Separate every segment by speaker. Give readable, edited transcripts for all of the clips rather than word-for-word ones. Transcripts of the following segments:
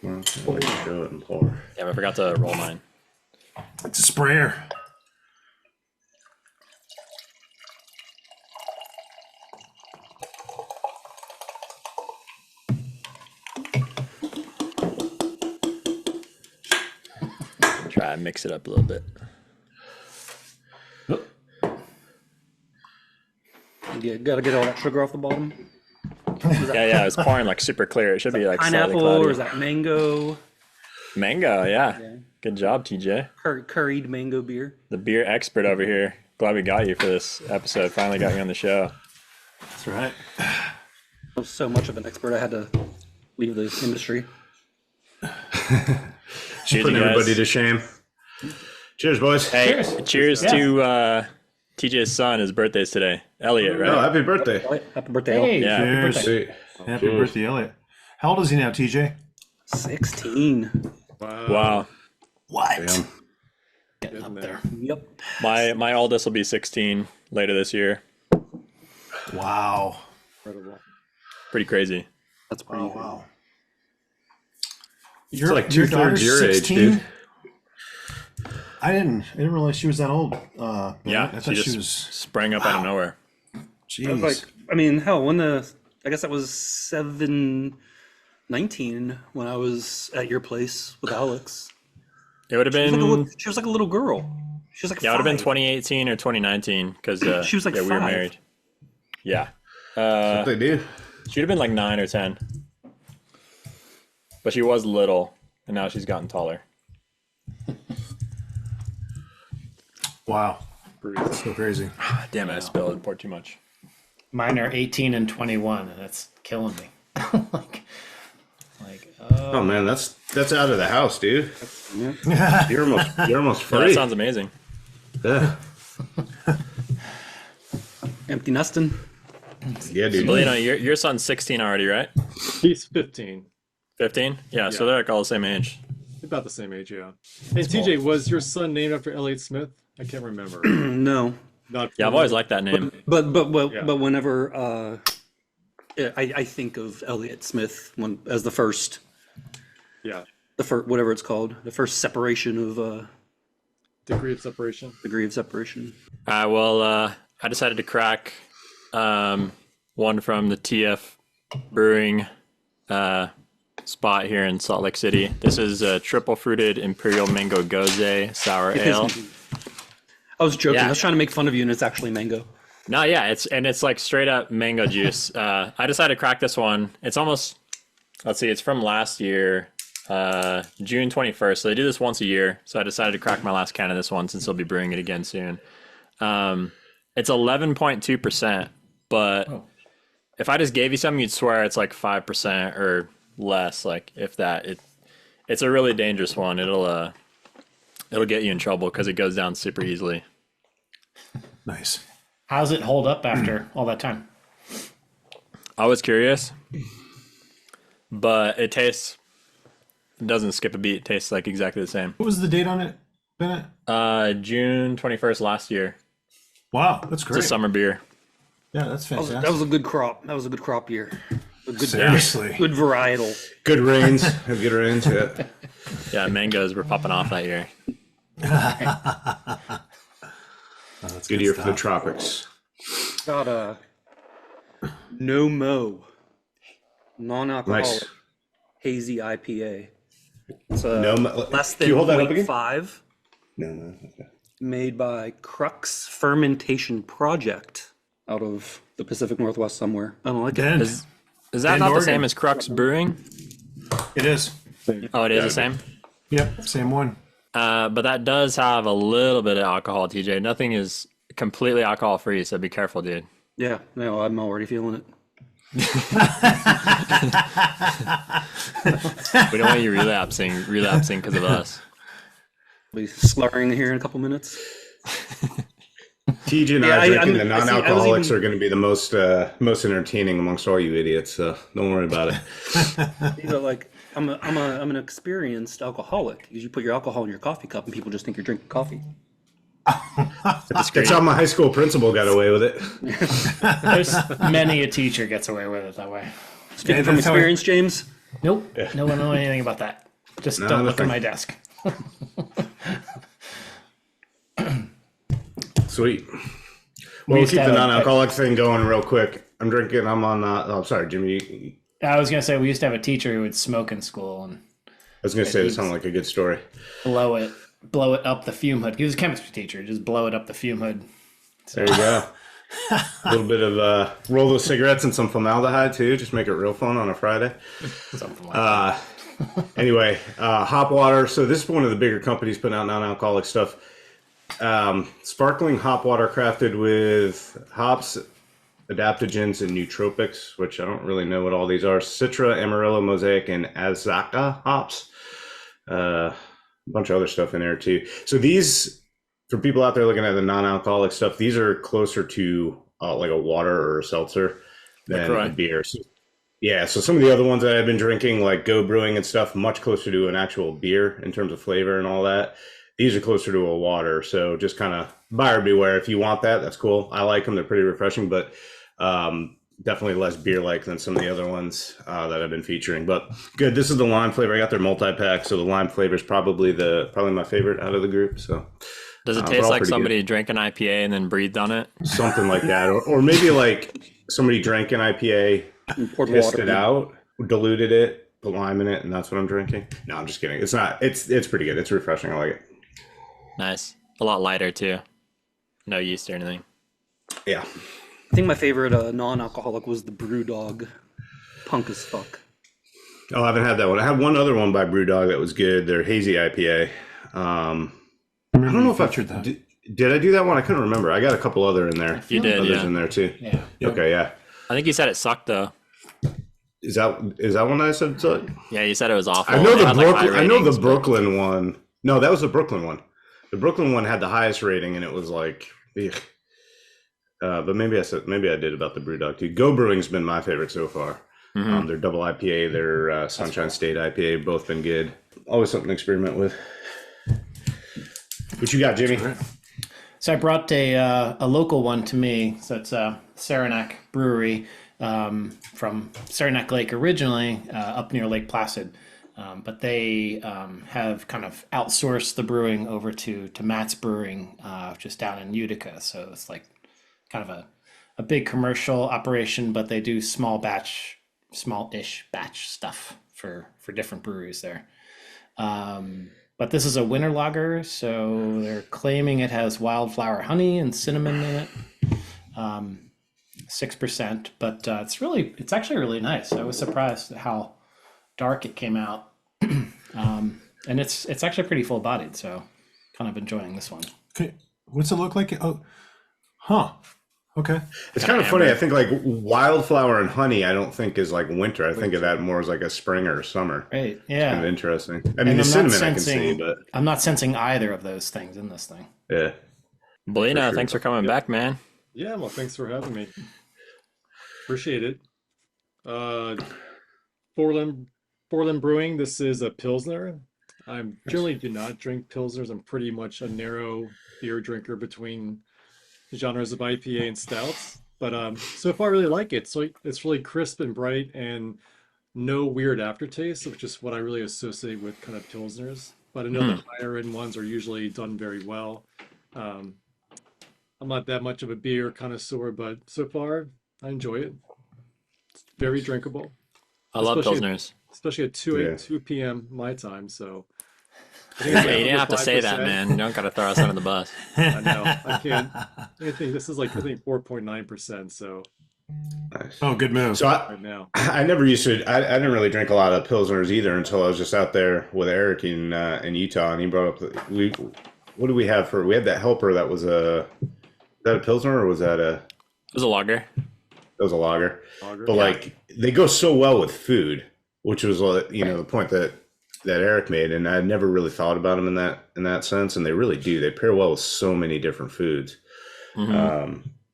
Speaker 1: Go ahead and pour.
Speaker 2: Damn, I forgot to roll mine.
Speaker 3: It's a sprayer.
Speaker 2: Try and mix it up a little bit.
Speaker 4: You gotta get all that sugar off the bottom.
Speaker 2: Yeah, it's pouring like super clear. It should be like slightly
Speaker 4: Pineapple,
Speaker 2: cloudy.
Speaker 4: or is that mango?
Speaker 2: Mango, yeah. Good job, TJ.
Speaker 4: Curried mango beer.
Speaker 2: The beer expert over here. Glad we got you for this episode. Finally got you on the show.
Speaker 3: That's right.
Speaker 4: I was so much of an expert, I had to leave the industry.
Speaker 2: Cheers,
Speaker 1: Putting
Speaker 2: you guys.
Speaker 1: everybody to shame. Cheers, boys.
Speaker 2: Hey, cheers to TJ's son. His birthday's today. Elliot, right?
Speaker 1: Oh, happy birthday.
Speaker 4: Happy birthday.
Speaker 5: Hey,
Speaker 2: Yeah.
Speaker 5: happy
Speaker 3: Cheers.
Speaker 5: birthday.
Speaker 1: Sweet.
Speaker 3: Happy
Speaker 1: Cheers.
Speaker 3: birthday, Elliot. How old is he now, TJ?
Speaker 4: 16.
Speaker 2: Wow.
Speaker 3: What?
Speaker 1: Damn.
Speaker 5: Up there.
Speaker 4: Yep.
Speaker 2: My oldest will be 16 later this year.
Speaker 3: Wow.
Speaker 2: Pretty crazy.
Speaker 4: That's pretty
Speaker 3: Oh, wow.
Speaker 1: It's like 2/3 your age,
Speaker 3: 16?
Speaker 1: dude.
Speaker 3: I didn't realize she was that old.
Speaker 2: Yeah,
Speaker 3: I
Speaker 2: she
Speaker 3: thought
Speaker 2: just
Speaker 3: she was.
Speaker 2: sprang up out of nowhere.
Speaker 3: Jeez.
Speaker 4: I was like, I mean, hell, I guess that was 19 when I was at your place with Alex.
Speaker 2: It would have
Speaker 4: She was,
Speaker 2: been,
Speaker 4: she was like a little girl. She was like
Speaker 2: yeah, it would have been
Speaker 4: 5.
Speaker 2: 2018 or 2019 because
Speaker 4: She was like
Speaker 2: we were
Speaker 4: 5.
Speaker 2: married. Yeah.
Speaker 1: What they do?
Speaker 2: She'd have been like 9 or 10. But she was little, and now she's gotten taller.
Speaker 3: Wow. So crazy.
Speaker 2: Damn it, I spilled. Poured too much.
Speaker 5: Mine are 18 and 21, and that's killing me. like,
Speaker 1: Oh man, that's out of the house, dude. You're almost
Speaker 2: Yeah,
Speaker 1: free.
Speaker 2: that sounds amazing.
Speaker 1: Yeah,
Speaker 4: Empty nesting.
Speaker 1: yeah, dude.
Speaker 2: Well, you know, your son's 16 already, right?
Speaker 6: He's 15.
Speaker 2: 15? Yeah, so they're like all the same age.
Speaker 6: About the same age, yeah. Hey, TJ, was your son named after Elliot Smith? I can't remember.
Speaker 4: No.
Speaker 6: Not
Speaker 2: Yeah, I've always liked that name.
Speaker 4: But
Speaker 6: Yeah.
Speaker 4: whenever I think of Elliot Smith as the first whatever it's called, the first separation of
Speaker 6: degree of separation.
Speaker 4: degree of separation.
Speaker 2: Well, I decided to crack one from the TF Brewing spot here in Salt Lake City. This is a triple fruited Imperial Mango Gose Sour Ale.
Speaker 4: I was joking.
Speaker 2: Yeah.
Speaker 4: I was trying to make fun of you, and it's actually mango.
Speaker 2: No, yeah, it's like straight up mango juice. I decided to crack this one. It's almost, let's see, it's from last year, June 21st. So they do this once a year. So I decided to crack my last can of this one since they'll be brewing it again soon. It's 11.2%, but if I just gave you something, you'd swear it's like 5% or less. Like if that, it's a really dangerous one. It'll get you in trouble because it goes down super easily.
Speaker 3: Nice.
Speaker 5: how's it hold up after all that time?
Speaker 2: I was curious, but it doesn't skip a beat. It tastes like exactly the same.
Speaker 3: What was the date on it, Bennett?
Speaker 2: June 21st last year.
Speaker 3: Wow, that's
Speaker 2: It's a
Speaker 3: great.
Speaker 2: summer beer.
Speaker 3: Yeah, that's fantastic.
Speaker 4: That was a good crop. That was a good crop year. A good,
Speaker 3: Seriously.
Speaker 4: good varietal.
Speaker 1: Good rains. Have good rains. Yeah.
Speaker 2: Yeah, mangoes were popping off that year.
Speaker 3: Oh, that's
Speaker 1: Good year for the
Speaker 3: stuff.
Speaker 1: tropics.
Speaker 4: Got a No Mo non-alcoholic
Speaker 1: Nice.
Speaker 4: hazy IPA. It's less
Speaker 1: Can
Speaker 4: than
Speaker 1: you hold that up again?
Speaker 4: 0.5,
Speaker 1: No. Okay.
Speaker 4: made by Crux Fermentation Project out of the Pacific Northwest somewhere. I don't like it.
Speaker 3: Ben,
Speaker 2: Is that
Speaker 3: And
Speaker 2: not the
Speaker 3: Oregon.
Speaker 2: same as Crux Brewing?
Speaker 3: it is.
Speaker 2: Oh, it is the same?
Speaker 3: Yep, same one.
Speaker 2: But that does have a little bit of alcohol, TJ. Nothing is completely alcohol free, so be careful, dude.
Speaker 4: Yeah, no, I'm already feeling it.
Speaker 2: We don't want you relapsing because of us.
Speaker 4: I'll be slurring here in a couple minutes.
Speaker 1: TJ and
Speaker 4: Yeah,
Speaker 1: I are drinking
Speaker 4: I
Speaker 1: the
Speaker 4: see, I was
Speaker 1: non-alcoholics
Speaker 4: even-
Speaker 1: are going to be the most entertaining amongst all you idiots. So don't worry about it.
Speaker 4: You know, like I'm an experienced alcoholic because you put your alcohol in your coffee cup and people just think you're drinking coffee.
Speaker 1: That's how my high school principal got away with it.
Speaker 5: There's many a teacher gets away with it that way.
Speaker 4: Speaking
Speaker 3: Yeah,
Speaker 4: from
Speaker 3: that's how
Speaker 4: experience, James.
Speaker 5: Nope. No one know anything about that. Just
Speaker 1: No,
Speaker 5: don't look at
Speaker 1: nothing.
Speaker 5: my desk.
Speaker 1: Sweet.
Speaker 5: We
Speaker 1: We'll
Speaker 5: used to
Speaker 1: keep the
Speaker 5: have
Speaker 1: non-alcoholic thing going real quick. I'm drinking. I'm on. Oh, sorry, Jimmy.
Speaker 5: I was gonna say we used to have a teacher who would smoke in school and
Speaker 1: I was gonna say this sounded like a good story.
Speaker 5: blow it up the fume hood. He was a chemistry teacher. Just blow it up the fume hood.
Speaker 1: There you go. A little bit of roll those cigarettes and some formaldehyde too. Just make it real fun on a Friday.
Speaker 5: Something like that.
Speaker 1: Anyway, hop water. So this is one of the bigger companies putting out non-alcoholic stuff. Sparkling hop water crafted with hops, adaptogens, and nootropics, which I don't really know what all these are. Citra, Amarillo, Mosaic, and Azacca hops. A bunch of other stuff in there too. So these, for people out there looking at the non-alcoholic stuff, these are closer to like a water or a seltzer than a beer. So, yeah, so some of the other ones that I've been drinking, like Go Brewing and stuff, much closer to an actual beer in terms of flavor and all that. These are closer to a water, so just kind of buyer beware. If you want that, that's cool. I like them; they're pretty refreshing, but definitely less beer-like than some of the other ones that I've been featuring. But good. This is the lime flavor. I got their multi-pack, so the lime flavor is probably my favorite out of the group. So
Speaker 2: Does it
Speaker 1: they're
Speaker 2: taste
Speaker 1: all
Speaker 2: like
Speaker 1: pretty
Speaker 2: somebody drank an IPA and then breathed on it?
Speaker 1: something like that, or maybe like somebody drank an IPA,
Speaker 4: Poured
Speaker 1: pissed
Speaker 4: water.
Speaker 1: it out, diluted it, put lime in it, and that's what I'm drinking. No, I'm just kidding. It's not. It's pretty good. It's refreshing. I like it.
Speaker 2: Nice. A lot lighter too. No yeast or anything.
Speaker 1: Yeah.
Speaker 4: I think my favorite non-alcoholic was the Brew Dog. Punk as fuck.
Speaker 1: Oh, I haven't had that one. I had one other one by Brewdog that was good. Their hazy IPA. I don't know if I
Speaker 3: featured that.
Speaker 1: Did I do that one? I couldn't remember. I got a couple other in there.
Speaker 2: You did,
Speaker 1: Others
Speaker 2: yeah.
Speaker 1: in there too.
Speaker 5: Yeah.
Speaker 1: Okay, yeah.
Speaker 2: I think you said it sucked though.
Speaker 1: Is that one I said?
Speaker 2: Yeah, you said it was awful.
Speaker 1: I know
Speaker 2: It
Speaker 1: the
Speaker 2: had, like, high
Speaker 1: Brooklyn. I know
Speaker 2: ratings,
Speaker 1: the
Speaker 2: but-
Speaker 1: Brooklyn one. No, that was the Brooklyn one. The Brooklyn one had the highest rating, and it was like, ugh. But maybe I did about the Brewdog too. Go Brewing's been my favorite so far.
Speaker 2: Mhm.
Speaker 1: Their double IPA, their Sunshine State IPA, both been good. Always something to experiment with. What you got, Jimmy?
Speaker 5: So I brought a local one to me. So it's Saranac Brewery from Saranac Lake originally, up near Lake Placid. But they have kind of outsourced the brewing over to Matt's Brewing, just down in Utica. So it's like kind of a big commercial operation, but they do smallish batch stuff for different breweries there. But this is a winter lager, so they're claiming it has wildflower honey and cinnamon in it. 6%, but it's actually really nice. I was surprised at how dark it came out. And it's actually pretty full bodied, so kind of enjoying this one.
Speaker 3: Okay. What's it look like? Oh, huh. Okay.
Speaker 1: It's kind of funny. I think like wildflower and honey, I don't think is like winter. I think of that more as like a spring or summer.
Speaker 5: Right. Yeah.
Speaker 1: Kind of interesting. I
Speaker 5: And
Speaker 1: mean, the
Speaker 5: I'm not
Speaker 1: cinnamon I can
Speaker 5: sensing-
Speaker 1: see, but
Speaker 5: I'm not sensing either of those things in this thing.
Speaker 1: yeah.
Speaker 2: Belina,
Speaker 1: For sure.
Speaker 2: thanks for coming back, man.
Speaker 6: Yeah, well, thanks for having me. Appreciate it. Borland Brewing. This is a Pilsner. I generally do not drink Pilsners. I'm pretty much a narrow beer drinker between the genres of IPA and stouts. But so far I really like it. So it's really crisp and bright and no weird aftertaste, which is what I really associate with kind of Pilsners. But I know the higher end ones are usually done very well. I'm not that much of a beer connoisseur, but so far I enjoy it. It's very drinkable,
Speaker 2: I love
Speaker 6: Especially-
Speaker 2: Pilsners.
Speaker 6: especially at 2
Speaker 1: Yeah.
Speaker 6: 2 p.m. my time. So I think
Speaker 2: Yeah,
Speaker 6: it's
Speaker 2: you
Speaker 6: like
Speaker 2: didn't have to say that,
Speaker 6: 5%.
Speaker 2: man. You don't got to throw us under the bus.
Speaker 6: I know. I can't. I think this is like 4.9%. So
Speaker 1: Nice.
Speaker 3: Oh, good move.
Speaker 1: So
Speaker 6: right now,
Speaker 1: I never used to. I didn't really drink a lot of Pilsners either until I was just out there with Eric in Utah, and he brought up what do we have for? We had that helper that was is that a Pilsner or was that
Speaker 2: It was a lager.
Speaker 1: that was a lager?
Speaker 6: lager.
Speaker 1: But like they go so well with food, which was the point that Eric made, and I never really thought about them in that sense, and they really do. They pair well with so many different foods.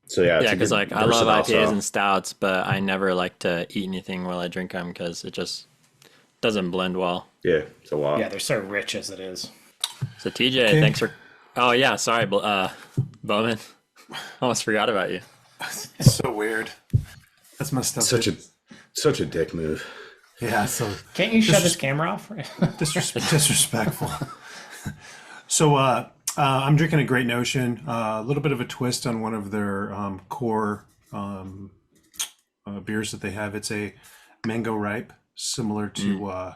Speaker 1: So yeah, it's
Speaker 2: Yeah,
Speaker 1: a
Speaker 2: because
Speaker 1: good
Speaker 2: like I love
Speaker 1: versatile
Speaker 2: IPAs
Speaker 1: style.
Speaker 2: and stouts, but I never like to eat anything while I drink them because it just doesn't blend well.
Speaker 1: Yeah, it's a lot.
Speaker 5: Yeah, they're so rich as it is.
Speaker 2: So TJ, thanks for. Oh yeah, sorry, Bowman. Almost forgot about you.
Speaker 3: So weird. That's messed up.
Speaker 1: Such a dick move.
Speaker 3: Yeah, so
Speaker 5: Can't you shut this camera off?
Speaker 3: disrespectful. So I'm drinking a Great Notion, a little bit of a twist on one of their core beers that they have. It's a mango ripe, similar to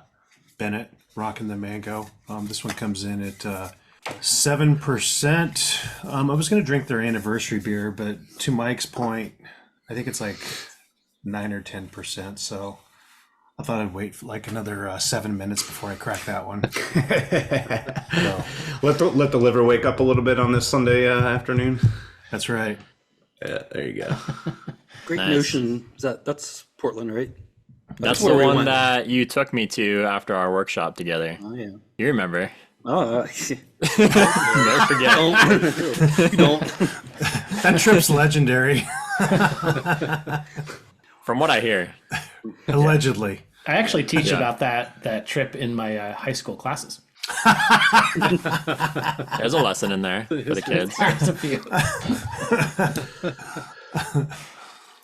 Speaker 3: Bennett, rocking the mango. This one comes in at 7%. I was going to drink their anniversary beer, but to Mike's point, I think it's like 9 or 10%. So I thought I'd wait for like another 7 minutes before I crack that one. So,
Speaker 1: Let the liver wake up a little bit on this Sunday afternoon.
Speaker 3: that's right.
Speaker 1: Yeah, there you go.
Speaker 4: Great
Speaker 2: Nice.
Speaker 4: Notion. That's Portland, right?
Speaker 2: That's
Speaker 4: where
Speaker 2: the
Speaker 4: we
Speaker 2: one
Speaker 4: went.
Speaker 2: that you took me to after our workshop together.
Speaker 4: Oh yeah.
Speaker 2: You remember?
Speaker 4: Oh,
Speaker 2: Never forget.
Speaker 4: you don't.
Speaker 3: That trip's legendary,
Speaker 2: From what I hear.
Speaker 3: allegedly.
Speaker 5: I actually teach
Speaker 2: Yeah.
Speaker 5: about that trip in my high school classes.
Speaker 2: There's a lesson in there for the kids.
Speaker 5: There's a few.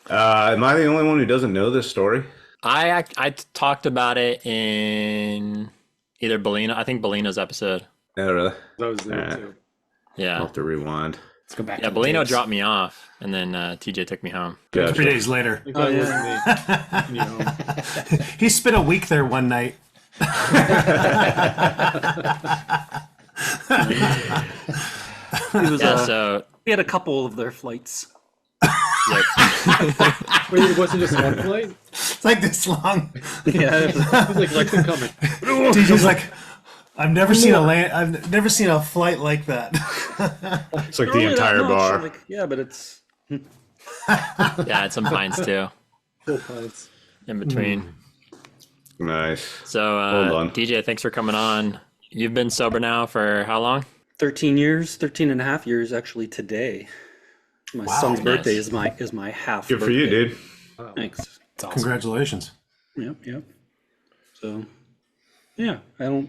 Speaker 1: Am I the only one who doesn't know this story?
Speaker 2: I talked about it in either Bellino, I think Bellino's episode.
Speaker 1: Yeah, really?
Speaker 6: That was there
Speaker 1: Alright.
Speaker 6: too.
Speaker 2: Yeah.
Speaker 1: I'll have to rewind.
Speaker 5: Let's go back.
Speaker 2: Yeah,
Speaker 5: to the
Speaker 2: Bellino
Speaker 5: tapes.
Speaker 2: dropped me off, and then TJ took me home.
Speaker 3: 3
Speaker 1: Gotcha.
Speaker 3: days later,
Speaker 6: I think that wasn't me. You know,
Speaker 3: he spent a week there one night.
Speaker 4: He was,
Speaker 2: Yeah, so
Speaker 4: he had a couple of their flights.
Speaker 2: like,
Speaker 6: wait, it wasn't just one flight.
Speaker 3: It's like this long.
Speaker 4: Yeah.
Speaker 6: He's like Lexington coming.
Speaker 3: DJ's like, I've never seen a flight like that.
Speaker 1: It's like the entire bar.
Speaker 4: Like, yeah, but it's
Speaker 2: yeah, I had some pints too
Speaker 6: Full pints.
Speaker 2: in between.
Speaker 1: Nice.
Speaker 2: So
Speaker 1: Hold on.
Speaker 2: DJ, thanks for coming on. You've been sober now for how long?
Speaker 4: 13 years, 13 and a half years actually today. My son's birthday is my half.
Speaker 1: Good for you, dude.
Speaker 4: Thanks.
Speaker 5: It's awesome.
Speaker 3: Congratulations.
Speaker 4: Yep. So, yeah, I don't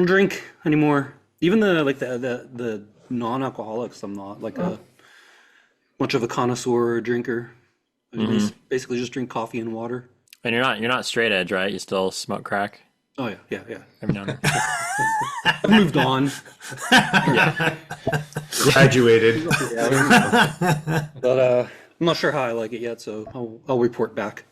Speaker 4: drink anymore. Even the non-alcoholics, I'm not like a much of a connoisseur or drinker. I basically just drink coffee and water.
Speaker 2: And you're not straight edge, right? You still smoke crack
Speaker 4: Oh yeah.
Speaker 2: every now and then.
Speaker 4: I've moved on,
Speaker 1: Graduated.
Speaker 4: but I'm not sure how I like it yet, so I'll report back.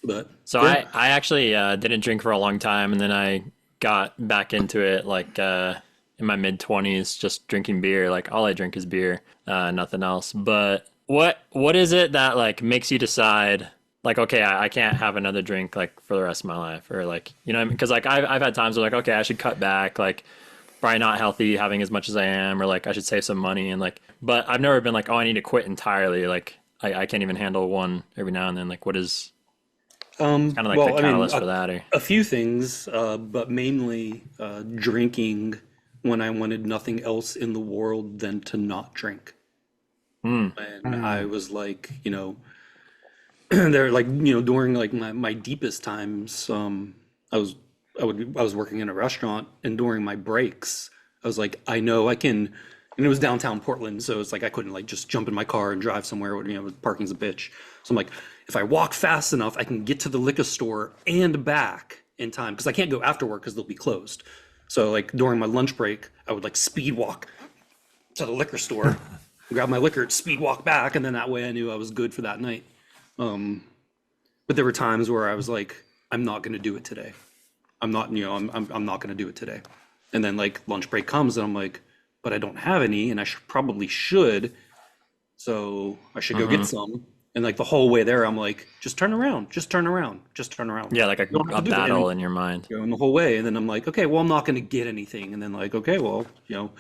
Speaker 4: But
Speaker 2: So I actually didn't drink for a long time, and then I got back into it like in my mid-20s, just drinking beer. Like all I drink is beer, nothing else. But what is it that like makes you decide like, okay, I can't have another drink like for the rest of my life, or like, you know, because like I've had times where like, okay, I should cut back, like probably not healthy having as much as I am, or like I should save some money, and like, but I've never been like, oh, I need to quit entirely. Like I can't even handle one every now and then. Like what is kind of like the catalyst for that? Or
Speaker 4: a few things, but mainly drinking when I wanted nothing else in the world than to not drink. And I was like, you know, they're like, you know, during like my deepest times, I was working in a restaurant, and during my breaks, I was like, I know I can, and it was downtown Portland, so it's like I couldn't like just jump in my car and drive somewhere, you know, parking's a bitch. So I'm like, if I walk fast enough, I can get to the liquor store and back in time, because I can't go after work because they'll be closed. So like during my lunch break, I would like speed walk to the liquor store, grab my liquor, speed walk back, and then that way I knew I was good for that night. But there were times where I was like, I'm not going to do it today. I'm not going to do it today. And then like lunch break comes, and I'm like, but I don't have any, and I probably should. So I should go get some. And like the whole way there, I'm like, just turn around, just turn around, just turn around.
Speaker 2: yeah, like a
Speaker 4: You don't have to do it.
Speaker 2: battle in your mind.
Speaker 4: Going the whole way, and then I'm like, okay, well, I'm not going to get anything. And then like, okay, well, you know,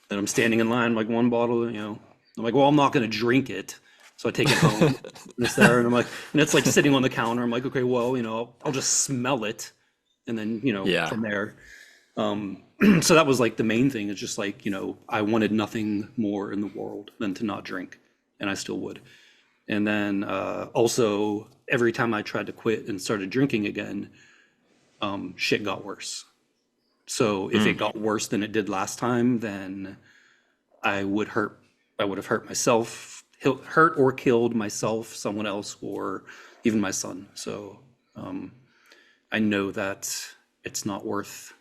Speaker 4: then I'm standing in line, like one bottle, you know, I'm like, well, I'm not going to drink it. So I take it home, and it's there, and I'm like, and it's like sitting on the counter. I'm like, okay, well, you know, I'll just smell it, and then, you know,
Speaker 2: Yeah.
Speaker 4: from there. So that was like the main thing. It's just like, you know, I wanted nothing more in the world than to not drink, and I still would. And then also every time I tried to quit and started drinking again, shit got worse. So if it got worse than it did last time, then I would have hurt myself hurt or killed myself, someone else, or even my son. So I know that it's not worth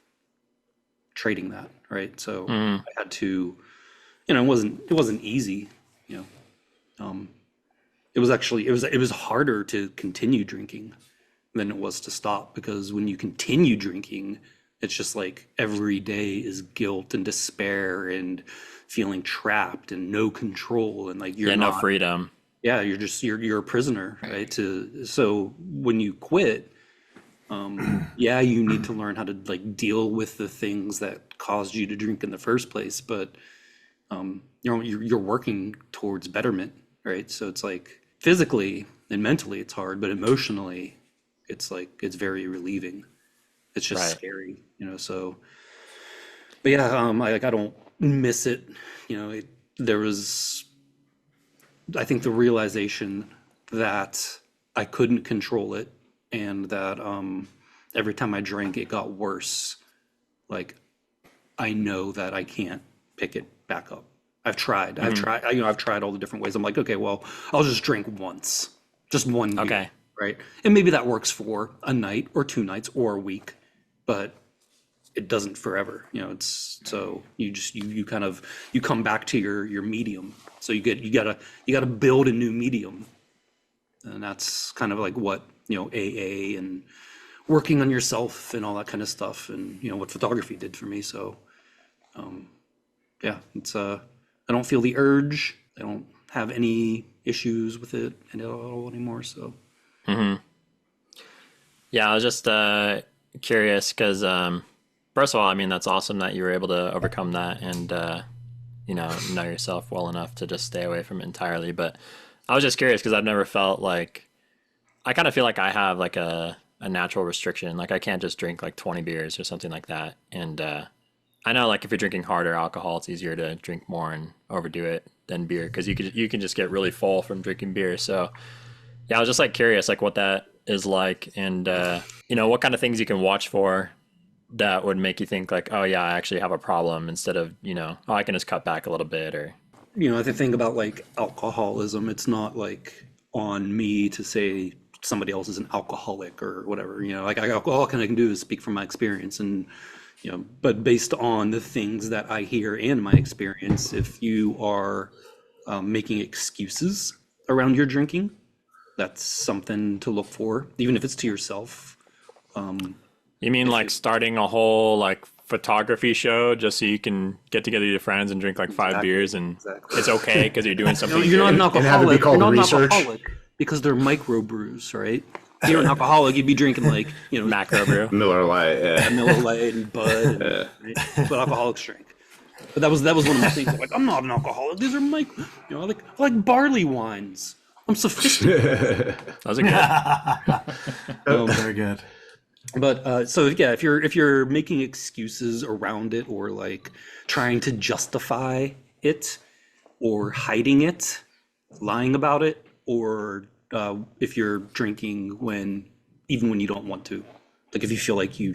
Speaker 4: trading that, right? So I had to, it wasn't easy, you know. It was actually it was harder to continue drinking than it was to stop, because when you continue drinking, it's just like every day is guilt and despair and feeling trapped and no control, and like you're
Speaker 2: no
Speaker 4: not,
Speaker 2: freedom.
Speaker 4: yeah, you're a prisoner, right? So when you quit, yeah, you need to learn how to like deal with the things that caused you to drink in the first place, but you're working towards betterment, right? So it's like physically and mentally it's hard, but emotionally it's like it's very relieving. It's just
Speaker 2: Right.
Speaker 4: scary, you know. So, but yeah, I don't miss it, you know. There was, I think, the realization that I couldn't control it, and that every time I drank, it got worse. Like, I know that I can't pick it back up. I've tried. I've tried all the different ways. I'm like, okay, well, I'll just drink once, just one beer,
Speaker 2: Okay.
Speaker 4: right? And maybe that works for a night or 2 nights or a week, but it doesn't forever. You know, it's so you kind of you come back to your medium. So you gotta build a new medium, and that's kind of like what, you know, AA and working on yourself and all that kind of stuff, and you know what photography did for me. So yeah, it's I don't feel the urge. I don't have any issues with it at all anymore. So
Speaker 2: Yeah, I was just curious because, first of all, I mean, that's awesome that you were able to overcome that and, know yourself well enough to just stay away from it entirely. But I was just curious because I've never felt like, I kind of feel like I have like a natural restriction. Like I can't just drink like 20 beers or something like that. And I know like if you're drinking harder alcohol, it's easier to drink more and overdo it than beer because you can just get really full from drinking beer. So yeah, I was just like curious like what that is like, and what kind of things you can watch for that would make you think like, oh yeah, I actually have a problem, instead of, oh, I can just cut back a little bit. Or
Speaker 4: you know, the thing about like alcoholism, it's not like on me to say somebody else is an alcoholic or whatever. You know, like all I can do is speak from my experience, and you know, but based on the things that I hear and my experience, if you are making excuses around your drinking, that's something to look for, even if it's to yourself.
Speaker 2: you mean like starting a whole like photography show just so you can get together with your friends and drink like 5 beers and it's okay because you're doing something
Speaker 4: You're not an
Speaker 1: And have it be
Speaker 4: alcoholic.
Speaker 1: called
Speaker 4: You're not
Speaker 1: research.
Speaker 4: an alcoholic because they're micro brews, right? If you're an alcoholic, you'd be drinking like, you know,
Speaker 2: macro brew.
Speaker 1: Miller Lite. Yeah.
Speaker 4: Miller Lite and Bud, and, right? But alcoholics drink. But that was one of my things. Like, I'm not an alcoholic. These are micro. You know, I like barley wines. I'm sophisticated.
Speaker 2: Those are good.
Speaker 3: Very good.
Speaker 4: But so yeah, if you're making excuses around it, or like trying to justify it, or hiding it, lying about it, or if you're drinking even when you don't want to, like if you feel like you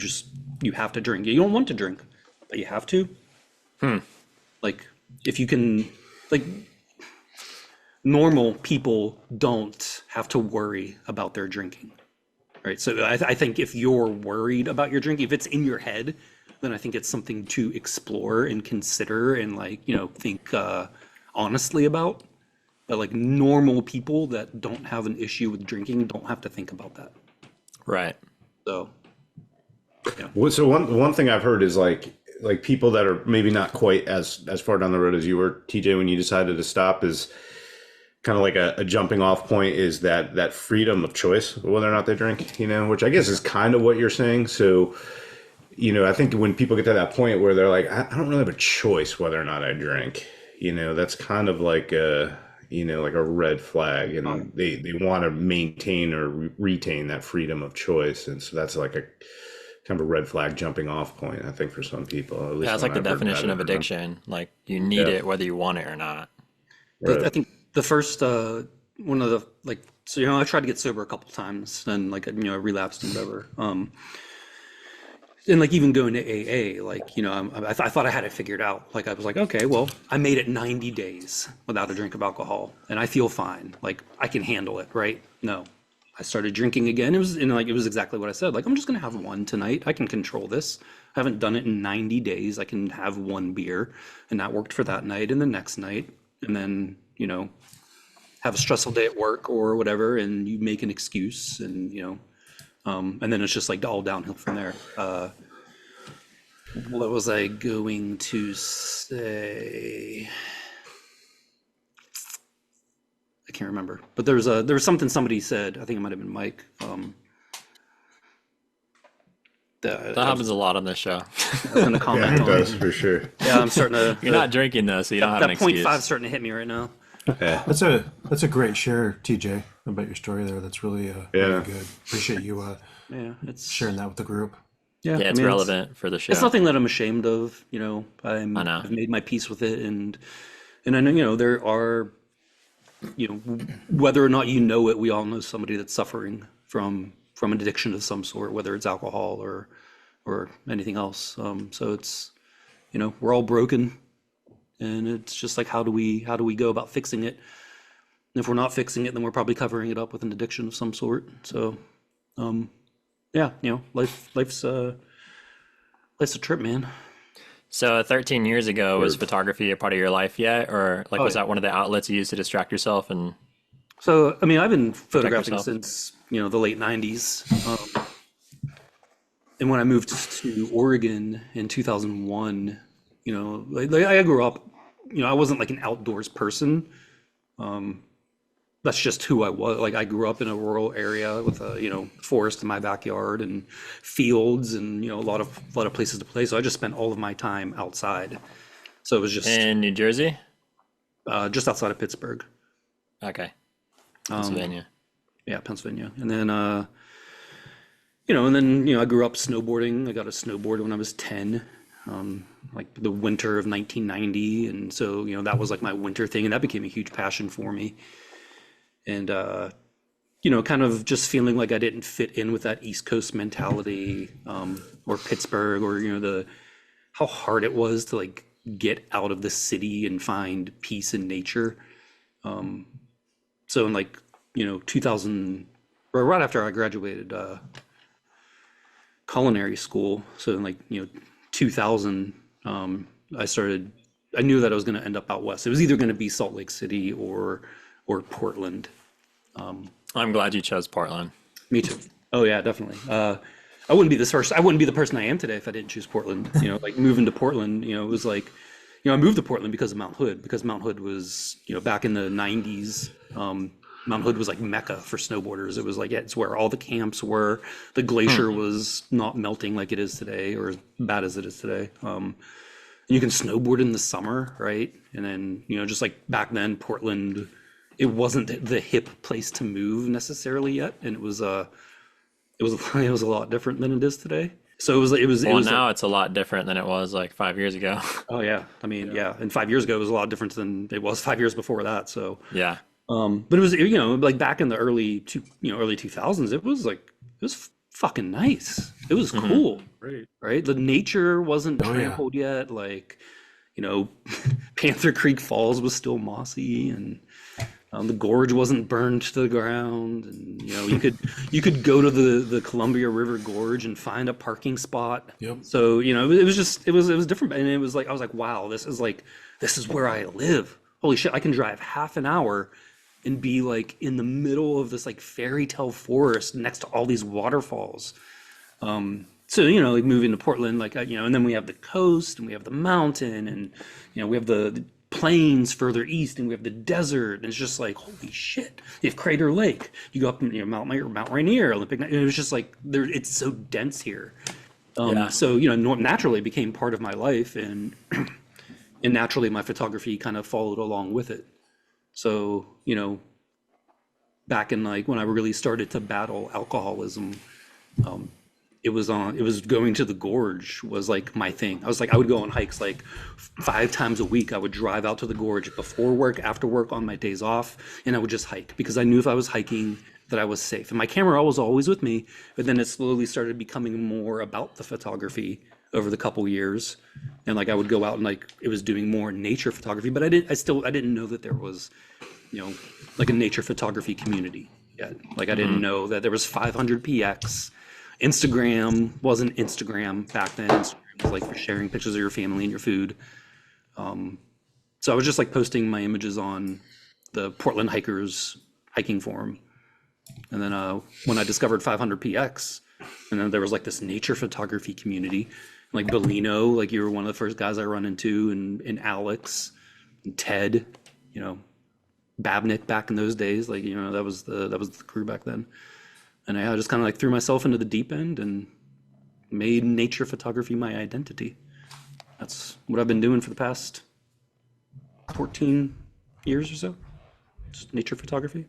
Speaker 4: have to drink, you don't want to drink, but you have to. Like if you can, like normal people don't have to worry about their drinking. Right. So I think if you're worried about your drinking, if it's in your head, then I think it's something to explore and consider and like, you know, think honestly about. But like normal people that don't have an issue with drinking don't have to think about that.
Speaker 2: Right.
Speaker 4: So
Speaker 1: So one thing I've heard is like people that are maybe not quite as far down the road as you were, TJ, when you decided to stop, is kind of like a jumping off point is that freedom of choice, whether or not they drink, which I guess is kind of what you're saying. So, I think when people get to that point where they're like, I don't really have a choice whether or not I drink, that's kind of like like a red flag, and they want to maintain or retain that freedom of choice. And so that's like a kind of a red flag jumping off point, I think, for some people. At least
Speaker 2: Yeah, it's like the definition of addiction. Like you need it whether you want it or not.
Speaker 1: Right.
Speaker 4: I think the first one of the I tried to get sober a couple times, and like I relapsed and whatever. and like even going to AA, like, you know, I thought I had it figured out. Like I was like, okay, well, I made it 90 days without a drink of alcohol, and I feel fine. Like I can handle it, right? No, I started drinking again. It was exactly what I said. Like I'm just gonna have one tonight. I can control this. I haven't done it in 90 days. I can have one beer, and that worked for that night and the next night, and then, you know, have a stressful day at work or whatever, and you make an excuse, and you know. And then it's just like all downhill from there. What was I going to say? I can't remember. But there was something somebody said. I think it might have been Mike.
Speaker 2: That happens a lot on this show.
Speaker 4: I was going to
Speaker 1: Yeah,
Speaker 4: comment
Speaker 1: it
Speaker 4: on.
Speaker 1: does for sure.
Speaker 4: Yeah, I'm starting to.
Speaker 2: You're not drinking though, so you don't have an
Speaker 4: That point
Speaker 2: excuse.
Speaker 4: five starting to hit me right now.
Speaker 1: Yeah.
Speaker 3: That's a great share, TJ, about your story there. That's really really good. Appreciate you
Speaker 4: Yeah, it's
Speaker 3: sharing that with the group.
Speaker 2: Yeah, it's
Speaker 4: I mean,
Speaker 2: relevant for the show.
Speaker 4: It's nothing that I'm ashamed of. You know,
Speaker 2: I know.
Speaker 4: I've made my peace with it, and I know, you know, there are, you know, whether or not you know it, we all know somebody that's suffering from an addiction of some sort, whether it's alcohol or anything else. So it's, you know, we're all broken, and it's just like, how do we go about fixing it? And if we're not fixing it, then we're probably covering it up with an addiction of some sort. So, yeah, you know, life's a trip, man.
Speaker 2: So 13 years ago, was photography a part of your life yet? Or like, was
Speaker 4: yeah.
Speaker 2: that one of the outlets you used to distract yourself? And
Speaker 4: So, I mean, I've been photographing
Speaker 2: yourself.
Speaker 4: since, you know, the late 90s. And when I moved to Oregon in 2001, you know, like I grew up, you know, I wasn't like an outdoors person. That's just who I was. Like I grew up in a rural area with a, you know, forest in my backyard and fields and, you know, a lot of places to play. So I just spent all of my time outside. So it was just
Speaker 2: in New Jersey?
Speaker 4: just outside of Pittsburgh.
Speaker 2: Okay. Pennsylvania.
Speaker 4: Yeah, Pennsylvania. And then, you know, I grew up snowboarding. I got a snowboard when I was 10, like the winter of 1990. And so, you know, that was like my winter thing, and that became a huge passion for me. And, you know, kind of just feeling like I didn't fit in with that East Coast mentality, or Pittsburgh, or, you know, how hard it was to like get out of the city and find peace in nature. So in like, you know, 2000, or right after I graduated culinary school, so in like, you know, 2000, I knew that I was going to end up out west. It was either going to be Salt Lake City or Portland.
Speaker 2: I'm glad you chose Portland.
Speaker 4: Me too. Oh yeah, definitely. I wouldn't be the person I am today if I didn't choose Portland. You know, like moving to Portland, you know, it was like, you know, I moved to Portland because of Mount Hood, because Mount Hood was, you know, back in the 90s, Mount Hood was like Mecca for snowboarders. It was like, yeah, it's where all the camps were. The glacier was not melting like it is today, or as bad as it is today. You can snowboard in the summer, right? And then, you know, just like back then, Portland, it wasn't the hip place to move necessarily yet, and it was a lot different than it is today. So it was
Speaker 2: Now it's a lot different than it was like 5 years ago.
Speaker 4: Oh yeah, I mean, yeah, and 5 years ago it was a lot different than it was 5 years before that. So
Speaker 2: Yeah.
Speaker 4: but it was, you know, like back in the early 2000s, it was fucking nice. It was cool,
Speaker 6: Great.
Speaker 4: right? The nature wasn't
Speaker 3: Oh, yeah.
Speaker 4: trampled yet. Like, you know, Panther Creek Falls was still mossy, and the gorge wasn't burned to the ground. And you know, you could go to the Columbia River Gorge and find a parking spot.
Speaker 3: Yep.
Speaker 4: So you know, it was different, and it was like I was like, wow, this is where I live. Holy shit, I can drive half an hour and be like in the middle of this like fairy tale forest next to all these waterfalls. So, you know, like moving to Portland, like, you know, and then we have the coast and we have the mountain, and, you know, we have the plains further east, and we have the desert. And it's just like, holy shit. You have Crater Lake. You go up, you know, Mount Rainier, Olympic. And it was just like, it's so dense here.
Speaker 2: Yeah.
Speaker 4: So, you know, naturally it became part of my life, and and naturally my photography kind of followed along with it. So, you know, back in like when I really started to battle alcoholism, it was going to the gorge was like my thing. I would go on hikes like 5 times a week. I would drive out to the gorge before work, after work, on my days off, and I would just hike, because I knew if I was hiking that I was safe. And my camera was always with me, but then it slowly started becoming more about the photography over the couple years. And like I would go out and like it was doing more nature photography, but I didn't know that there was, like a nature photography community yet. Like I didn't know that there was 500px. Instagram wasn't Instagram back then. Instagram was like for sharing pictures of your family and your food. So I was just like posting my images on the Portland Hikers hiking forum. And then when I discovered 500px, and then there was like this nature photography community, like Bellino, like you were one of the first guys I run into, and Alex, and Ted, Babnick back in those days, like that was the crew back then. And I just kind of like threw myself into the deep end and made nature photography my identity. That's what I've been doing for the past 14 years or so. Just nature photography.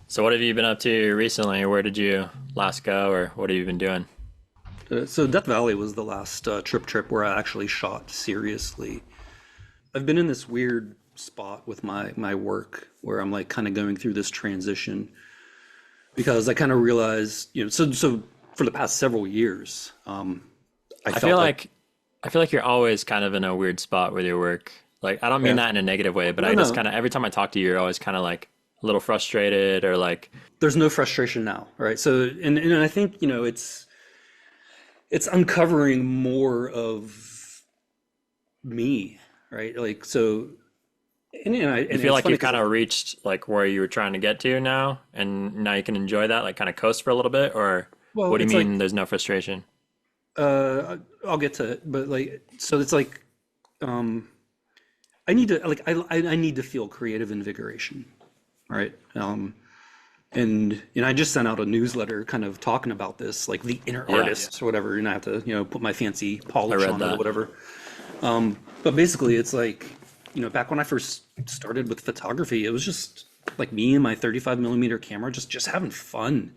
Speaker 2: So what have you been up to recently? Where did you last go, or what have you been doing?
Speaker 4: So Death Valley was the last trip where I actually shot seriously. I've been in this weird spot with my work where I'm like kind of going through this transition, because I kind of realized, so for the past several years, I
Speaker 2: feel like you're always kind of in a weird spot with your work. Like, I don't mean that in a negative way, but I just kind of, every time I talk to you, you're always kind of like a little frustrated, or like.
Speaker 4: There's no frustration now, right? So, and I think, it's uncovering more of me, right? Like, so. And
Speaker 2: you feel like you've kind of reached like where you were trying to get to now, and now you can enjoy that, like kind of coast for a little bit, or what do you mean there's no frustration?
Speaker 4: I'll get to it, but like, so it's like, I need to like, I need to feel creative invigoration, right? And I just sent out a newsletter kind of talking about this, like the inner artist or whatever, and I have to, put my fancy polish on it or whatever. But basically it's like, back when I first started with photography, it was just like me and my 35mm camera, just having fun,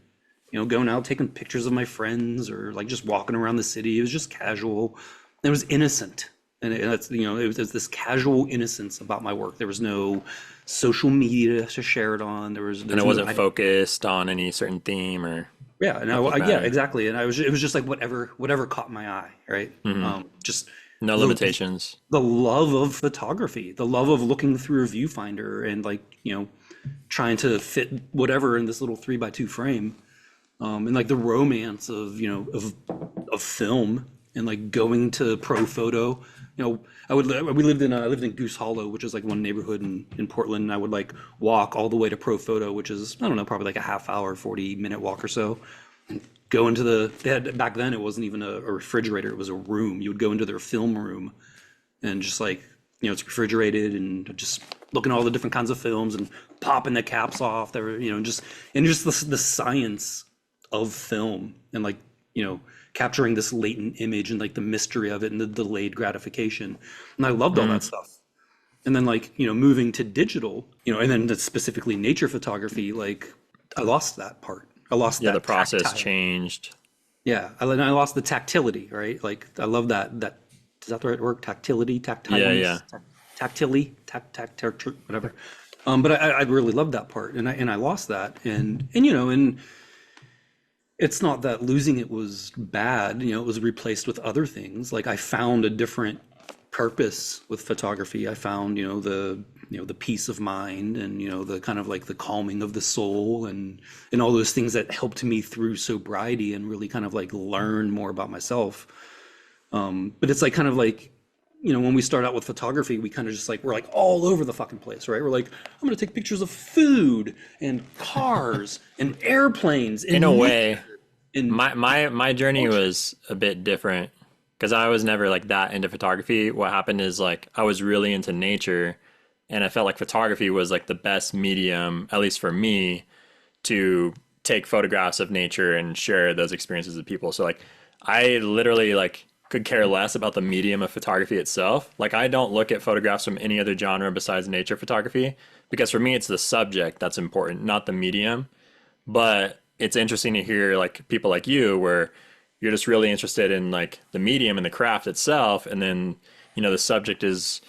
Speaker 4: going out, taking pictures of my friends, or like just walking around the city. It was just casual. It was innocent. And it's, it was this casual innocence about my work. There was no social media to share it on. And
Speaker 2: it wasn't focused on any certain theme or.
Speaker 4: Yeah. And exactly. And it was just like whatever caught my eye. Right. Just.
Speaker 2: No limitations.
Speaker 4: The love of photography, the love of looking through a viewfinder and like, trying to fit whatever in this little 3x2 frame. And like the romance of, of film, and like going to Pro Photo. I lived in Goose Hollow, which is like one neighborhood in Portland. And I would like walk all the way to Pro Photo, which is, I don't know, probably like a half hour, 40-minute walk or so. And go into back then it wasn't even a refrigerator, it was a room. You would go into their film room and just like, it's refrigerated, and just looking at all the different kinds of films and popping the caps off. There were, just the science of film, and like, capturing this latent image and like the mystery of it and the delayed gratification. And I loved all that stuff. And then like, moving to digital, and then specifically nature photography, like I lost that part. I lost that.
Speaker 2: The process
Speaker 4: tactile.
Speaker 2: changed.
Speaker 4: Yeah, I lost the tactility, right? Like I love that. Is that the right word? Tactility, tactile.
Speaker 2: Yeah.
Speaker 4: Tactility, whatever. But I really loved that part, and I lost that, and it's not that losing it was bad. It was replaced with other things. Like I found a different purpose with photography. I found the peace of mind, and the kind of like the calming of the soul, and all those things that helped me through sobriety and really kind of like learn more about myself. But it's like kind of like, when we start out with photography, we kind of just like, we're like all over the fucking place, right? We're like, I'm gonna take pictures of food and cars and airplanes.
Speaker 2: In a way, my journey was a bit different, because I was never like that into photography. What happened is like I was really into nature, and I felt like photography was like the best medium, at least for me, to take photographs of nature and share those experiences with people. So like I literally like could care less about the medium of photography itself. Like I don't look at photographs from any other genre besides nature photography, because for me it's the subject that's important, not the medium. But it's interesting to hear like people like you, where you're just really interested in like the medium and the craft itself, and then the subject is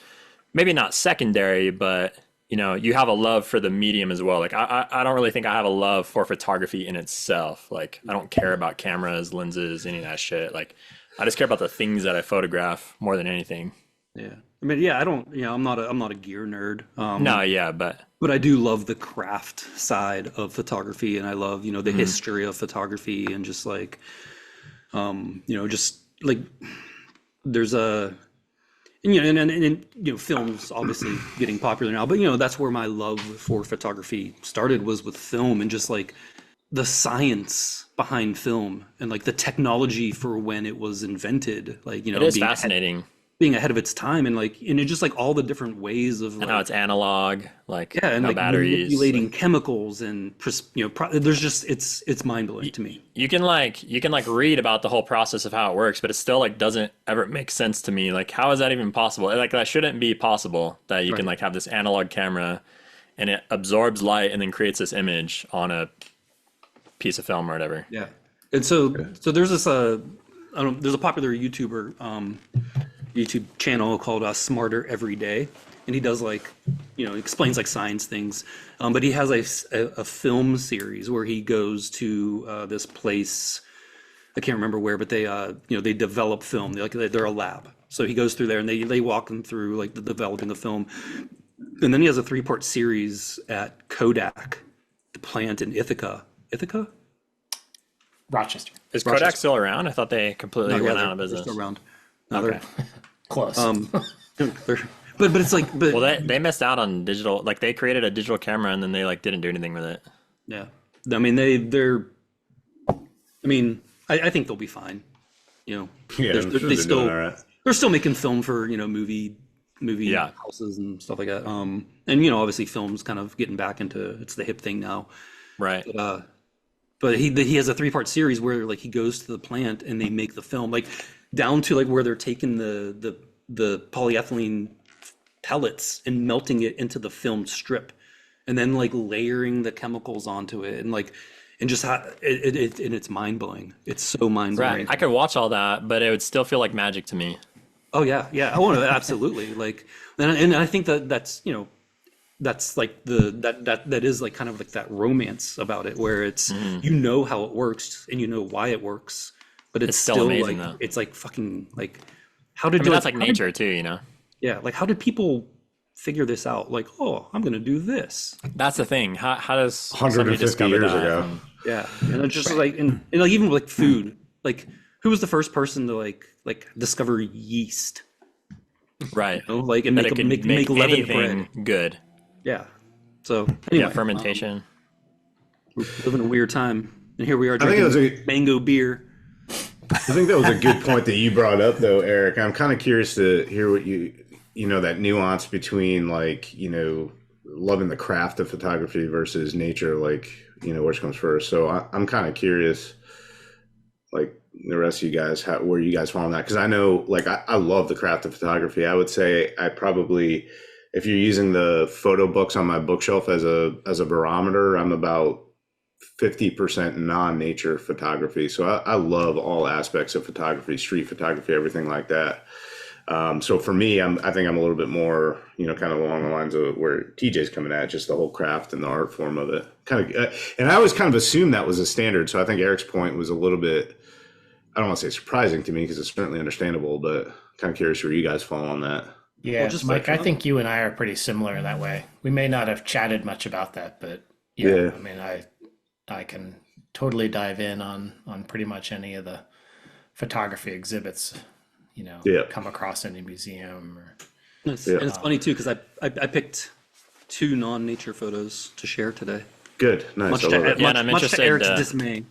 Speaker 2: maybe not secondary, but you know, you have a love for the medium as well. Like I don't really think I have a love for photography in itself. Like I don't care about cameras, lenses, any of that shit. Like I just care about the things that I photograph more than anything.
Speaker 4: Yeah. I mean, yeah, I don't, you know, I'm not a gear nerd.
Speaker 2: No, yeah,
Speaker 4: But I do love the craft side of photography, and I love, you know, the history of photography, and just like, you know, just like there's and, you know, and you know, films obviously getting popular now, but you know, that's where my love for photography started, was with film, and just like the science behind film, and like the technology for when it was invented, like, you know,
Speaker 2: it is
Speaker 4: being
Speaker 2: fascinating.
Speaker 4: being ahead of its time, and like, and it just like all the different ways of
Speaker 2: And how it's analog, like
Speaker 4: yeah, and
Speaker 2: no
Speaker 4: like
Speaker 2: batteries.
Speaker 4: manipulating chemicals, and you know, there's just it's mind blowing to me.
Speaker 2: You can like read about the whole process of how it works, but it still like doesn't ever make sense to me. Like how is that even possible? Like that shouldn't be possible, that you can like have this analog camera and it absorbs light and then creates this image on a piece of film or whatever.
Speaker 4: Yeah, and so there's this I don't, there's a popular YouTuber YouTube channel called Smarter Every Day, and he does like, you know, explains like science things, but he has a film series where he goes to this place, I can't remember where, but they you know, they develop film. They're a lab, so he goes through there and they walk them through like the developing the film, and then he has a 3-part series at Kodak, the plant in Ithaca.
Speaker 5: Rochester.
Speaker 2: Is Kodak still around? I thought they completely
Speaker 4: No, yeah,
Speaker 2: went out of
Speaker 4: they're
Speaker 2: business.
Speaker 4: still around. No,
Speaker 2: Okay.
Speaker 5: Close.
Speaker 4: but it's like, but
Speaker 2: Well, they missed out on digital. Like they created a digital camera and then they like didn't do anything with it.
Speaker 4: yeah, I mean they're I mean I think they'll be fine. You know,
Speaker 1: Yeah,
Speaker 4: they're,
Speaker 1: I'm sure
Speaker 4: they
Speaker 1: they're
Speaker 4: still
Speaker 1: doing all right.
Speaker 4: they're still making film for, you know, movie
Speaker 2: Yeah.
Speaker 4: houses and stuff like that. And you know, obviously film's kind of getting back into, it's the hip thing now.
Speaker 2: Right.
Speaker 4: But he has a 3-part series where like he goes to the plant and they make the film, like down to like where they're taking the polyethylene pellets and melting it into the film strip, and then like layering the chemicals onto it, and like, and just how and it's mind blowing. It's so mind blowing.
Speaker 2: Right. I could watch all that, but it would still feel like magic to me.
Speaker 4: Oh yeah, yeah. Oh no, absolutely. Like, and I think that's, you know, that's like that is like kind of like that romance about it, where it's, you know how it works and you know why it works, but it's
Speaker 2: still
Speaker 4: still
Speaker 2: amazing,
Speaker 4: like,
Speaker 2: though.
Speaker 4: it's like fucking like, how did
Speaker 2: I mean, that's
Speaker 4: like
Speaker 2: like nature too, you know?
Speaker 4: yeah, like how did people figure this out? Like, oh, I'm gonna do this.
Speaker 2: That's the thing. How does somebody
Speaker 1: 150
Speaker 2: discover
Speaker 1: years
Speaker 2: that?
Speaker 1: ago.
Speaker 4: Yeah, and it's just like, and like even like food, like who was the first person to like discover yeast?
Speaker 2: Right.
Speaker 4: You know, like, and
Speaker 2: That
Speaker 4: make
Speaker 2: it could
Speaker 4: make leavened
Speaker 2: anything
Speaker 4: bread.
Speaker 2: good.
Speaker 4: Yeah. So anyway,
Speaker 2: Yeah, fermentation.
Speaker 4: we're living a weird time, and here we are
Speaker 1: I think it
Speaker 4: drinking
Speaker 1: was
Speaker 4: mango beer.
Speaker 1: I think that was a good point that you brought up, though, Eric. I'm kind of curious to hear what you know, that nuance between like, you know, loving the craft of photography versus nature, like, you know, which comes first. So I'm kind of curious, like the rest of you guys, where you guys fall on that, because I know, like, I love the craft of photography. I would say I probably, if you're using the photo books on my bookshelf as a barometer, I'm about 50% non-nature photography. So I love all aspects of photography, street photography, everything like that. So for me, I think I'm a little bit more, you know, kind of along the lines of where TJ's coming at, just the whole craft and the art form of it. Kind of, and I always kind of assumed that was a standard. So I think Eric's point was a little bit, I don't want to say surprising to me, because it's certainly understandable, but kind of curious where you guys fall on that.
Speaker 5: Yeah,
Speaker 4: Well, just
Speaker 5: Mike,
Speaker 4: like-
Speaker 5: I think you and I are pretty similar in that way. We may not have chatted much about that, but yeah,
Speaker 1: Yeah.
Speaker 5: I mean, I can totally dive in on pretty much any of the photography exhibits, you know,
Speaker 1: Yeah.
Speaker 5: come across any museum or
Speaker 4: And it's funny too, because I picked 2 non-nature photos to share today.
Speaker 1: Good. Nice.
Speaker 4: Much
Speaker 1: I love
Speaker 4: to,
Speaker 1: it.
Speaker 2: Yeah, and I'm
Speaker 4: much to
Speaker 2: interested,
Speaker 4: Eric's
Speaker 2: uh,
Speaker 4: dismay.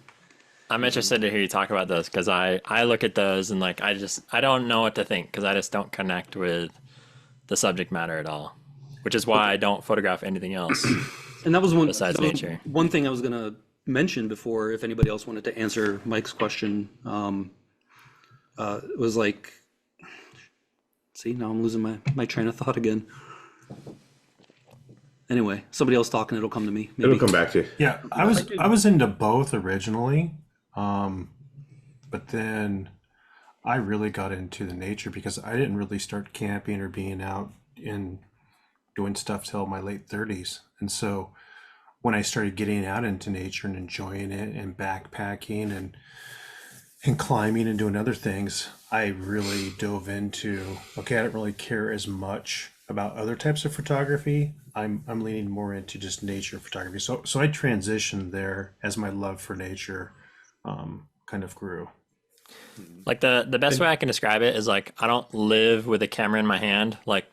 Speaker 2: I'm interested to hear you talk about those, because I look at those and like I don't know what to think, because I just don't connect with the subject matter at all, which is why I don't photograph anything else.
Speaker 4: And that was one
Speaker 2: Besides
Speaker 4: that was
Speaker 2: nature.
Speaker 4: one thing I was gonna mention before, if anybody else wanted to answer Mike's question. It was like, see, now I'm losing my train of thought again. Anyway, somebody else talking, it'll come to me. Maybe.
Speaker 1: It'll come back to you.
Speaker 3: Yeah, I was into both originally, but then I really got into the nature because I didn't really start camping or being out in doing stuff till my late 30s. And so when I started getting out into nature and enjoying it and backpacking and climbing and doing other things, I really dove into, okay, I don't really care as much about other types of photography. I'm leaning more into just nature photography. So I transitioned there as my love for nature kind of grew.
Speaker 2: Like the best way I can describe it is like I don't live with a camera in my hand. Like,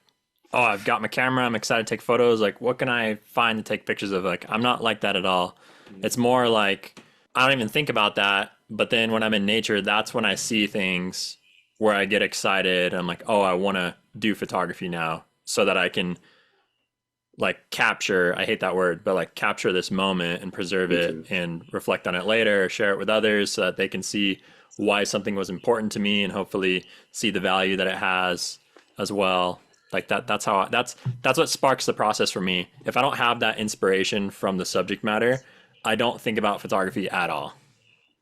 Speaker 2: oh, I've got my camera, I'm excited to take photos. Like, what can I find to take pictures of? Like, I'm not like that at all. It's more like I don't even think about that. But then when I'm in nature, that's when I see things where I get excited. I'm like, oh, I want to do photography now so that I can like capture, I hate that word, but like capture this moment and preserve it and reflect on it later, share it with others so that they can see why something was important to me and hopefully see the value that it has as well. Like that's what sparks the process for me. If I don't have that inspiration from the subject matter, I don't think about photography at all.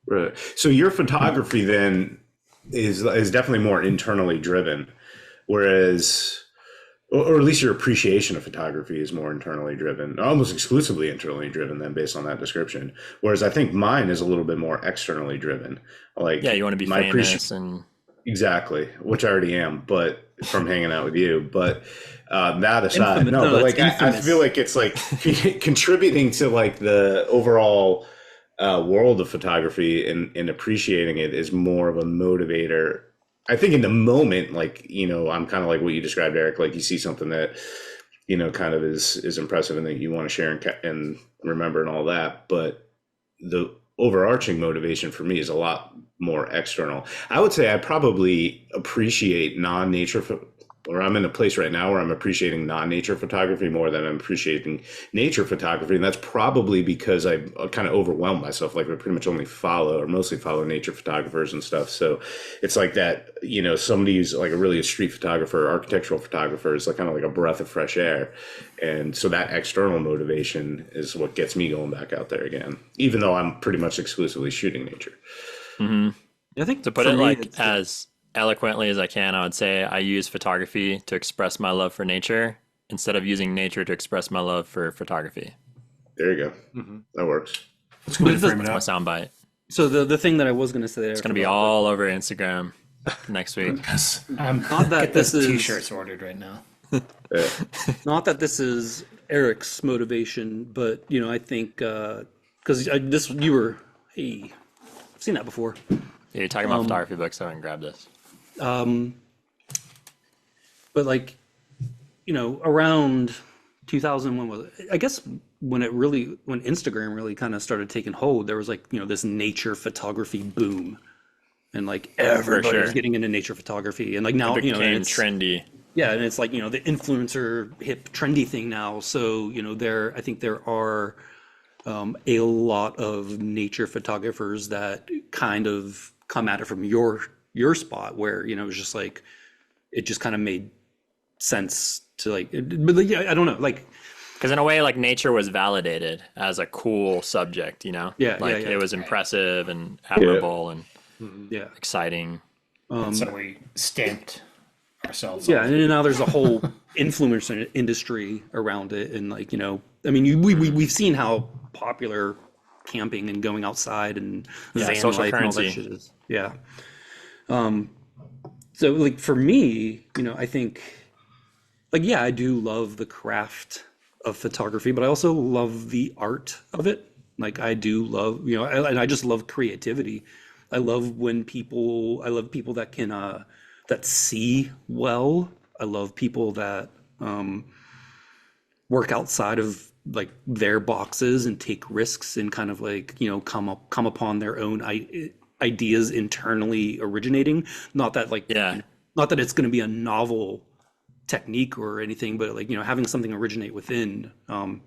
Speaker 1: Right. So your photography then is definitely more internally driven, whereas, or at least your appreciation of photography is more internally driven, almost exclusively internally driven then based on that description. Whereas I think mine is a little bit more externally driven. Like,
Speaker 2: yeah, you want to be famous and
Speaker 1: exactly, which I already am, but from hanging out with you. But that aside, but like I feel like it's like contributing to like the overall world of photography and appreciating it is more of a motivator. I think in the moment, like, you know, I'm kind of like what you described, Eric, like you see something that, you know, kind of is impressive and that you want to share and remember and all that. But the overarching motivation for me is a lot more external. I would say I probably appreciate non-nature, or I'm in a place right now where I'm appreciating non-nature photography more than I'm appreciating nature photography. And that's probably because I kind of overwhelmed myself. Like I pretty much only follow or mostly follow nature photographers and stuff. So it's like that, you know, somebody who's like a street photographer, architectural photographer is like kind of like a breath of fresh air. And so that external motivation is what gets me going back out there again, even though I'm pretty much exclusively shooting nature.
Speaker 2: Mm-hmm.
Speaker 4: I think
Speaker 2: to put it like as eloquently as I can, I would say I use photography to express my love for nature instead of using nature to express my love for photography.
Speaker 1: There you go. Mm-hmm. That works.
Speaker 3: Let's go ahead and frame it
Speaker 2: That's my soundbite.
Speaker 4: So the thing that I was going to say there,
Speaker 2: it's going to be all over Instagram next week.
Speaker 3: Yes.
Speaker 4: Not that
Speaker 5: This
Speaker 4: this is
Speaker 5: t-shirts ordered right now.
Speaker 4: not that this is Eric's motivation, but you know, I think because you were, hey, I've seen that before.
Speaker 2: Yeah, you're talking about photography books, so I can grab this.
Speaker 4: But like, you know, around 2000, when was it? I guess when Instagram really kind of started taking hold, there was like, you know, this nature photography boom, and like everybody was getting into nature photography, and like now,
Speaker 2: it became
Speaker 4: you know, it's
Speaker 2: trendy.
Speaker 4: Yeah, and it's like, you know, the influencer hip trendy thing now. So, you know, I think there are a lot of nature photographers that kind of come at it from your spot where, you know, it's just like, it just kind of made sense to like, but like, yeah, I don't know, like,
Speaker 2: because in a way, like nature was validated as a cool subject, you know?
Speaker 4: Yeah,
Speaker 2: like
Speaker 4: yeah.
Speaker 2: it was impressive and admirable and exciting.
Speaker 5: So we stamped ourselves.
Speaker 4: Yeah, and now there's a whole influencer industry around it, and like, you know, I mean, we've seen how popular camping and going outside and van
Speaker 2: social
Speaker 4: life and all that
Speaker 2: currency.
Speaker 4: shit is. Yeah. So like for me, you know, I think like, yeah, I do love the craft of photography, but I also love the art of it. Like I do love, you know, and I just love creativity. I love people that can that see well. I love people that work outside of like their boxes and take risks and kind of like, you know, come upon their own ideas internally originating. Not that like, not that it's going to be a novel technique or anything, but like, you know, having something originate within. I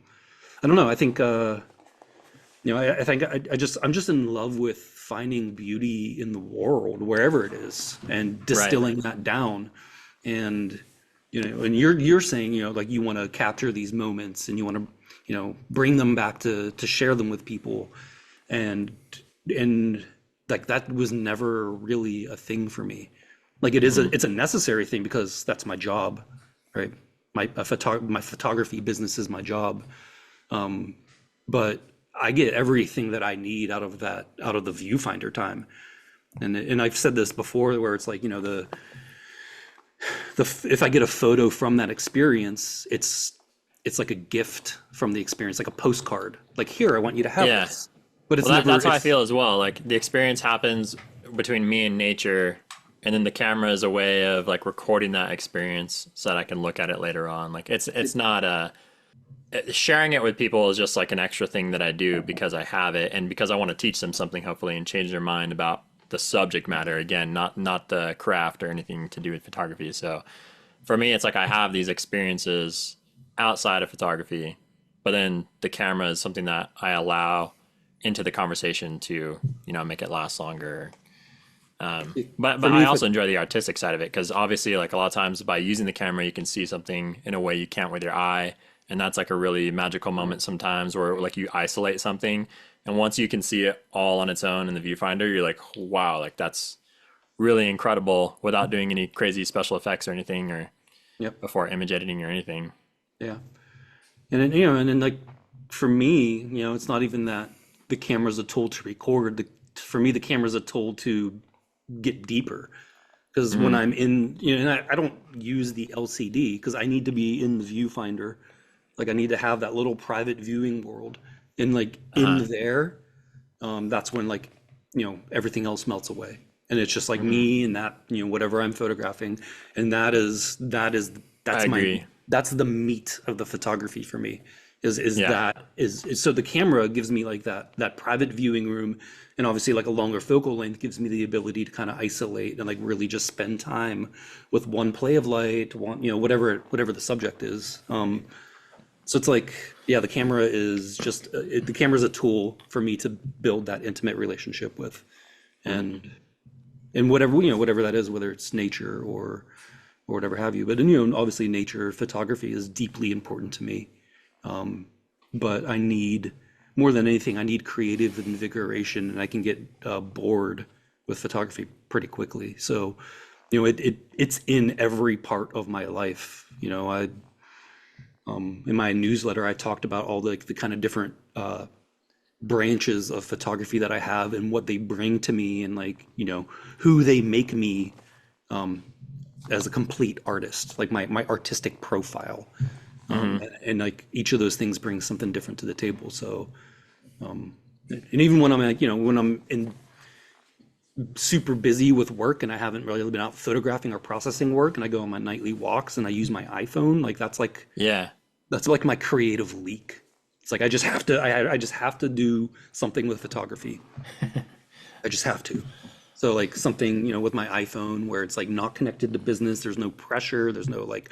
Speaker 4: don't know. I think, you know, I think I'm just in love with finding beauty in the world, wherever it is, and distilling that down. And, you know, and you're saying, you know, like you want to capture these moments and you want to, you know, bring them back to share them with people. And like, that was never really a thing for me. Like it's a necessary thing because that's my job. Right. my photography business is my job. But I get everything that I need out of the viewfinder time. And I've said this before, where it's like, you know, if I get a photo from that experience, it's like a gift from the experience, like a postcard. Like, here, I want you to have this. But it's
Speaker 2: that's how I feel as well. Like, the experience happens between me and nature, and then the camera is a way of like recording that experience so that I can look at it later on. Like, it's not sharing it with people is just like an extra thing that I do because I have it and because I want to teach them something, hopefully, and change their mind about the subject matter. Again, not the craft or anything to do with photography. So for me, it's like I have these experiences outside of photography, but then the camera is something that I allow into the conversation to, you know, make it last longer. But I also enjoy the artistic side of it, because obviously, like, a lot of times by using the camera, you can see something in a way you can't with your eye. And that's like a really magical moment sometimes, where like you isolate something, and once you can see it all on its own in the viewfinder, you're like, wow, like that's really incredible without doing any crazy special effects or anything, or before image editing or anything.
Speaker 4: Yeah. And then, you know, and then like for me, you know, it's not even that the camera's a tool to record. For me, the camera's a tool to get deeper. Because when I'm in, you know, and I don't use the LCD because I need to be in the viewfinder. Like, I need to have that little private viewing world. And like in there, that's when, like, you know, everything else melts away. And it's just like me and that, you know, whatever I'm photographing. And that's the meat of the photography for me. Is so the camera gives me like that private viewing room, and obviously like a longer focal length gives me the ability to kind of isolate and like really just spend time with one play of light, one, you know, whatever the subject is. So it's like, yeah, the camera is just the camera is a tool for me to build that intimate relationship with, and whatever that is, whether it's nature or whatever have you. But, you know, obviously nature photography is deeply important to me. But I need, more than anything, I need creative invigoration, and I can get bored with photography pretty quickly. So, you know, it's in every part of my life. You know, in my newsletter, I talked about all the kind of different branches of photography that I have and what they bring to me, and like, you know, who they make me as a complete artist, like my artistic profile. And like each of those things brings something different to the table. So, and even when I'm like, you know, when I'm super busy with work and I haven't really been out photographing or processing work, and I go on my nightly walks and I use my iPhone, like that's like my creative leak. It's like I just have to do something with photography. I just have to. So like something, you know, with my iPhone where it's like not connected to business. There's no pressure. There's no like,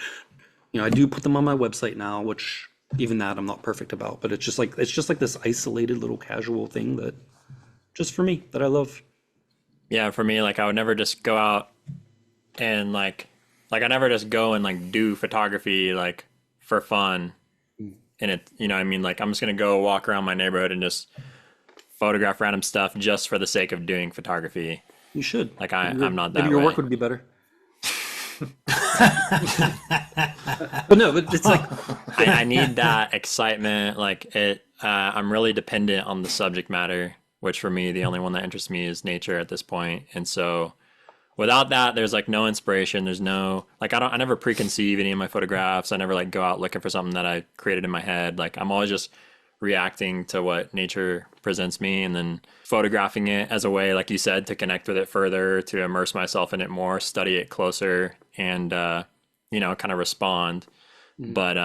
Speaker 4: you know, I do put them on my website now, which even that I'm not perfect about, but it's just like this isolated little casual thing that just for me that I love.
Speaker 2: Yeah, for me, like I would never just go out and like I never just go and like do photography like for fun. And it, you know, I mean, like I'm just gonna go walk around my neighborhood and just photograph random stuff just for the sake of doing photography.
Speaker 4: You should.
Speaker 2: Like I'm not that
Speaker 4: maybe your
Speaker 2: way.
Speaker 4: work would be better. But no, but it's like
Speaker 2: I need that excitement. Like it, I'm really dependent on the subject matter, which for me, the only one that interests me is nature at this point. And so without that, there's like no inspiration. There's no, like, I never preconceive any of my photographs. I never like go out looking for something that I created in my head. Like I'm always just reacting to what nature presents me and then photographing it as a way, like you said, to connect with it further, to immerse myself in it more, study it closer, and you know, kind of respond. But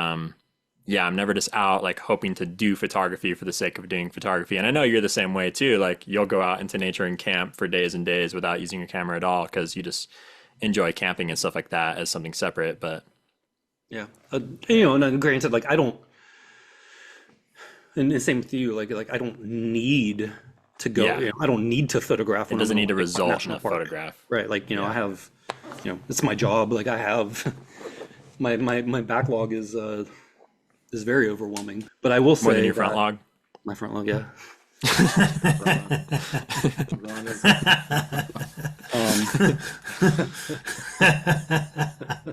Speaker 2: yeah, I'm never just out like hoping to do photography for the sake of doing photography. And I know you're the same way too. Like you'll go out into nature and camp for days and days without using your camera at all because you just enjoy camping and stuff like that as something separate. But
Speaker 4: yeah, you know, and granted, like I don't. And the same with you, like I don't need to go.
Speaker 2: Yeah.
Speaker 4: You know, I don't need to photograph.
Speaker 2: It doesn't need to
Speaker 4: like,
Speaker 2: result in a
Speaker 4: park.
Speaker 2: photograph,
Speaker 4: right? Like you know, I have, you know, it's my job. Like I have, my backlog is very overwhelming. But I will say
Speaker 2: more than your front log.
Speaker 4: My front log, yeah.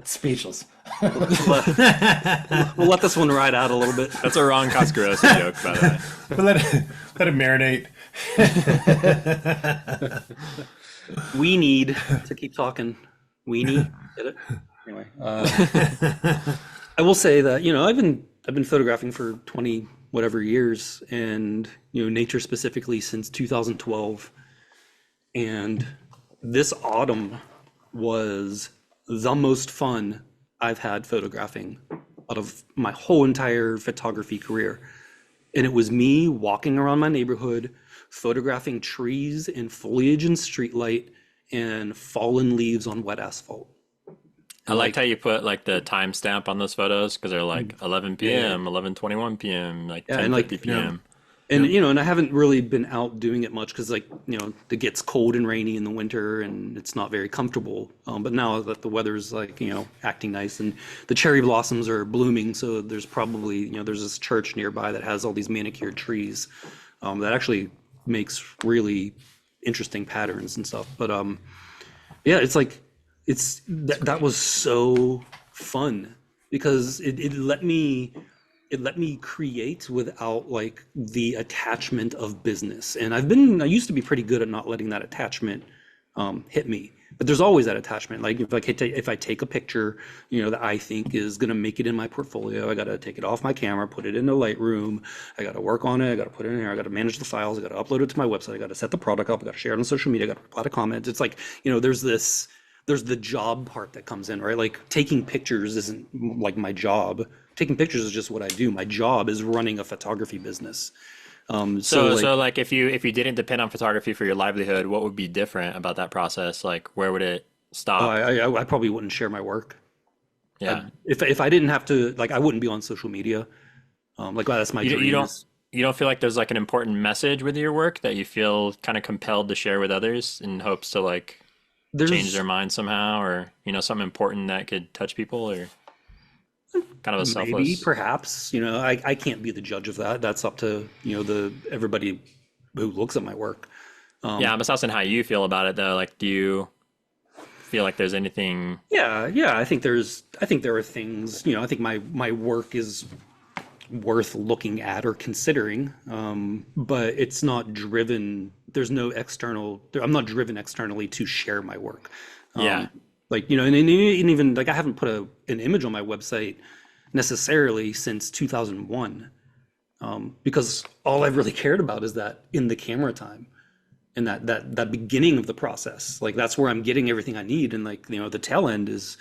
Speaker 5: Speechless.
Speaker 4: We'll let this one ride out a little bit.
Speaker 2: That's a wrong Coscarosa joke, by the way.
Speaker 3: But let it marinate.
Speaker 4: We need to keep talking. Weenie, get it? Anyway, I will say that I've been photographing for 20 whatever years, and nature specifically since 2012, and this autumn was the most fun I've had photographing out of my whole entire photography career. And it was me walking around my neighborhood, photographing trees and foliage and streetlight and fallen leaves on wet asphalt.
Speaker 2: I liked how you put like the timestamp on those photos because they're like 11 p.m., 11:21 p.m., like 10:50 p.m.
Speaker 4: And and I haven't really been out doing it much because it gets cold and rainy in the winter and it's not very comfortable. But now that the weather's acting nice and the cherry blossoms are blooming, so there's probably there's this church nearby that has all these manicured trees that actually makes really interesting patterns and stuff. But that was so fun because it let me create without like the attachment of business. And I used to be pretty good at not letting that attachment hit me, but there's always that attachment. Like if I take a picture, that I think is going to make it in my portfolio, I got to take it off my camera, put it in a Lightroom. I got to work on it. I got to put it in there. I got to manage the files. I got to upload it to my website. I got to set the product up. I got to share it on social media. I got to reply to comments. It's like, there's the job part that comes in, right? Like taking pictures isn't like my job. Taking pictures is just what I do. My job is running a photography business.
Speaker 2: So like if you didn't depend on photography for your livelihood, what would be different about that process? Like where would it stop?
Speaker 4: I probably wouldn't share my work.
Speaker 2: Yeah.
Speaker 4: If I didn't have to, like, I wouldn't be on social media. That's my dream.
Speaker 2: You don't feel like there's like an important message with your work that you feel kind of compelled to share with others in hopes to like change their mind somehow, or something important that could touch people, or kind of a selfless.
Speaker 4: Maybe, perhaps. I can't be the judge of that. That's up to everybody who looks at my work.
Speaker 2: Yeah, I'm just asking how you feel about it though. Like, do you feel like there's anything?
Speaker 4: Yeah. I think there are things. I think my work is worth looking at or considering, but it's not driven. There's no external. I'm not driven externally to share my work.
Speaker 2: Yeah.
Speaker 4: And even like I haven't put an image on my website necessarily since 2001, because all I've really cared about is that in the camera time and that beginning of the process. Like that's where I'm getting everything I need, and the tail end is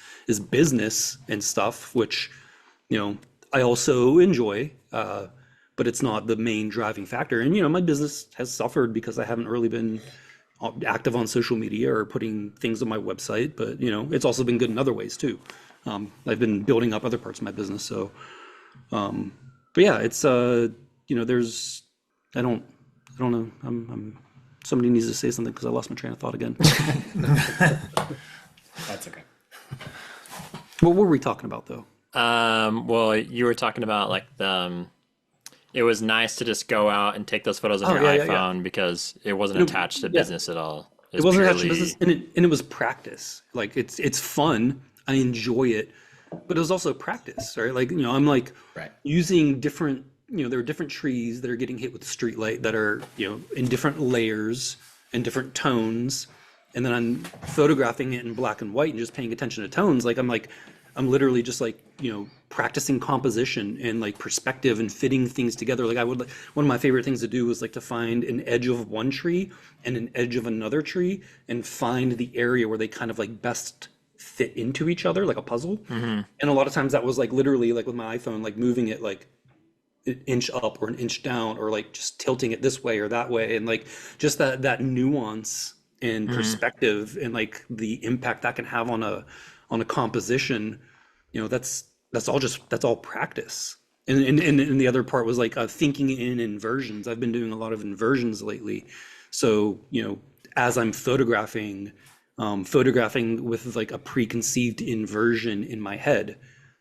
Speaker 4: business and stuff, which I also enjoy, but it's not the main driving factor. And my business has suffered because I haven't really been active on social media or putting things on my website, but it's also been good in other ways too. I've been building up other parts of my business. So, but yeah, it's there's I don't know. Somebody needs to say something because I lost my train of thought again.
Speaker 5: That's okay.
Speaker 4: What were we talking about though?
Speaker 2: Well, you were talking about like it was nice to just go out and take those photos on your iPhone because it wasn't attached to business at all.
Speaker 4: It wasn't attached to business, and it was practice. Like it's fun. I enjoy it, but it was also practice, right? Like I'm like using different. There are different trees that are getting hit with street light that are in different layers and different tones, and then I'm photographing it in black and white and just paying attention to tones. I'm literally just practicing composition and like perspective and fitting things together. Like one of my favorite things to do was like to find an edge of one tree and an edge of another tree and find the area where they kind of like best fit into each other, like a puzzle. Mm-hmm. And a lot of times that was like literally like with my iPhone, like moving it like an inch up or an inch down, or like just tilting it this way or that way. And like just that nuance and perspective and like the impact that can have on a composition, that's all practice. And the other part was like thinking in inversions. I've been doing a lot of inversions lately. So, as I'm photographing with like a preconceived inversion in my head.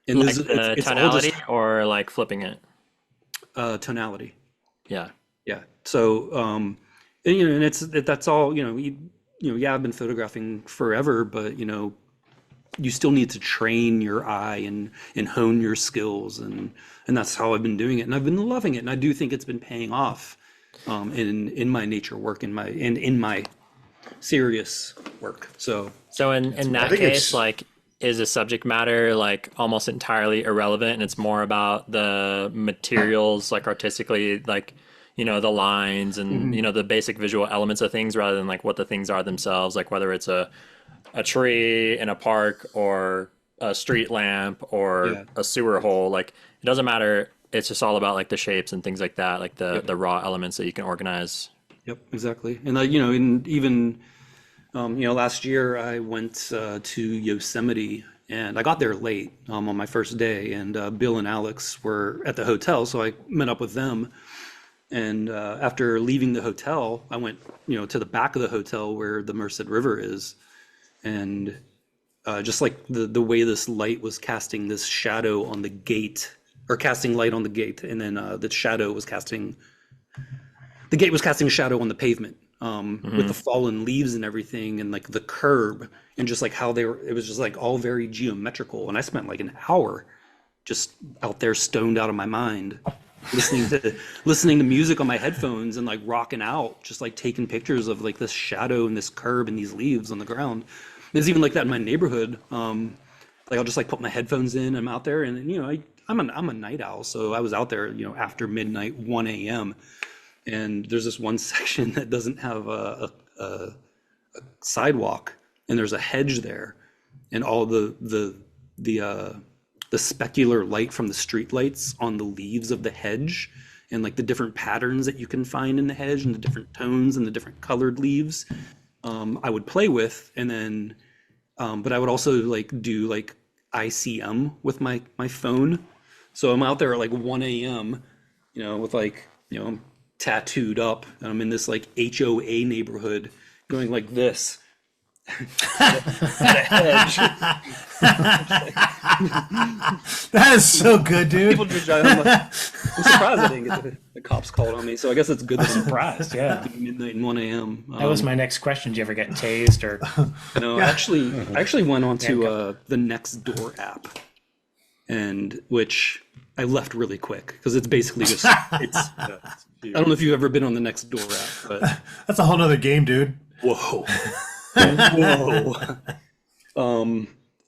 Speaker 4: And
Speaker 2: like it's tonality or like flipping it?
Speaker 4: Tonality.
Speaker 2: Yeah.
Speaker 4: Yeah. So, and that's all, I've been photographing forever, but, you still need to train your eye and hone your skills, and that's how I've been doing it, and I've been loving it, and I do think it's been paying off in my nature work, in my serious work. So
Speaker 2: in that case, like, is the subject matter like almost entirely irrelevant, and it's more about the materials, like artistically, like, you know, the lines and you know, the basic visual elements of things, rather than like what the things are themselves, like whether it's a tree in a park or a street lamp or a sewer hole. Like, it doesn't matter. It's just all about like the shapes and things like that, like the raw elements that you can organize.
Speaker 4: Yep, exactly. And you know, even you know, last year I went to Yosemite, and I got there late on my first day, and Bill and Alex were at the hotel, so I met up with them. And after leaving the hotel, I went, you know, to the back of the hotel where the Merced River is, and just like the way this light was casting this shadow on the gate, or casting light on the gate, and then the gate was casting a shadow on the pavement. With the fallen leaves and everything, and like the curb, and just like how it was just like all very geometrical. And I spent like an hour just out there stoned out of my mind, listening to music on my headphones and like rocking out, just like taking pictures of like this shadow and this curb and these leaves on the ground. There's even like that in my neighborhood. Like I'll just like put my headphones in, I'm out there, and you know, I'm a night owl, so I was out there, you know, after midnight, 1 a.m. And there's this one section that doesn't have a sidewalk, and there's a hedge there, and all the specular light from the street lights on the leaves of the hedge, and like the different patterns that you can find in the hedge, and the different tones and the different colored leaves, I would play with. And then but I would also like do like ICM with my phone. So I'm out there at like 1 a.m, you know, with like, you know, I'm tattooed up, and I'm in this like HOA neighborhood going like this.
Speaker 3: That is so good, dude.
Speaker 4: People just, I'm surprised I didn't get the cops called on me. So I guess it's good that I'm
Speaker 5: Surprised, yeah.
Speaker 4: midnight and 1 a.m.
Speaker 5: That was my next question. Did you ever get tased or?
Speaker 4: No, I actually went on to the Nextdoor app, and which I left really quick because it's basically just I don't know if you've ever been on the Nextdoor app, but
Speaker 3: That's a whole nother game, dude.
Speaker 4: whoa.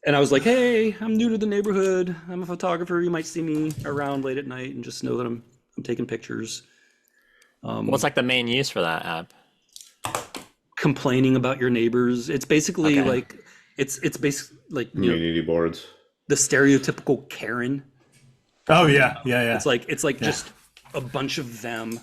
Speaker 4: And I was like, hey, I'm new to the neighborhood. I'm a photographer. You might see me around late at night, and just know that I'm taking pictures.
Speaker 2: What's like the main use for that app?
Speaker 4: Complaining about your neighbors. It's basically like it's basically like, you know,
Speaker 1: Community boards.
Speaker 4: the stereotypical Karen.
Speaker 3: Oh yeah.
Speaker 4: It's like just a bunch of them.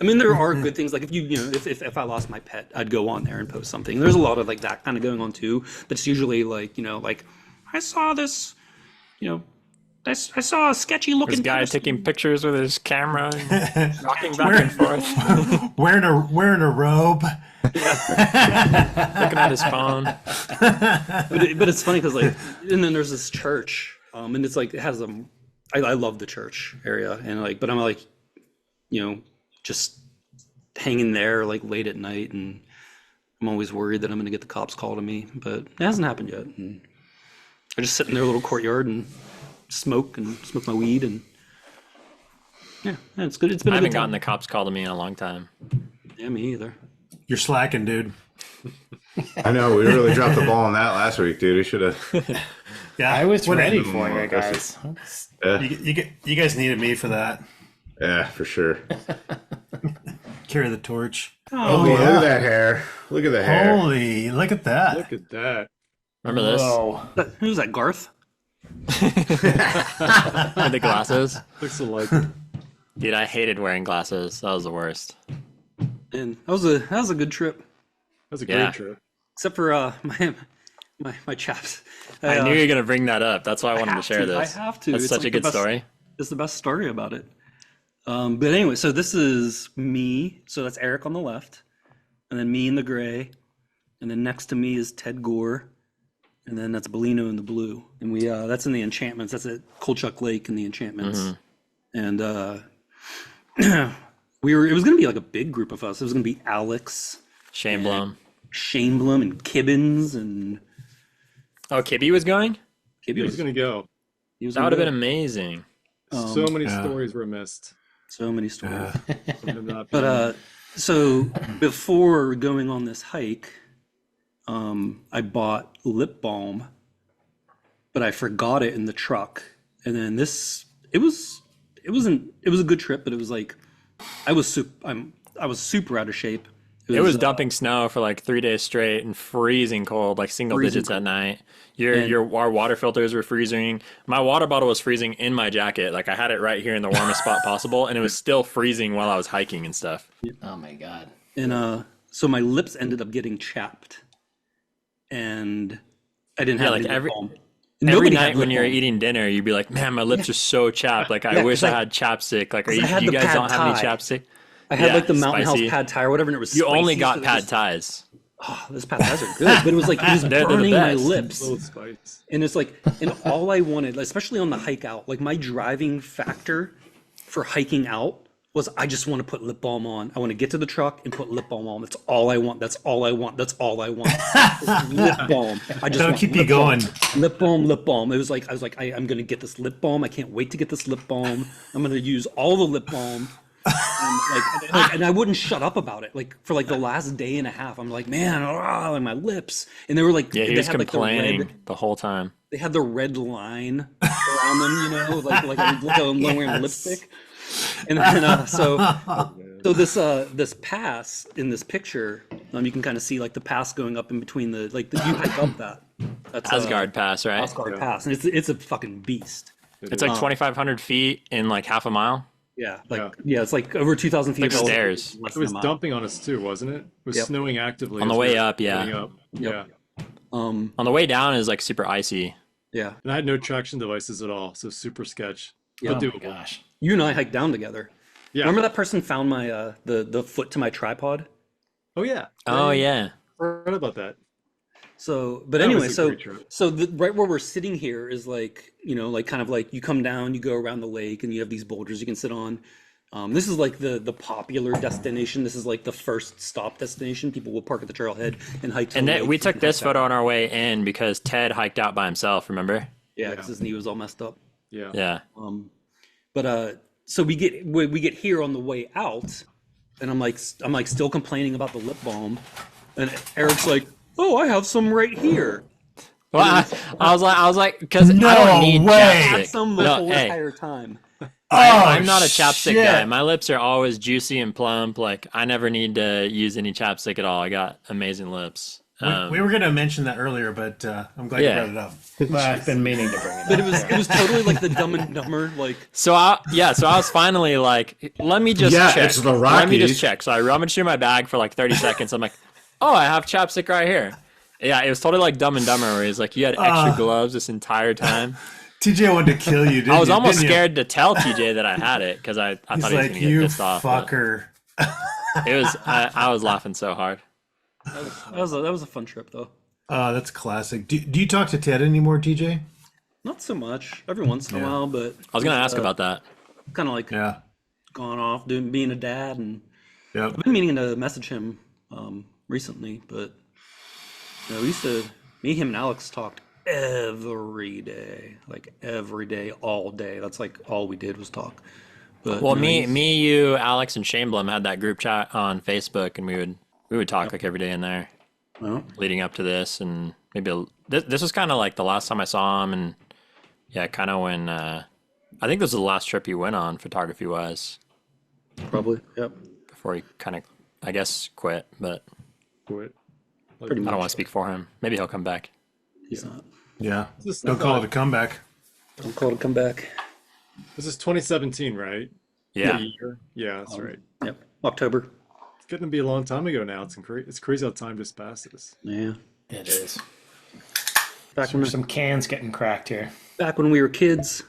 Speaker 4: I mean, there are good things, like if you know, if I lost my pet, I'd go on there and post something. There's a lot of like that kind of going on too, but it's usually like, you know, like I saw this, you know, I saw a sketchy looking
Speaker 2: This guy
Speaker 4: person.
Speaker 2: taking pictures with his camera and rocking back and forth,
Speaker 3: wearing a robe.
Speaker 2: looking at his phone.
Speaker 4: But it's funny because like, and then there's this church, and it's like it has I love the church area, and like, but I'm like, you know, just hanging there like late at night, and I'm always worried that I'm gonna get the cops called on me, but it hasn't happened yet. And I just sit in their little courtyard and smoke my weed, and yeah, it's good. It's been
Speaker 2: I
Speaker 4: a good
Speaker 2: haven't gotten
Speaker 4: time.
Speaker 2: the cops called to me in a long time.
Speaker 4: Yeah, me either.
Speaker 3: You're slacking, dude.
Speaker 1: I know, we really dropped the ball on that last week, dude. We should have.
Speaker 3: Yeah,
Speaker 5: I was
Speaker 3: what-
Speaker 5: ready for
Speaker 1: more
Speaker 5: you guys.
Speaker 3: You guys needed me for that.
Speaker 1: Yeah, for sure.
Speaker 3: Carry the torch.
Speaker 1: Oh, look at that hair. Look at the hair.
Speaker 3: Holy, look at that.
Speaker 6: Look at that.
Speaker 2: Remember this?
Speaker 5: Whoa.
Speaker 4: Who's that, Garth?
Speaker 2: With the glasses?
Speaker 6: Looks alike.
Speaker 2: Dude, I hated wearing glasses. That was the worst.
Speaker 4: And that was a good trip,
Speaker 6: That's a great
Speaker 2: Yeah.
Speaker 6: trip.
Speaker 4: except for my chaps.
Speaker 2: I knew you were going to bring that up. That's why I wanted to share this.
Speaker 4: I have to.
Speaker 2: That's
Speaker 4: It's
Speaker 2: such
Speaker 4: like
Speaker 2: a good
Speaker 4: the best-
Speaker 2: story.
Speaker 4: It's the best story about it. But anyway, so this is me. So that's Eric on the left, and then me in the gray, and then next to me is Ted Gore, and then that's Bellino in the blue. And we that's in the Enchantments. That's at Kolchak Lake in the Enchantments. And it was gonna be like a big group of us. It was gonna be Alex,
Speaker 2: Shane Blum.
Speaker 4: Shane Blum, and Kibbins, and
Speaker 2: Oh, Kibby was going?
Speaker 4: Kibby
Speaker 6: He's gonna go.
Speaker 4: he was
Speaker 2: That
Speaker 4: gonna
Speaker 2: would have
Speaker 4: go.
Speaker 2: been amazing.
Speaker 6: So many
Speaker 3: yeah.
Speaker 6: stories were missed.
Speaker 4: So many stories.
Speaker 6: From him not
Speaker 4: But
Speaker 6: being-
Speaker 4: so before going on this hike, I bought lip balm, but I forgot it in the truck. And then it was a good trip, but it was like I was super out of shape.
Speaker 2: It was dumping snow for like 3 days straight and freezing cold, like single
Speaker 4: Freezing
Speaker 2: digits at
Speaker 4: cold.
Speaker 2: night.
Speaker 4: And-
Speaker 2: Our water filters were freezing. My water bottle was freezing in my jacket. Like I had it right here in the warmest spot possible, and it was still freezing while I was hiking and stuff.
Speaker 5: Oh my god.
Speaker 4: And so my lips ended up getting chapped, and I didn't have
Speaker 2: like
Speaker 4: any lip
Speaker 2: every-
Speaker 4: balm.
Speaker 2: Every
Speaker 4: Nobody had
Speaker 2: night when
Speaker 4: lip
Speaker 2: you're
Speaker 4: balm.
Speaker 2: eating dinner, you'd be like, "Man, my lips are so chapped. Like I
Speaker 4: Yeah,
Speaker 2: wish
Speaker 4: 'cause
Speaker 2: I
Speaker 4: I-
Speaker 2: had chapstick. Like, are
Speaker 4: I had
Speaker 2: you
Speaker 4: the
Speaker 2: guys
Speaker 4: pad
Speaker 2: don't have any
Speaker 4: thai.
Speaker 2: chapstick?
Speaker 4: I had
Speaker 2: Yeah,
Speaker 4: like the Mountain
Speaker 2: spicy.
Speaker 4: House pad thai or whatever, and it was
Speaker 2: You only
Speaker 4: spicy,
Speaker 2: got
Speaker 4: so it
Speaker 2: pad
Speaker 4: was-
Speaker 2: thais.
Speaker 4: Oh, those pad thais are good, but it was like it was
Speaker 2: They're the
Speaker 4: burning my
Speaker 2: best.
Speaker 4: lips.
Speaker 6: Little spice.
Speaker 4: And it's like, and all I wanted, especially on the hike out, like my driving factor for hiking out was I just want to put lip balm on. I want to get to the truck and put lip balm on. That's all I want. That's all I want. That's all I want. It's lip balm. I just
Speaker 3: That'll
Speaker 4: want
Speaker 3: keep you
Speaker 4: lip balm.
Speaker 3: going.
Speaker 4: Lip balm, lip balm. It was like I was like, I'm gonna get this lip balm. I can't wait to get this lip balm. I'm gonna use all the lip balm. And I wouldn't shut up about it. Like for like the last day and a half, I'm like, man, like my lips. And they were like,
Speaker 2: Yeah, he
Speaker 4: they
Speaker 2: was
Speaker 4: had like the
Speaker 2: complaining
Speaker 4: red,
Speaker 2: the whole time.
Speaker 4: they had the red line around them, you know, like I'm wearing lipstick. And then so this pass in this picture, you can kind of see like the pass going up in between you hike up that. That's
Speaker 2: Asgard Pass, right?
Speaker 4: Asgard Pass, and it's a fucking beast.
Speaker 2: It's like 2,500 feet in like half a mile.
Speaker 4: Yeah, it's like over 2,000 feet.
Speaker 2: Like
Speaker 4: relative to
Speaker 2: stairs.
Speaker 4: less
Speaker 6: It
Speaker 4: than
Speaker 6: was
Speaker 4: a mile.
Speaker 6: dumping on us too, wasn't it? It was
Speaker 4: Yep.
Speaker 6: snowing actively
Speaker 2: On the
Speaker 6: as we
Speaker 2: way
Speaker 6: were
Speaker 2: up, yeah.
Speaker 6: going up. Yeah.
Speaker 2: On the way down is like super icy.
Speaker 4: Yeah,
Speaker 6: And I had no traction devices at all, so super sketch.
Speaker 4: Yeah.
Speaker 6: But
Speaker 5: Oh my
Speaker 6: doable.
Speaker 5: gosh.
Speaker 4: you and I hiked down together.
Speaker 6: Yeah.
Speaker 4: Remember that person found my the foot to my tripod?
Speaker 6: Oh yeah.
Speaker 2: Oh yeah.
Speaker 6: Forgot about that.
Speaker 4: So, but
Speaker 6: That
Speaker 4: anyway,
Speaker 6: was a great trip.
Speaker 4: right where we're sitting here is like, you know, like kind of like you come down, you go around the lake, and you have these boulders you can sit on. This is like the popular destination. This is like the first stop destination. People will park at the trailhead and hike. To
Speaker 2: And
Speaker 4: the
Speaker 2: then
Speaker 4: lake
Speaker 2: we
Speaker 4: and
Speaker 2: took
Speaker 4: hike
Speaker 2: this
Speaker 4: down.
Speaker 2: photo on our way in because Ted hiked out by himself, remember?
Speaker 4: Yeah, because his knee was all messed up.
Speaker 6: Yeah.
Speaker 2: Yeah.
Speaker 4: But so we get here on the way out, and I'm like still complaining about the lip balm, and Eric's like, "Oh, I have some right here."
Speaker 2: Well, I was like, because I
Speaker 3: No
Speaker 2: don't need
Speaker 3: way.
Speaker 4: Had
Speaker 2: chapstick.
Speaker 4: some the
Speaker 2: No,
Speaker 4: whole
Speaker 2: hey,
Speaker 4: entire time.
Speaker 2: I'm not a chapstick
Speaker 3: shit.
Speaker 2: guy. My lips are always juicy and plump. Like I never need to use any chapstick at all. I got amazing lips.
Speaker 3: We were going to mention that earlier, but I'm glad
Speaker 2: Yeah.
Speaker 3: you brought it up.
Speaker 5: Well, I've been meaning to bring it up.
Speaker 4: But it was totally like the Dumb and Dumber, like
Speaker 2: So I was finally like, let me just
Speaker 1: Yeah,
Speaker 2: check.
Speaker 1: it's the
Speaker 2: Let me just
Speaker 1: Rockies.
Speaker 2: check. So I rummaged through my bag for like 30 seconds. I'm like, oh, I have chapstick right here. Yeah, it was totally like Dumb and Dumber, where he's like, you had extra gloves this entire time.
Speaker 3: TJ wanted to kill you, didn't
Speaker 2: I was
Speaker 3: you?
Speaker 2: almost
Speaker 3: Didn't you?
Speaker 2: scared to tell TJ that I had it because I
Speaker 3: He's
Speaker 2: thought he was
Speaker 3: like,
Speaker 2: gonna get
Speaker 3: you
Speaker 2: pissed off. but
Speaker 3: fucker.
Speaker 2: It was I was laughing so hard.
Speaker 4: that was a fun trip though.
Speaker 3: That's classic. Do you talk to Ted anymore, TJ?
Speaker 4: Not so much. Every once in a while, but
Speaker 2: I was gonna ask about that.
Speaker 4: kind of like
Speaker 3: Yeah.
Speaker 4: gone off being a dad, and
Speaker 3: Yep.
Speaker 4: I've been meaning to message him recently, but you know, me, him, and Alex talked every day, all day. That's like all we did was talk. But
Speaker 2: Well,
Speaker 4: no,
Speaker 2: me, you, Alex, and Shaneblum had that group chat on Facebook, and we would talk like every day in there,
Speaker 4: well,
Speaker 2: leading up to this, and maybe this was kind of like the last time I saw him, and yeah, kind of when I think this was the last trip he went on photography wise
Speaker 4: probably, yep.
Speaker 2: before he kind of I guess quit, but
Speaker 6: Quit.
Speaker 4: Pretty
Speaker 2: I
Speaker 4: much.
Speaker 2: don't want to speak for him. Maybe he'll come back.
Speaker 4: He's not.
Speaker 3: Yeah.
Speaker 6: This
Speaker 3: Don't call it a comeback.
Speaker 4: Don't call to come back.
Speaker 6: This is 2017, right?
Speaker 2: Yeah.
Speaker 6: The year? Yeah, that's right.
Speaker 4: Yep, October.
Speaker 6: It's getting to be a long time ago now. It's crazy how time just passes.
Speaker 4: Yeah.
Speaker 5: It is.
Speaker 4: Back when
Speaker 5: Some cans getting cracked here.
Speaker 4: we were kids.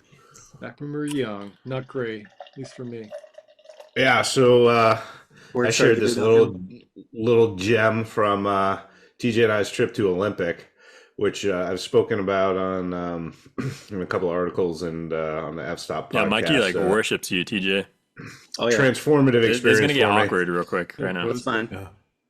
Speaker 6: Back when we were young, not gray, at least for me.
Speaker 1: Yeah, so
Speaker 4: Where
Speaker 1: I
Speaker 4: it started
Speaker 1: shared
Speaker 4: to
Speaker 1: this
Speaker 4: go downhill.
Speaker 1: little gem from TJ and I's trip to Olympic, which I've spoken about on in a couple articles and on the F-Stop podcast.
Speaker 2: Yeah, Mikey like worships you, TJ.
Speaker 4: Oh yeah,
Speaker 1: transformative
Speaker 2: It's
Speaker 1: experience
Speaker 2: gonna get
Speaker 1: for me.
Speaker 2: awkward real quick right now.
Speaker 4: that's fine.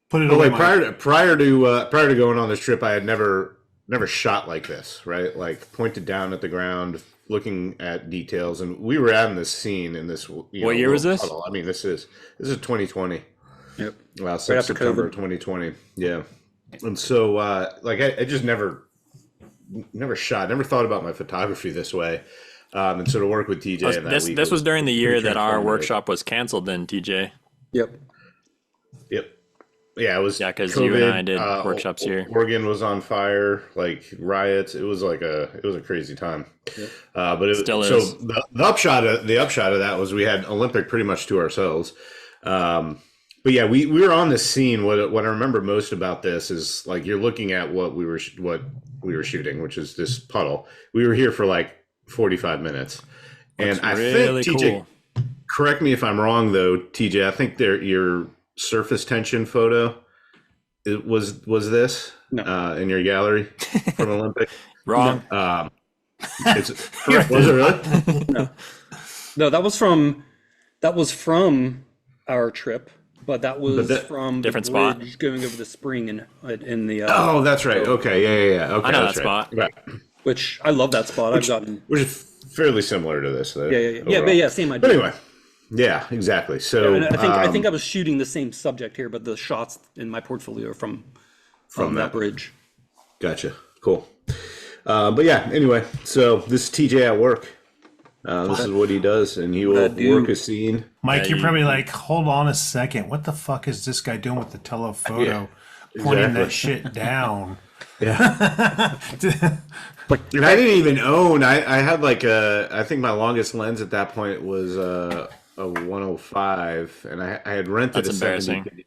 Speaker 3: Put it
Speaker 1: But
Speaker 3: away,
Speaker 1: like prior to going on this trip, I had never never shot like this, right? Like pointed down at the ground, looking at details, and we were out in this scene in this. What
Speaker 2: year was this?
Speaker 1: Puddle. I mean, this is 2020.
Speaker 4: Yep.
Speaker 1: Wow,
Speaker 4: Right after
Speaker 1: September
Speaker 4: COVID.
Speaker 1: 2020. Yeah, and so like I just never shot, never thought about my photography this way, and so to work with TJ in that
Speaker 2: This
Speaker 1: week
Speaker 2: this was during the year
Speaker 1: pretty
Speaker 2: that our
Speaker 1: transformative.
Speaker 2: workshop was canceled. Then TJ,
Speaker 4: Yep.
Speaker 1: Yep. Yeah, it was.
Speaker 2: Yeah, 'cause you and I did workshops here.
Speaker 1: Oregon was on fire, like riots. It was like a crazy time. But it
Speaker 2: Still
Speaker 1: so
Speaker 2: is.
Speaker 1: the upshot of that was we had Olympic pretty much to ourselves. But yeah, we were on this scene. What I remember most about this is like you're looking at what we were shooting, which is this puddle. We were here for like 45 minutes, and
Speaker 2: Looks
Speaker 1: I
Speaker 2: really
Speaker 1: think TJ.
Speaker 2: cool.
Speaker 1: Correct me if I'm wrong, though, TJ. I think your surface tension photo was this
Speaker 4: No.
Speaker 1: in your gallery from Olympic.
Speaker 2: Wrong.
Speaker 1: It's correct. Was it really?
Speaker 4: No, that was from our trip, but that was from
Speaker 2: different
Speaker 4: the
Speaker 2: spot.
Speaker 4: bridge going over the spring in the
Speaker 1: Oh, that's right. Okay, yeah. Okay,
Speaker 2: I know
Speaker 1: that's
Speaker 2: that
Speaker 1: right.
Speaker 2: spot.
Speaker 1: Right.
Speaker 4: which I love that spot. I've gotten
Speaker 1: Which is fairly similar to this, though.
Speaker 4: yeah,
Speaker 1: overall.
Speaker 4: but yeah, same idea.
Speaker 1: But anyway, yeah, exactly. So
Speaker 4: And I think I was shooting the same subject here, but the shots in my portfolio are from that
Speaker 1: that.
Speaker 4: bridge.
Speaker 1: Gotcha. Cool. But yeah, anyway, so this is TJ at work. This is what he does, and he will work a scene.
Speaker 3: Mike,
Speaker 2: Yeah,
Speaker 3: you're
Speaker 2: you-
Speaker 3: probably like, hold on a second. What the fuck is this guy doing with the telephoto? Pointing that shit down.
Speaker 1: Yeah. And I didn't even own. I had like I think my longest lens at that point was a 105, and I had rented
Speaker 2: That's
Speaker 1: a 70
Speaker 2: embarrassing.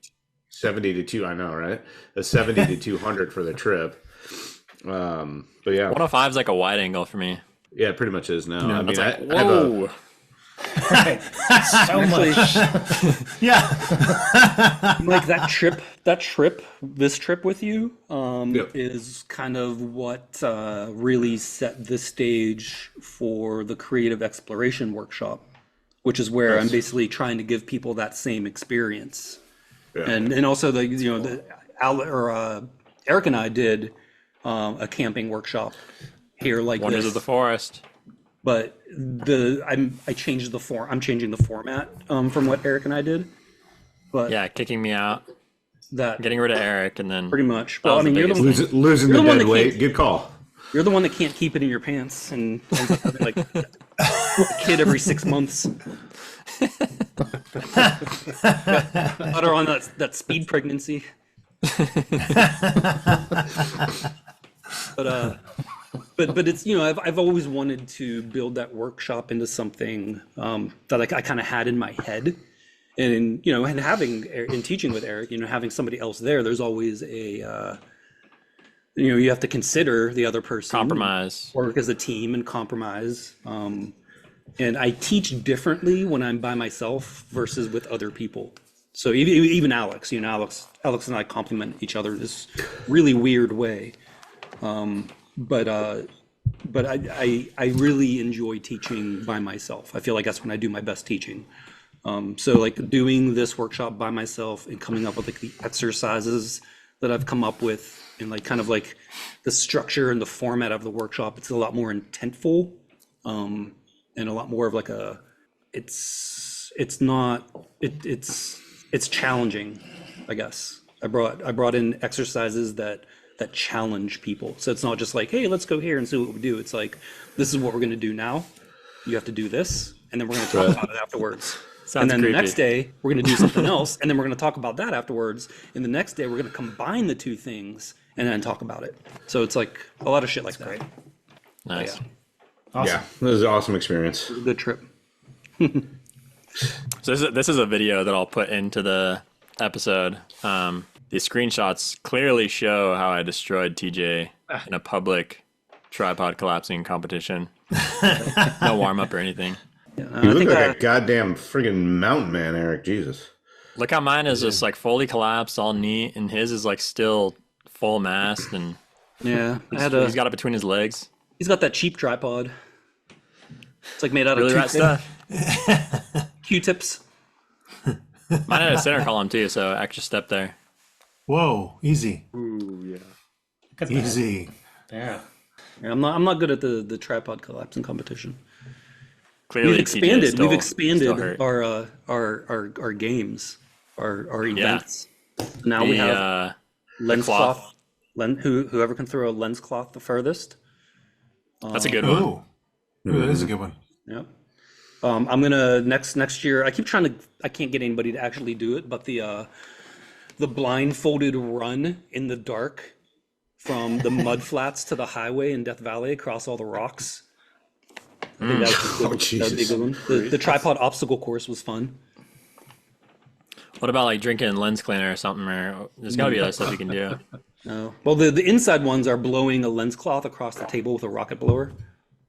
Speaker 1: 70 to 2. I know, right? A 70 to 200 for the trip. But yeah,
Speaker 2: 105 is like a wide angle for me.
Speaker 1: yeah, it pretty much is now. I mean,
Speaker 2: It's like,
Speaker 1: I have a,
Speaker 2: whoa.
Speaker 5: So much.
Speaker 3: Yeah.
Speaker 4: Like this trip with you
Speaker 1: Yep.
Speaker 4: is kind of what really set the stage for the creative exploration workshop, which is where I'm basically trying to give people that same experience.
Speaker 1: Yeah.
Speaker 4: And also Eric and I did a camping workshop here like
Speaker 2: Wonders
Speaker 4: this.
Speaker 2: of the Forest.
Speaker 4: But I'm changing the format from what Eric and I did. But
Speaker 2: Yeah, kicking me out,
Speaker 4: that
Speaker 2: getting rid of Eric, and then
Speaker 4: pretty much.
Speaker 2: That
Speaker 4: Well, I
Speaker 2: was the
Speaker 4: mean, you're the one,
Speaker 2: biggest
Speaker 1: losing
Speaker 4: You're
Speaker 1: the
Speaker 4: the one
Speaker 1: dead
Speaker 4: that
Speaker 1: weight.
Speaker 4: can't-
Speaker 1: Good call.
Speaker 4: you're the one that can't keep it in your pants and ends up having like a kid every 6 months. Utter on that speed pregnancy. But it's I've always wanted to build that workshop into something that I kind of had in my head, and and having in teaching with Eric, having somebody else there, there's always a you have to consider the other person,
Speaker 2: compromise.
Speaker 4: work as a team and compromise. And I teach differently when I'm by myself versus with other people. So even Alex, Alex and I complement each other in this really weird way. But I really enjoy teaching by myself. I feel like that's when I do my best teaching. So like doing this workshop by myself and coming up with like the exercises that I've come up with and like kind of like the structure and the format of the workshop, it's a lot more intentful, and a lot more of like it's challenging, I guess. I brought in exercises that challenge people. So it's not just like, hey, let's go here and see what we do. It's like, this is what we're going to do now. You have to do this, and then we're going to talk about it afterwards.
Speaker 2: Sounds
Speaker 4: And then
Speaker 2: creepy.
Speaker 4: the next day, we're going to do something else, and then we're going to talk about that afterwards. And the next day, we're going to combine the two things and then talk about it. So it's like a lot of shit like that.
Speaker 2: Nice.
Speaker 4: Yeah.
Speaker 1: Yeah, this is an awesome experience.
Speaker 4: It was a good trip.
Speaker 2: So this is a video that I'll put into the episode. These screenshots clearly show how I destroyed TJ in a public tripod collapsing competition. No warm up or anything.
Speaker 1: You
Speaker 4: I
Speaker 1: look
Speaker 4: think
Speaker 1: like a goddamn friggin' mountain man, Eric. Jesus.
Speaker 2: Look how mine is just like fully collapsed, all neat, and his is like still full mast, and
Speaker 4: yeah,
Speaker 2: he's got it between his legs.
Speaker 4: he's got that cheap tripod. It's like made out
Speaker 2: Really
Speaker 4: of
Speaker 2: right stuff.
Speaker 4: Q-tips.
Speaker 2: Mine had a center column too, so extra step there.
Speaker 3: Whoa, easy.
Speaker 6: Ooh, yeah.
Speaker 3: Easy.
Speaker 5: Yeah.
Speaker 4: Yeah, I'm not good at the tripod collapsing competition.
Speaker 2: Clearly,
Speaker 4: We've
Speaker 2: TJ
Speaker 4: expanded.
Speaker 2: still-
Speaker 4: We've
Speaker 2: still
Speaker 4: expanded
Speaker 2: hurt.
Speaker 4: our games, our events. Now
Speaker 2: The,
Speaker 4: we have lens
Speaker 2: cloth.
Speaker 4: cloth. Whoever can throw a lens cloth the furthest.
Speaker 2: That's a good one.
Speaker 3: Ooh, that is a good one.
Speaker 4: Yep. I'm gonna next year. I keep trying to. I can't get anybody to actually do it, but the blindfolded run in the dark from the mud flats to the highway in Death Valley across all the rocks. I think that'd be a good one. The tripod obstacle course was fun.
Speaker 2: What about like drinking lens cleaner or something? Or there's got to be other stuff you can do.
Speaker 4: No. Well, the inside ones are blowing a lens cloth across the table with a rocket blower.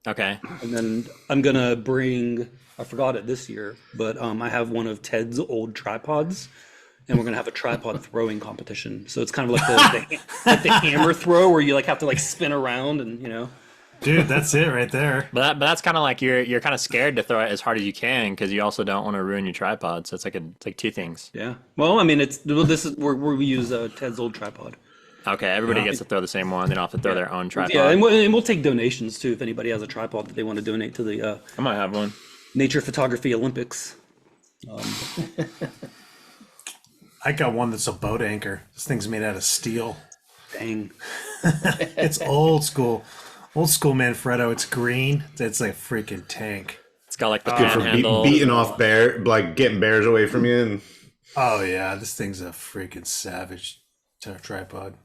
Speaker 2: Okay.
Speaker 4: And then I'm gonna bring. I forgot it this year, but I have one of Ted's old tripods, and we're gonna have a tripod throwing competition. So it's kind of like the hammer throw, where you like have to like spin around and
Speaker 3: Dude, that's it right there.
Speaker 2: But that's kind of like you're kind of scared to throw it as hard as you can because you also don't want to ruin your tripod. So it's like two things.
Speaker 4: Yeah. Well, I mean, this is where we use Ted's old tripod.
Speaker 2: Okay, everybody gets to throw the same one. They don't have to throw their own tripod.
Speaker 4: Yeah, and we'll take donations too if anybody has a tripod that they want to donate to the
Speaker 2: I might have one.
Speaker 4: Nature Photography Olympics.
Speaker 3: I got one that's a boat anchor. This thing's made out of steel.
Speaker 4: Dang.
Speaker 3: It's old school. Old school Manfrotto. It's green. It's like a freaking tank.
Speaker 2: It's got like the
Speaker 1: Good for
Speaker 2: panhandle.
Speaker 1: beating off getting bears away from you. And
Speaker 3: Oh yeah, this thing's a freaking savage tripod.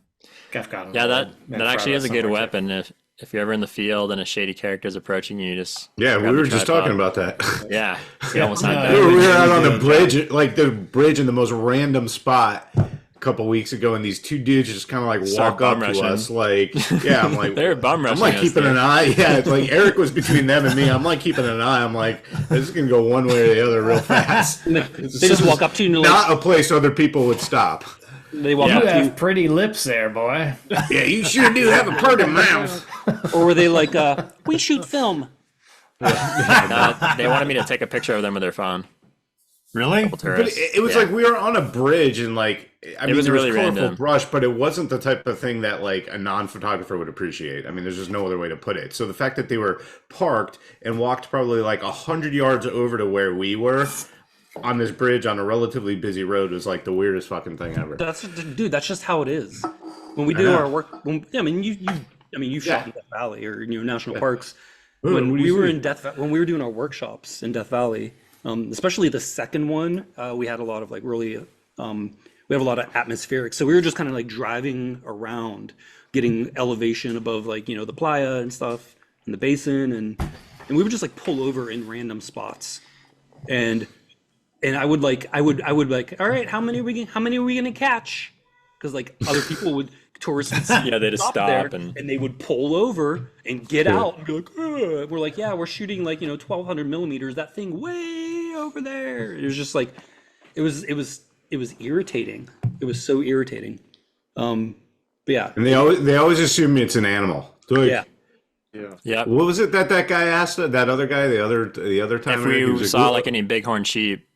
Speaker 5: I've got
Speaker 2: Yeah, that actually is a good
Speaker 5: somewhere,
Speaker 2: weapon if you're ever in the field and a shady character is approaching you. Just
Speaker 1: yeah, we
Speaker 2: grab the
Speaker 1: were just
Speaker 2: tripod.
Speaker 1: talking about that.
Speaker 2: Yeah, you almost had
Speaker 5: Yeah.
Speaker 2: that.
Speaker 1: We were out on
Speaker 3: doing
Speaker 1: the bridge, like the bridge in the most random spot a couple weeks ago, and these two dudes just kind of like
Speaker 2: Start
Speaker 1: walk up
Speaker 2: bum
Speaker 1: to
Speaker 2: rushing.
Speaker 1: us, like, yeah, I'm like,
Speaker 2: They were bum
Speaker 1: I'm
Speaker 2: rushing
Speaker 1: like
Speaker 2: us,
Speaker 1: keeping
Speaker 2: dude.
Speaker 1: an eye. Yeah, it's like Eric was between them and me. I'm like keeping an eye. I'm like, this is gonna go one way or the other real fast.
Speaker 4: They just walk up to you and they're like,
Speaker 1: Not a place other people would stop.
Speaker 4: they walk
Speaker 5: You
Speaker 4: up to you,
Speaker 5: have pretty lips there, boy.
Speaker 1: Yeah, you sure do have a pretty mouth.
Speaker 4: or were they like, we shoot film?
Speaker 2: They wanted me to take a picture of them with their phone.
Speaker 3: Really?
Speaker 1: But
Speaker 2: Tourists.
Speaker 1: it was
Speaker 2: Yeah.
Speaker 1: like we were on a bridge and like I mean
Speaker 2: was
Speaker 1: there was
Speaker 2: really
Speaker 1: colorful
Speaker 2: random.
Speaker 1: brush, but it wasn't the type of thing that like a non-photographer would appreciate. I mean, there's just no other way to put it. So the fact that they were parked and walked probably like 100 yards over to where we were on this bridge on a relatively busy road was like the weirdest fucking thing ever.
Speaker 4: Dude, that's just how it is. When we do our work, I mean, you shot in Death Valley or national parks. When we were in when we were doing our workshops in Death Valley, especially the second one, we had a lot of like really, we have a lot of atmospheric. So we were just kind of like driving around, getting elevation above like the playa and stuff in the basin, and we would just like pull over in random spots, and I would like, all right, how many are we gonna catch? Because like other people tourists would see
Speaker 2: Yeah, they just
Speaker 4: there,
Speaker 2: stop and
Speaker 4: they would pull over and get out and be like, ugh. We're like, yeah, we're shooting like 1,200 millimeters. That thing way over there. It was just like, it was irritating. It was so irritating. But yeah,
Speaker 1: And they always assume it's an animal. They're like,
Speaker 6: Yeah.
Speaker 2: Yeah.
Speaker 1: what was it that guy asked that other guy the other time?
Speaker 2: If
Speaker 1: He
Speaker 2: we
Speaker 1: was
Speaker 2: saw
Speaker 1: "What-"
Speaker 2: like any bighorn sheep,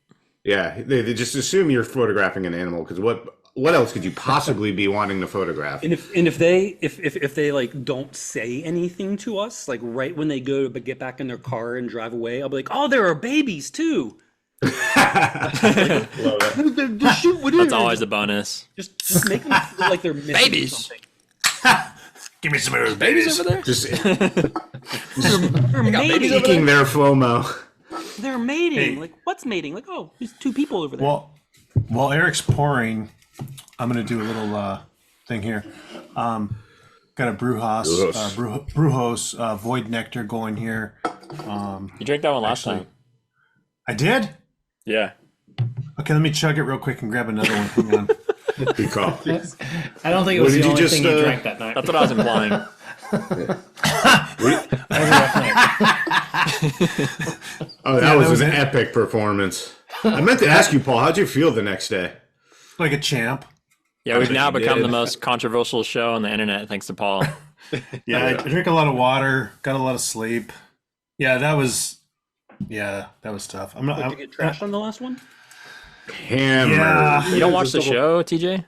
Speaker 1: yeah, they just assume you're photographing an animal because what else could you possibly be wanting to photograph?
Speaker 4: and if they like don't say anything to us, like right when they go to get back in their car and drive away, I'll be like, oh, there are babies too.
Speaker 2: that's always a bonus.
Speaker 4: Just make them feel like they're missing
Speaker 2: Babies.
Speaker 4: something.
Speaker 3: Give me some of those babies.
Speaker 2: over there?
Speaker 1: Just
Speaker 4: They're mating.
Speaker 1: seeking their FOMO.
Speaker 4: They're mating.
Speaker 3: Hey.
Speaker 4: Like, what's mating? Like, oh, there's two people over there.
Speaker 3: Well, while Eric's pouring, I'm gonna do a little thing here. Got a Brewhouse Void Nectar going here.
Speaker 2: You drank that one last time.
Speaker 3: I did?
Speaker 2: Yeah.
Speaker 3: Okay, let me chug it real quick and grab another one. Hang on.
Speaker 1: Good call.
Speaker 5: I don't think it
Speaker 1: What
Speaker 5: was
Speaker 1: did
Speaker 5: the
Speaker 1: you
Speaker 5: only
Speaker 1: just,
Speaker 5: thing you drank that night.
Speaker 2: That's what I was implying.
Speaker 1: Oh, that
Speaker 3: that
Speaker 1: was
Speaker 3: was
Speaker 1: an
Speaker 3: it.
Speaker 1: epic performance. I meant to ask you, Paul, how'd you feel the next day?
Speaker 3: Like a champ.
Speaker 2: Yeah, we've now
Speaker 1: you
Speaker 2: become
Speaker 1: did.
Speaker 2: the most controversial show on the internet thanks to Paul.
Speaker 3: Yeah, I drink a lot of water, got a lot of sleep. Yeah, that was tough. I'm not.
Speaker 4: Did you get trashed on the last one?
Speaker 1: Hammer.
Speaker 3: Yeah.
Speaker 2: You don't watch the show, TJ?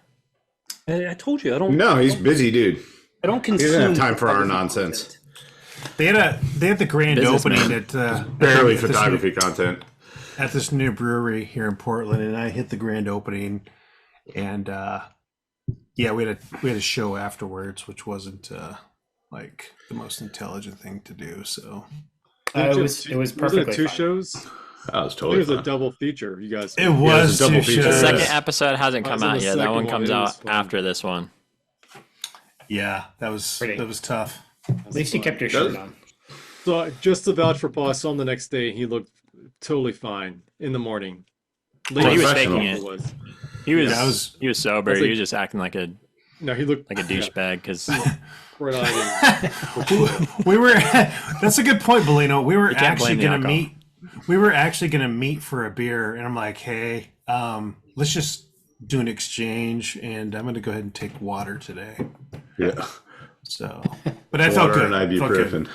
Speaker 4: I told you, I don't.
Speaker 1: No, he's busy, dude.
Speaker 4: I don't
Speaker 1: He
Speaker 4: consume.
Speaker 1: doesn't have time for our
Speaker 4: photography
Speaker 1: nonsense.
Speaker 4: content.
Speaker 3: They had the grand
Speaker 2: Businessman.
Speaker 3: opening at
Speaker 1: Barely
Speaker 3: at this
Speaker 1: photography content.
Speaker 3: at this new brewery here in Portland, and I hit the grand opening, and yeah, we had a show afterwards, which wasn't like the most intelligent thing to do. So
Speaker 5: It was
Speaker 6: Was it
Speaker 5: perfectly
Speaker 6: two
Speaker 5: fine.
Speaker 6: shows?
Speaker 1: That was
Speaker 6: I think
Speaker 1: totally
Speaker 6: it was a
Speaker 1: fun.
Speaker 6: double feature. You guys.
Speaker 3: it was
Speaker 1: double
Speaker 3: two
Speaker 1: feature.
Speaker 2: The
Speaker 3: shows.
Speaker 2: second episode hasn't
Speaker 6: I was
Speaker 2: come
Speaker 6: on
Speaker 2: out
Speaker 6: the
Speaker 2: yet. That
Speaker 6: second
Speaker 2: one
Speaker 6: one.
Speaker 2: comes
Speaker 6: It was
Speaker 2: out
Speaker 6: fun.
Speaker 2: after this one.
Speaker 3: Yeah, that was tough.
Speaker 5: At least you kept your
Speaker 1: Does-
Speaker 5: shirt on.
Speaker 6: So just to vouch for Paul, I saw him the next day. He looked totally fine in the morning.
Speaker 2: Well, he was
Speaker 1: Professional.
Speaker 2: faking it.
Speaker 6: Was.
Speaker 2: He was
Speaker 3: Yeah, I was-
Speaker 2: he was sober.
Speaker 6: was
Speaker 2: He
Speaker 6: like-
Speaker 2: was just acting like a
Speaker 6: No, he looked
Speaker 2: douchebag because
Speaker 6: red-eyed.
Speaker 3: We were. That's a good point, Bellino. We were
Speaker 2: can't
Speaker 3: actually
Speaker 2: blame the
Speaker 3: going to
Speaker 2: alcohol.
Speaker 3: meet. We were actually going to meet for a beer, and I'm like, hey, let's just do an exchange, and I'm going to go ahead and take water today.
Speaker 1: Yeah.
Speaker 3: So, but I felt
Speaker 1: Water
Speaker 3: good.
Speaker 1: and
Speaker 3: Felt
Speaker 1: ibuprofen.
Speaker 3: good.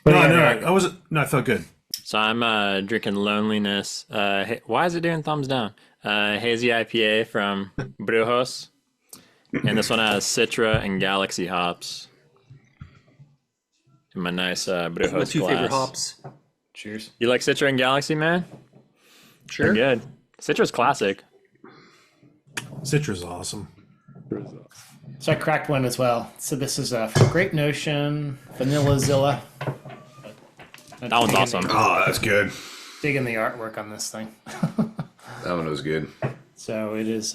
Speaker 5: But
Speaker 3: No,
Speaker 5: yeah,
Speaker 3: no, I wasn't. No, I felt good.
Speaker 2: So I'm drinking Loneliness. Why is it doing thumbs down? Hazy IPA from Brewhouse. And this one has Citra and Galaxy hops. In my nice
Speaker 4: My
Speaker 2: Brewhouse
Speaker 4: two
Speaker 2: glass.
Speaker 4: favorite hops.
Speaker 5: Cheers.
Speaker 2: You like Citra and Galaxy, man?
Speaker 4: Sure.
Speaker 2: They're good. Citra's classic.
Speaker 3: Citra's awesome.
Speaker 5: So I cracked one as well. So this is from Great Notion, Vanilla Zilla.
Speaker 2: That one's awesome.
Speaker 1: Oh, that's good.
Speaker 5: Digging the artwork on this thing.
Speaker 1: That one was good.
Speaker 5: So it is,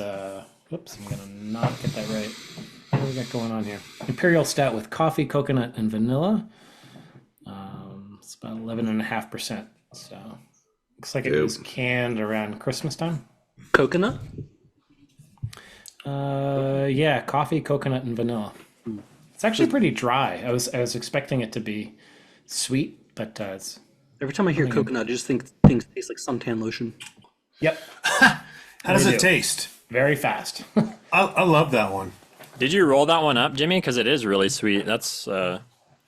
Speaker 5: whoops, I'm gonna not get that right. What do we got going on here? Imperial Stout with coffee, coconut, and vanilla. It's about 11.5%. So looks like it was canned around Christmas time.
Speaker 4: Coconut.
Speaker 5: Yeah, coffee, coconut, and vanilla. It's actually pretty dry. I was expecting it to be sweet, but it's
Speaker 4: Every time I hear coconut, I just think things taste like suntan lotion.
Speaker 5: yep,
Speaker 3: How does
Speaker 5: We
Speaker 3: it
Speaker 5: do.
Speaker 3: taste?
Speaker 5: very fast.
Speaker 3: I love that one.
Speaker 2: Did you roll that one up, Jimmy? Because it is really sweet. That's it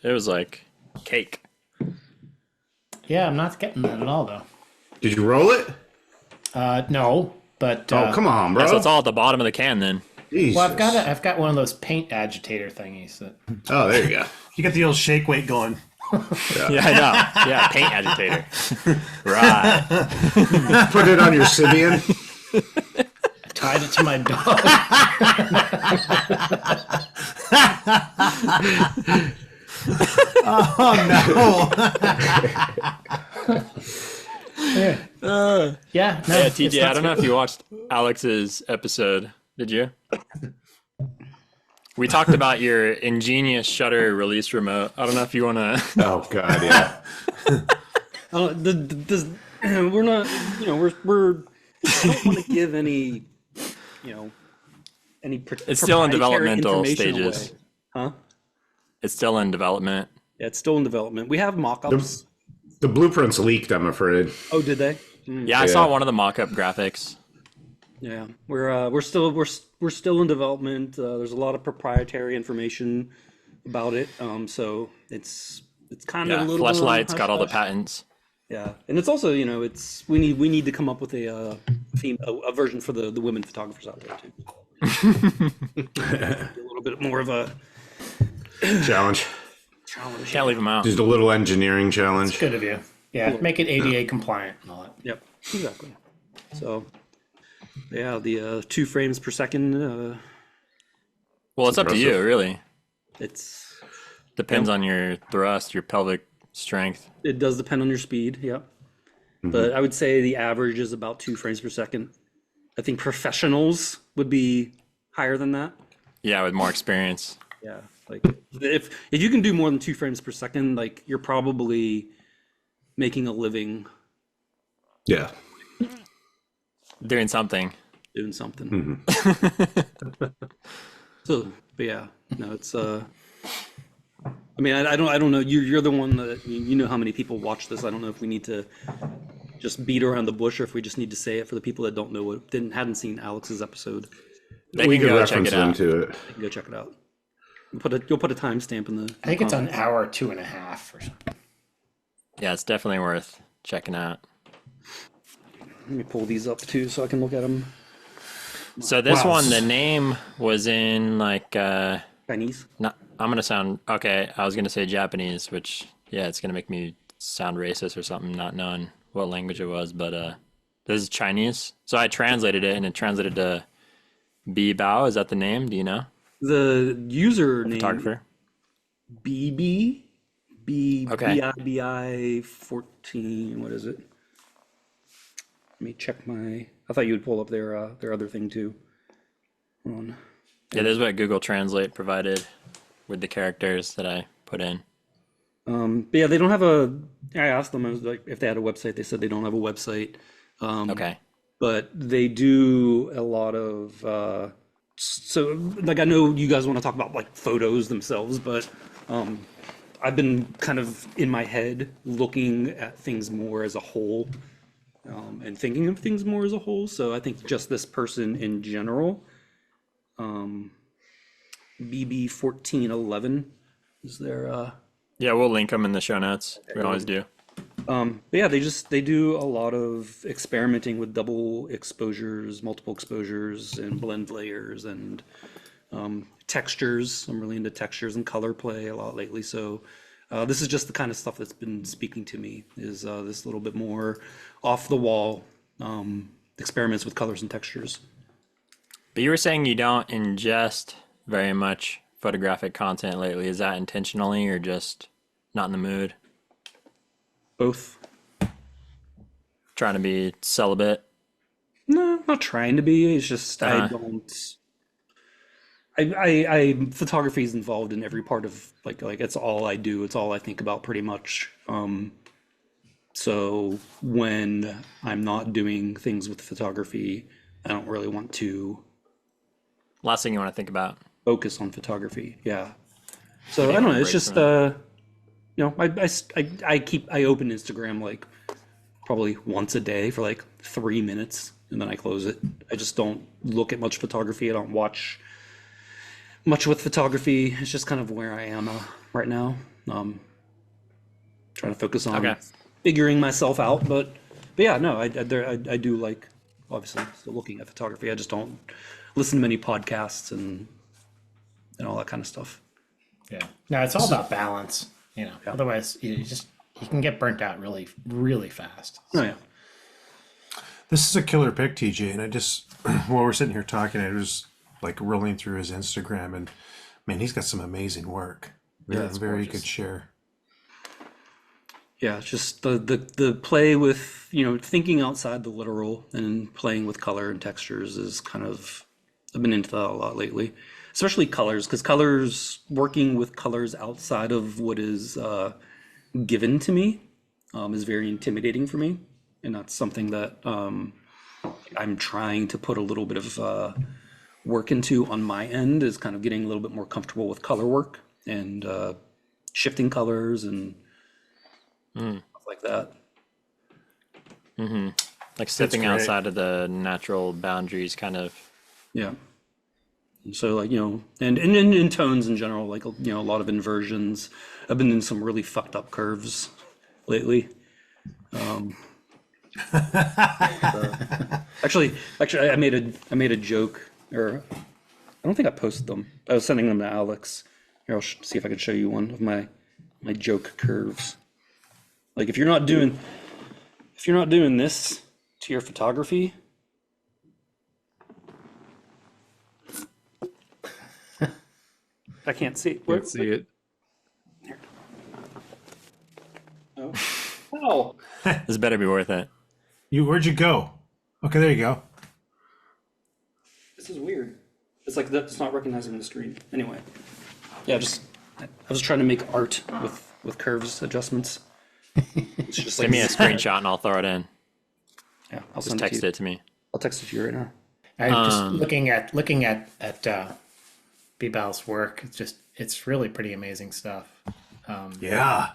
Speaker 2: was like cake.
Speaker 5: Yeah, I'm not getting that at all though.
Speaker 1: Did you roll it?
Speaker 5: No, but
Speaker 1: Oh, come on, bro.
Speaker 2: So it's all at the bottom of the can then.
Speaker 1: Jesus.
Speaker 5: well, I've got one of those paint agitator thingies that
Speaker 1: Oh, there you go.
Speaker 3: You got the old shake weight going.
Speaker 2: Yeah, I know. Yeah, paint agitator. Right.
Speaker 1: Put it on your Sibian.
Speaker 5: tied it to my dog. Yeah, no,
Speaker 2: Yeah,
Speaker 5: it's
Speaker 2: TJ,
Speaker 5: not
Speaker 2: I don't know
Speaker 5: sweet.
Speaker 2: if you watched Alex's episode. Did you? We talked about your ingenious shutter release remote. I don't know if you want to.
Speaker 1: Oh God, yeah.
Speaker 4: We're not, we're I don't want to give any,
Speaker 2: It's still in
Speaker 4: proprietary
Speaker 2: developmental
Speaker 4: information
Speaker 2: stages.
Speaker 4: away. Huh?
Speaker 2: It's still in development.
Speaker 4: Yeah, it's still in development. We have mock-ups.
Speaker 1: The blueprints leaked, I'm afraid.
Speaker 4: Oh, did they?
Speaker 2: Yeah, I saw one of the mock-up graphics.
Speaker 4: Yeah, we're still in development. There's a lot of proprietary information about it. So it's kind of
Speaker 2: Yeah,
Speaker 4: a little bit on
Speaker 2: Fleshlight's
Speaker 4: hush
Speaker 2: got all the
Speaker 4: hush.
Speaker 2: patents.
Speaker 4: Yeah, and it's also we need to come up with a version for the women photographers out there too. A little bit more of a
Speaker 1: Challenge.
Speaker 4: challenge.
Speaker 2: Can't leave them out.
Speaker 1: Just a little engineering challenge.
Speaker 5: Good of you. Yeah, make it ADA compliant and all that.
Speaker 4: Yep, exactly. So yeah, the 2 frames per second.
Speaker 2: Well, it's up to you,
Speaker 1: impressive.
Speaker 2: really.
Speaker 4: It's
Speaker 2: Depends on your thrust, your pelvic strength.
Speaker 4: It does depend on your speed, yep. But I would say the average is about 2 frames per second. I think professionals would be higher than that.
Speaker 2: Yeah, with more experience.
Speaker 4: Yeah, like if you can do more than 2 frames per second, like you're probably making a living
Speaker 1: Yeah.
Speaker 2: Doing something.
Speaker 4: doing something. So, but yeah, no, it's I mean, I don't know. You're the one that you know how many people watch this. I don't know if we need to just beat around the bush or if we just need to say it for the people that don't know hadn't seen Alex's episode.
Speaker 2: They
Speaker 1: We
Speaker 2: can
Speaker 1: could
Speaker 2: go check
Speaker 1: reference
Speaker 2: it
Speaker 1: them
Speaker 2: out.
Speaker 1: to it.
Speaker 4: They can go check it out. You'll put a timestamp in the.
Speaker 5: I think it's an hour 2.5 or something.
Speaker 2: Yeah, it's definitely worth checking out.
Speaker 4: Let me pull these up too so I can look at them.
Speaker 2: So this
Speaker 3: Wow.
Speaker 2: one, the name was in like
Speaker 4: Chinese.
Speaker 2: No, I'm gonna sound okay. I was gonna say Japanese, which yeah, it's gonna make me sound racist or something, not knowing what language it was. But this is Chinese, so I translated it, and it translated to B Bao. Is that the name? Do you know?
Speaker 4: The username
Speaker 2: Photographer.
Speaker 4: BB
Speaker 2: Okay.
Speaker 4: BIBI 14. What is it? Let me check my. I thought you would pull up their other thing too. Hold on.
Speaker 2: Yeah, this is what Google Translate provided with the characters that I put in.
Speaker 4: But yeah, they don't have a. I asked them, I was like, if they had a website. They said they don't have a website.
Speaker 2: Okay.
Speaker 4: But they do a lot of. So, like, I know you guys want to talk about like photos themselves, but I've been kind of in my head looking at things more as a whole, and thinking of things more as a whole. So I think just this person in general, BB 1411 is their.
Speaker 2: Yeah, we'll link them in the show notes. We always do.
Speaker 4: But yeah, they do a lot of experimenting with double exposures, multiple exposures, and blend layers and textures. I'm really into textures and color play a lot lately. So this is just the kind of stuff that's been speaking to me. Is this little bit more off the wall experiments with colors and textures.
Speaker 2: But you were saying you don't ingest very much photographic content lately. Is that intentionally or just not in the mood?
Speaker 4: Both.
Speaker 2: Trying to be celibate?
Speaker 4: No, not trying to be. It's just I don't. I photography is involved in every part of like it's all I do. It's all I think about pretty much. So when I'm not doing things with photography, I don't really want to
Speaker 2: Last thing you want to think about.
Speaker 4: focus on photography. Yeah. So I don't know. It's just I open Instagram like probably once a day for like 3 minutes and then I close it. I just don't look at much photography. I don't watch much with photography. It's just kind of where I am right now. Trying to focus on figuring myself out, but yeah, no, I do like obviously still looking at photography. I just don't listen to many podcasts and all that kind of stuff.
Speaker 5: Yeah. No, it's all about balance. You know, otherwise you can get burnt out really, really fast.
Speaker 4: Oh yeah.
Speaker 3: This is a killer pick, TJ. And I just, while we're sitting here talking, I was like rolling through his Instagram and man, he's got some amazing work. Very good share.
Speaker 4: Yeah, it's just the play with, thinking outside the literal and playing with color and textures is kind of, I've been into that a lot lately, especially colors, because working with colors outside of what is given to me is very intimidating for me. And that's something that I'm trying to put a little bit of work into on my end, is kind of getting a little bit more comfortable with color work and shifting colors and stuff like that.
Speaker 2: Mm-hmm. Like stepping outside of the natural boundaries, kind of.
Speaker 4: Yeah. So like, and in tones in general, like, a lot of inversions. I've been in some really fucked up curves lately. Actually, I made a joke, or I don't think I posted them. I was sending them to Alex. Here, I'll see if I can show you one of my joke curves. Like if you're not doing this to your photography, I can't see.
Speaker 6: Can't see it.
Speaker 4: Oh. Oh.
Speaker 2: This better be worth it.
Speaker 3: Where'd you go? Okay, there you go.
Speaker 4: This is weird. It's like that's not recognizing the screen. Anyway, yeah, I was trying to make art with curves adjustments. It's just
Speaker 2: Send me a screenshot and I'll throw it in.
Speaker 4: Yeah, I'll
Speaker 2: Just
Speaker 4: send
Speaker 2: text
Speaker 4: it
Speaker 2: it to me.
Speaker 4: I'll text it to you right now.
Speaker 5: I'm just looking at Bibal's work. It's really pretty amazing stuff.
Speaker 3: Yeah.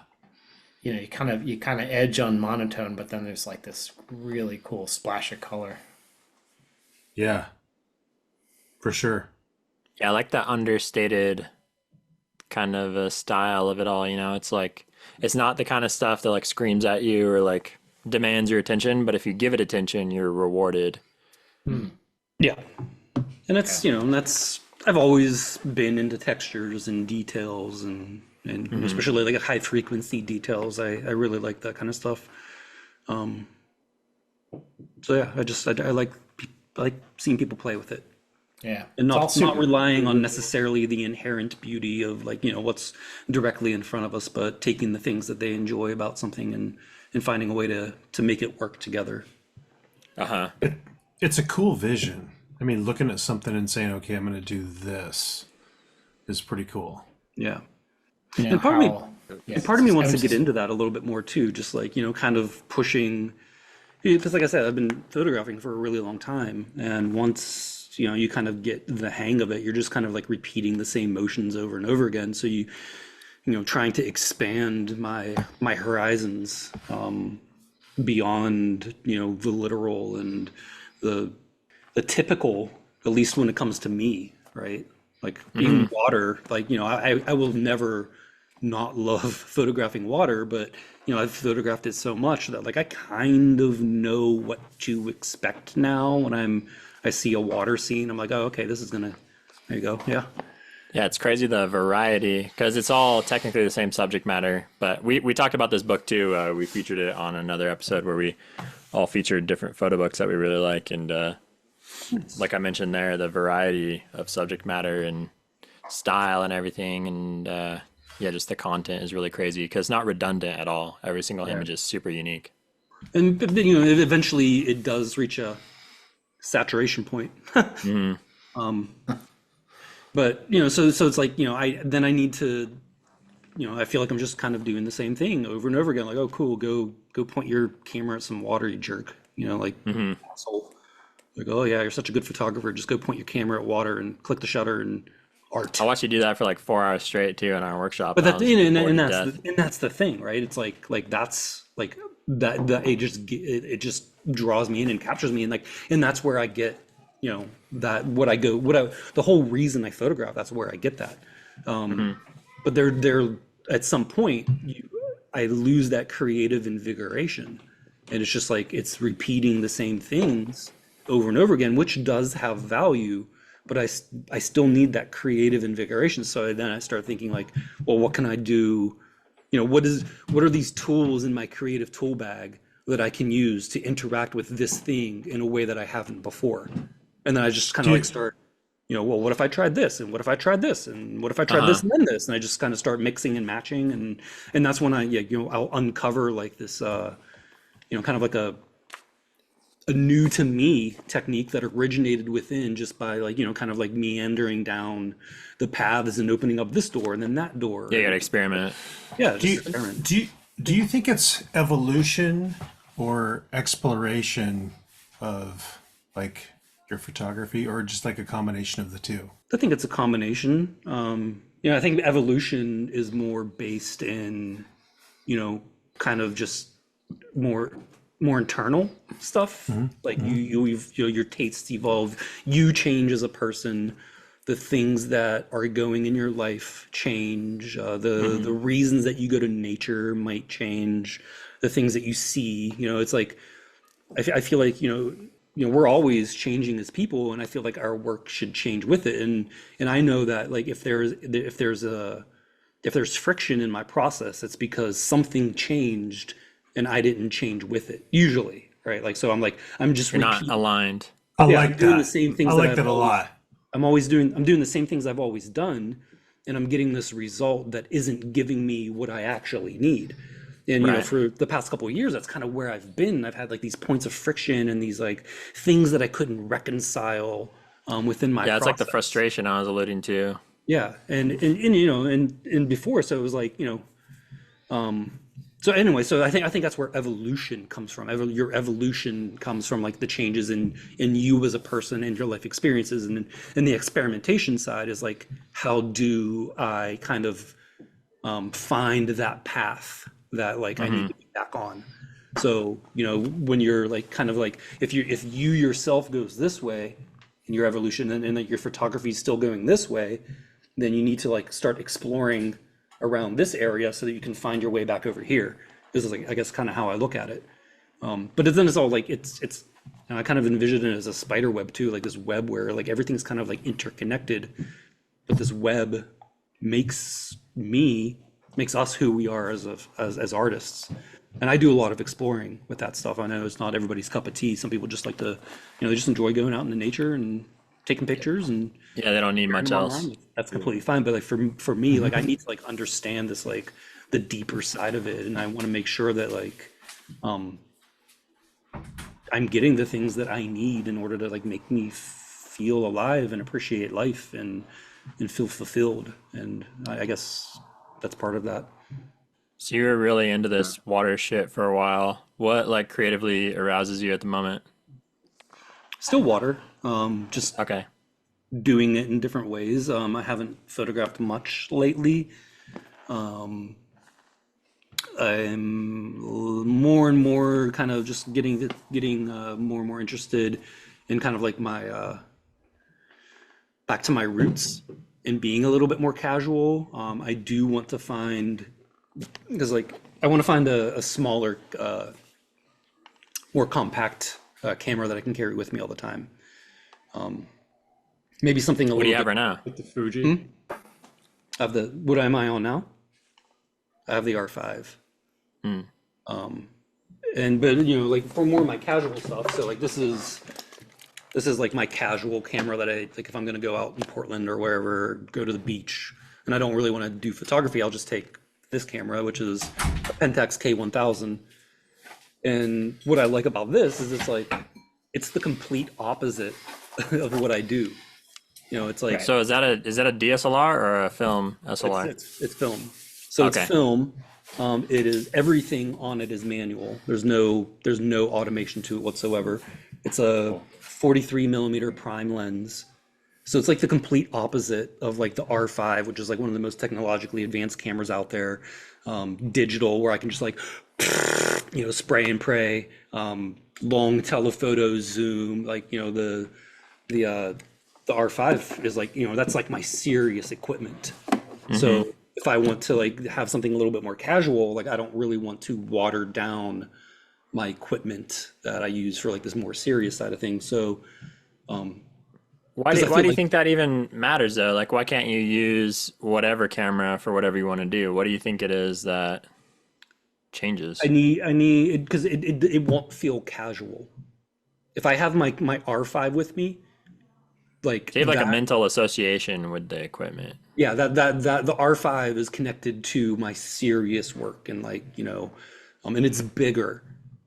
Speaker 5: You kind of edge on monotone, but then there's like this really cool splash of color.
Speaker 3: Yeah. For sure.
Speaker 2: Yeah, I like that understated kind of a style of it all. It's like, it's not the kind of stuff that like screams at you or like demands your attention, but if you give it attention, you're rewarded.
Speaker 4: Yeah, and that's I've always been into textures and details and especially like high frequency details. I really like that kind of stuff. So yeah, I like seeing people play with it.
Speaker 5: Yeah.
Speaker 4: And
Speaker 5: It's all
Speaker 4: not
Speaker 5: super-
Speaker 4: relying on necessarily the inherent beauty of like, what's directly in front of us, but taking the things that they enjoy about something and finding a way to make it work together.
Speaker 3: It's a cool vision. I mean, looking at something and saying, okay, I'm going to do this is pretty cool.
Speaker 4: Yeah.
Speaker 5: you know,
Speaker 4: And part of me-
Speaker 5: how- yeah,
Speaker 4: And part of me wants to
Speaker 5: it's-
Speaker 4: get into that a little bit more too, just like, kind of pushing, because like I said, I've been photographing for a really long time. And once, you kind of get the hang of it, you're just kind of like repeating the same motions over and over again. So trying to expand my horizons beyond, the literal and the typical, at least when it comes to me, right? Like even water, like, I will never not love photographing water, but I've photographed it so much that like I kind of know what to expect now when I see a water scene. I'm like, oh, okay, this is gonna, there you go, yeah.
Speaker 2: Yeah, it's crazy the variety because it's all technically the same subject matter. But we talked about this book too. We featured it on another episode where we all featured different photo books that we really like. And like I mentioned there, the variety of subject matter and style and everything. And yeah, just the content is really crazy because it's not redundant at all. Every single image is super unique.
Speaker 4: And eventually it does reach a saturation point. But so it's like I need to I feel like I'm just kind of doing the same thing over and over again. Like, oh, cool, go point your camera at some water, you jerk. Like asshole. Like, oh yeah, you're such a good photographer. Just go point your camera at water and click the shutter and art.
Speaker 2: I watched you do that for like 4 hours straight too in our workshop.
Speaker 4: But
Speaker 2: and I
Speaker 4: that
Speaker 2: was
Speaker 4: and
Speaker 2: bored to
Speaker 4: that's
Speaker 2: death.
Speaker 4: that's the thing, right? It's like that's like that it just draws me in and captures me, and that's where I get that the whole reason I photograph. That's where I get that. But there at some point I lose that creative invigoration, and it's just like it's repeating the same things over and over again, which does have value. But I still need that creative invigoration. So then I start thinking like, well, what can I do? What are these tools in my creative tool bag that I can use to interact with this thing in a way that I haven't before? And then I just kind of like start, well, what if I tried this? And what if I tried this? And what if I tried this and then this? And I just kind of start mixing and matching. And that's when I'll uncover like this, kind of like a new to me technique that originated within just by like kind of like meandering down the paths and opening up this door and then that door.
Speaker 2: Yeah, you gotta experiment.
Speaker 4: Yeah,
Speaker 3: Do
Speaker 4: just experiment.
Speaker 3: do you think it's evolution or exploration of like your photography, or just like a combination of the two?
Speaker 4: I think it's a combination. I think evolution is more based in, kind of just more internal stuff. Like your tastes evolve, you change as a person, the things that are going in your life change, the reasons that you go to nature might change, the things that you see. It's like I feel like we're always changing as people, and I feel like our work should change with it. And I know that like if there's friction in my process, it's because something changed and I didn't change with it usually, right? Like, so I'm just
Speaker 2: You're not aligned.
Speaker 3: I
Speaker 4: Yeah,
Speaker 3: like
Speaker 4: I'm doing
Speaker 3: that.
Speaker 4: the same things
Speaker 3: I
Speaker 4: that
Speaker 3: like
Speaker 4: I've
Speaker 3: that a
Speaker 4: always-
Speaker 3: lot.
Speaker 4: I'm doing the same things I've always done, and I'm getting this result that isn't giving me what I actually need. And
Speaker 2: Right.
Speaker 4: for the past couple of years, that's kind of where I've been. I've had like these points of friction and these like things that I couldn't reconcile within my
Speaker 2: Yeah, it's like the
Speaker 4: process.
Speaker 2: frustration I was alluding to.
Speaker 4: Yeah, and before, so it was like so anyway, so I think that's where evolution comes from. Your evolution comes from like the changes in you as a person and your life experiences, and the experimentation side is like, how do I kind of find that path that like I need to be back on. So when you're like kind of like if you yourself goes this way in your evolution, and like your photography is still going this way, then you need to like start exploring around this area so that you can find your way back over here. This is like, I guess, kind of how I look at it. But then it's all like it's And I kind of envision it as a spider web too, like this web where like everything's kind of like interconnected, but this web makes us who we are as artists. And I do a lot of exploring with that stuff. I know it's not everybody's cup of tea. Some people just like to, they just enjoy going out into nature and taking pictures and
Speaker 2: Yeah, they don't need much else.
Speaker 4: that's completely fine. But like for me, like I need to like understand this, like the deeper side of it, and I want to make sure that like I'm getting the things that I need in order to like make me feel alive and appreciate life and feel fulfilled. And I guess that's part of that.
Speaker 2: So you were really into this water shit for a while. What like creatively arouses you at the moment?
Speaker 4: Still water, just
Speaker 2: Okay.
Speaker 4: doing it in different ways. I haven't photographed much lately. I'm more and more kind of just getting more and more interested in kind of like my back to my roots and being a little bit more casual. I do want to find, because like I want to find a smaller, more compact camera that I can carry with me all the time. Maybe something a
Speaker 2: What do
Speaker 4: little
Speaker 2: you have
Speaker 4: bit
Speaker 2: right now?
Speaker 6: With the Fuji.
Speaker 4: of the, what am I on now? I have the R5. But like for more of my casual stuff, so like this is like my casual camera that I like if I'm gonna go out in Portland or wherever, go to the beach, and I don't really want to do photography, I'll just take this camera, which is a Pentax K1000. And what I like about this is it's the complete opposite of what I do. It's like
Speaker 2: So is that a DSLR or a film SLR?
Speaker 4: it's film. So
Speaker 2: Okay.
Speaker 4: it's film. It is, everything on it is manual. There's no automation to it whatsoever. It's a 43 millimeter prime lens. So it's like the complete opposite of like the R5, which is like one of the most technologically advanced cameras out there. Digital, where I can just like, spray and pray. Long telephoto zoom, like the R5 is like, that's like my serious equipment. So if I want to like have something a little bit more casual, like I don't really want to water down my equipment that I use for like this more serious side of things. So
Speaker 2: Why do you
Speaker 4: like-
Speaker 2: think that even matters though? Like why can't you use whatever camera for whatever you want to do? What do you think it is that changes?
Speaker 4: I need because it won't feel casual. If I have my R5 with me, like
Speaker 2: So you have like a
Speaker 4: that-
Speaker 2: mental association with the equipment.
Speaker 4: yeah, that the R5 is connected to my serious work, and like and it's bigger,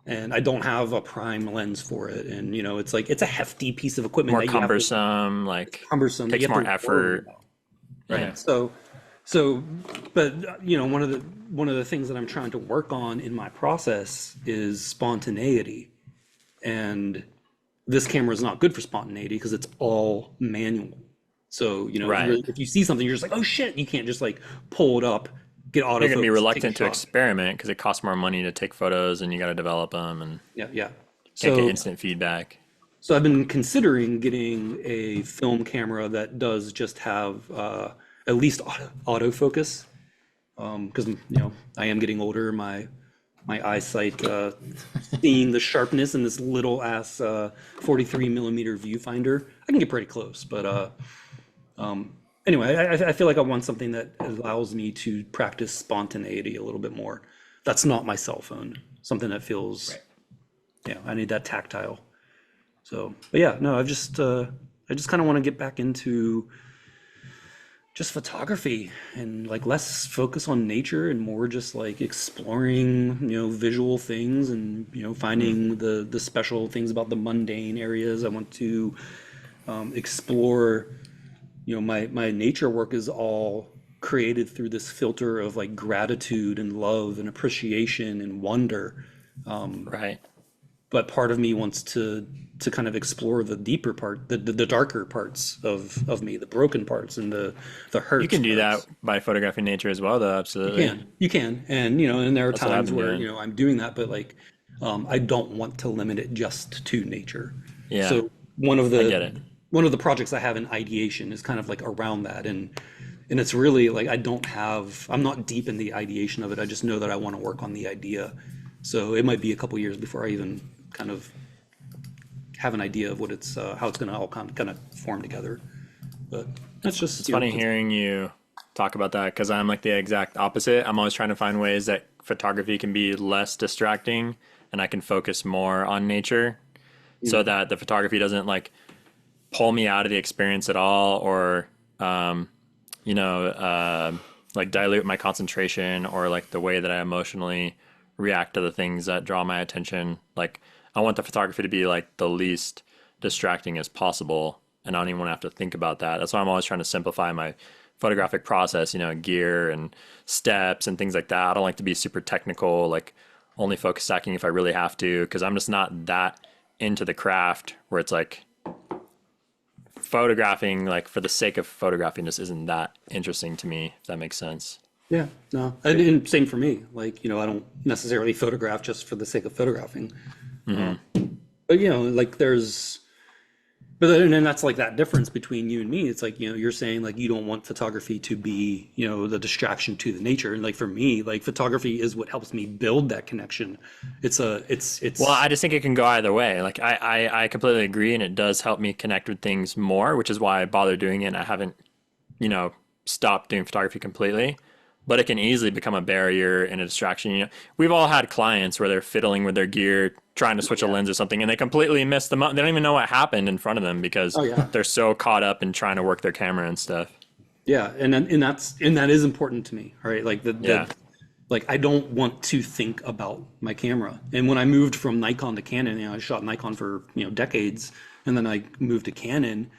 Speaker 4: and I don't have a prime lens for it, and it's like it's a hefty piece of equipment
Speaker 2: More
Speaker 4: that you have to-
Speaker 2: cumbersome, like
Speaker 4: cumbersome that
Speaker 2: takes
Speaker 4: you have
Speaker 2: more
Speaker 4: to worry
Speaker 2: effort.
Speaker 4: about. Right.
Speaker 2: Yeah.
Speaker 4: So, but one of the things that I'm trying to work on in my process is spontaneity, and this camera is not good for spontaneity because it's all manual. So
Speaker 2: Right.
Speaker 4: if you see something, you're just like, oh shit, you can't just like pull it up, get autofocus.
Speaker 2: You're gonna be
Speaker 4: take a
Speaker 2: reluctant to
Speaker 4: shot.
Speaker 2: experiment because it costs more money to take photos and you got to develop them and
Speaker 4: Yeah.
Speaker 2: can't get
Speaker 4: So
Speaker 2: instant feedback.
Speaker 4: So I've been considering getting a film camera that does just have at least autofocus, because I am getting older. My eyesight, seeing the sharpness in this little ass 43 millimeter viewfinder, I can get pretty close. But anyway, I feel like I want something that allows me to practice spontaneity a little bit more. That's not my cell phone. Something that feels, I need that tactile. So, but yeah, no, I just kind of want to get back into just photography and like less focus on nature and more just like exploring, visual things and, finding the special things about the mundane areas. I want to explore, my nature work is all created through this filter of like gratitude and love and appreciation and wonder.
Speaker 2: Right.
Speaker 4: But part of me wants to kind of explore the deeper part, the darker parts of me, the broken parts and the hurt.
Speaker 2: You can do
Speaker 4: parts.
Speaker 2: that by photographing nature as well, though. Absolutely.
Speaker 4: You can, and and there are
Speaker 2: That's what I've
Speaker 4: times
Speaker 2: been
Speaker 4: where
Speaker 2: doing.
Speaker 4: I'm doing that, but like I don't want to limit it just to nature.
Speaker 2: Yeah.
Speaker 4: So one of
Speaker 2: get it.
Speaker 4: the projects I have in ideation is kind of like around that, and it's really like I'm not deep in the ideation of it. I just know that I want to work on the idea. So it might be a couple years before I even kind of have an idea of what it's how it's going to all kind of form together. But that's just
Speaker 2: It's funny hearing you talk about that because I'm like the exact opposite. I'm always trying to find ways that photography can be less distracting and I can focus more on nature so that the photography doesn't like pull me out of the experience at all or, like dilute my concentration or like the way that I emotionally react to the things that draw my attention. Like I want the photography to be like the least distracting as possible. And I don't even want to have to think about that. That's why I'm always trying to simplify my photographic process, gear and steps and things like that. I don't like to be super technical, like only focus stacking if I really have to, because I'm just not that into the craft where it's like photographing like for the sake of photographing just isn't that interesting to me, if that makes sense.
Speaker 4: Yeah, no, and same for me. Like, I don't necessarily photograph just for the sake of photographing. But like and that's like that difference between you and me. It's like, you're saying like you don't want photography to be, the distraction to the nature. And like for me, like photography is what helps me build that connection. It's
Speaker 2: Well, I just think it can go either way. Like I completely agree, and it does help me connect with things more, which is why I bother doing it. And I haven't, stopped doing photography completely. But it can easily become a barrier and a distraction. We've all had clients where they're fiddling with their gear, trying to switch a lens or something, and they completely miss the moment. They don't even know what happened in front of them because they're so caught up in trying to work their camera and stuff.
Speaker 4: Yeah, and that is important to me, right? Like like I don't want to think about my camera. And when I moved from Nikon to Canon, I shot Nikon for decades, and then I moved to Canon,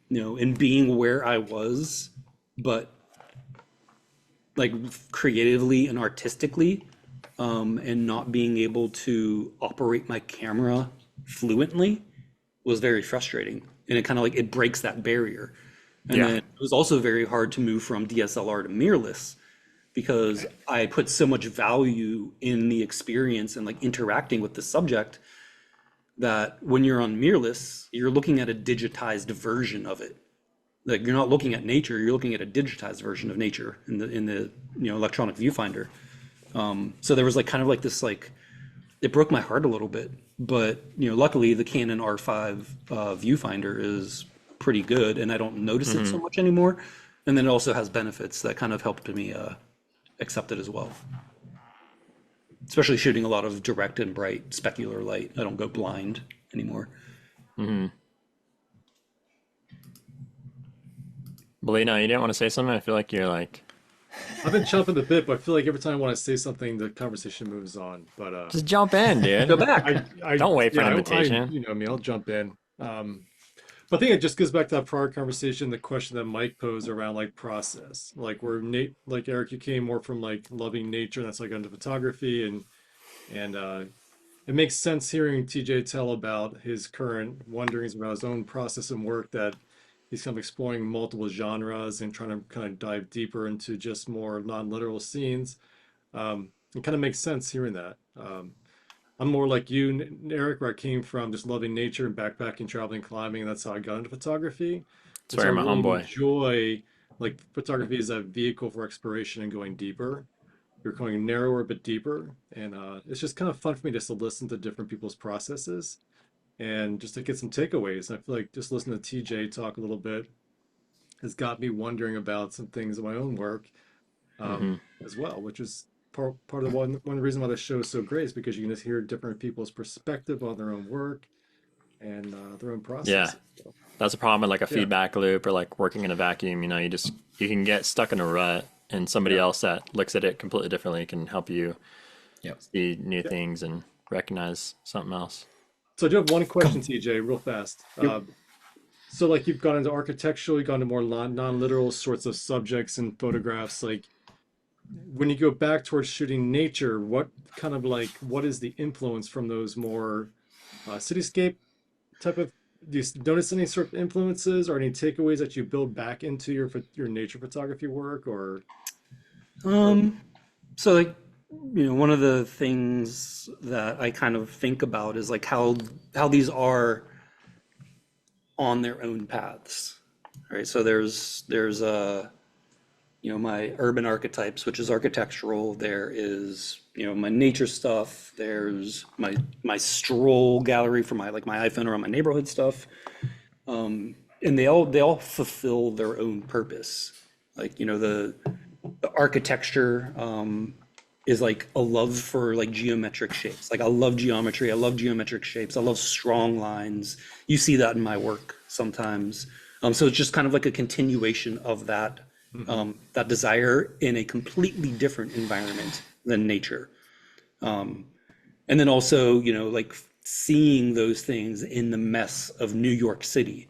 Speaker 4: and being where I was, but like creatively and artistically, and not being able to operate my camera fluently was very frustrating. And it kind of like, it breaks that barrier. And then it was also very hard to move from DSLR to mirrorless because I put so much value in the experience and like interacting with the subject that when you're on mirrorless, you're looking at a digitized version of it. Like you're not looking at nature, you're looking at a digitized version of nature in the electronic viewfinder. So there was like kind of like this, like it broke my heart a little bit, but luckily the Canon R5 viewfinder is pretty good, and I don't notice it so much anymore. And then it also has benefits that kind of helped me accept it as well. Especially shooting a lot of direct and bright specular light, I don't go blind anymore.
Speaker 2: Belina, you didn't want to say something? I feel like you're like...
Speaker 6: I've been chomping the bit, but I feel like every time I want to say something, the conversation moves on. But
Speaker 2: just jump in, dude.
Speaker 4: Go back.
Speaker 2: Don't wait for an invitation.
Speaker 6: I mean, I'll jump in. But I think it just goes back to that prior conversation, the question that Mike posed around like process, like where like Eric, you came more from like loving nature, and that's like into photography, and it makes sense hearing TJ tell about his current wonderings about his own process and work, that he's kind of exploring multiple genres and trying to kind of dive deeper into just more non-literal scenes. It kind of makes sense hearing that. I'm more like you, Eric, where I came from just loving nature and backpacking, traveling, climbing, and that's how I got into photography.
Speaker 2: That's where my homeboy.
Speaker 6: Enjoy like photography as a vehicle for exploration and going deeper. You're going narrower but deeper, and it's just kind of fun for me just to listen to different people's processes and just to get some takeaways. And I feel like just listening to TJ talk a little bit has got me wondering about some things in my own work as well, which is part of one reason why this show is so great, is because you can just hear different people's perspective on their own work and their own process.
Speaker 2: Yeah, that's a problem with like a feedback loop or like working in a vacuum. You can get stuck in a rut, and somebody else that looks at it completely differently can help you see new things and recognize something else.
Speaker 6: So I do have one question, TJ, real fast. So like you've gone into architectural, you've gone to more non-literal sorts of subjects and photographs. Like when you go back towards shooting nature, what is the influence from those more cityscape type of, do you notice any sort of influences or any takeaways that you build back into your nature photography work? Or
Speaker 4: so like, one of the things that I kind of think about is like how these are on their own paths, right? So there's you know, my urban archetypes, which is architectural. There is, you know, my nature stuff. There's my stroll gallery for my like my iPhone or on my neighborhood stuff. And they all fulfill their own purpose. Like, you know, the architecture is like a love for like geometric shapes. Like I love geometry. I love geometric shapes. I love strong lines. You see that in my work sometimes. So it's just kind of like a continuation of that that desire in a completely different environment than nature. And then also, you know, like seeing those things in the mess of New York City,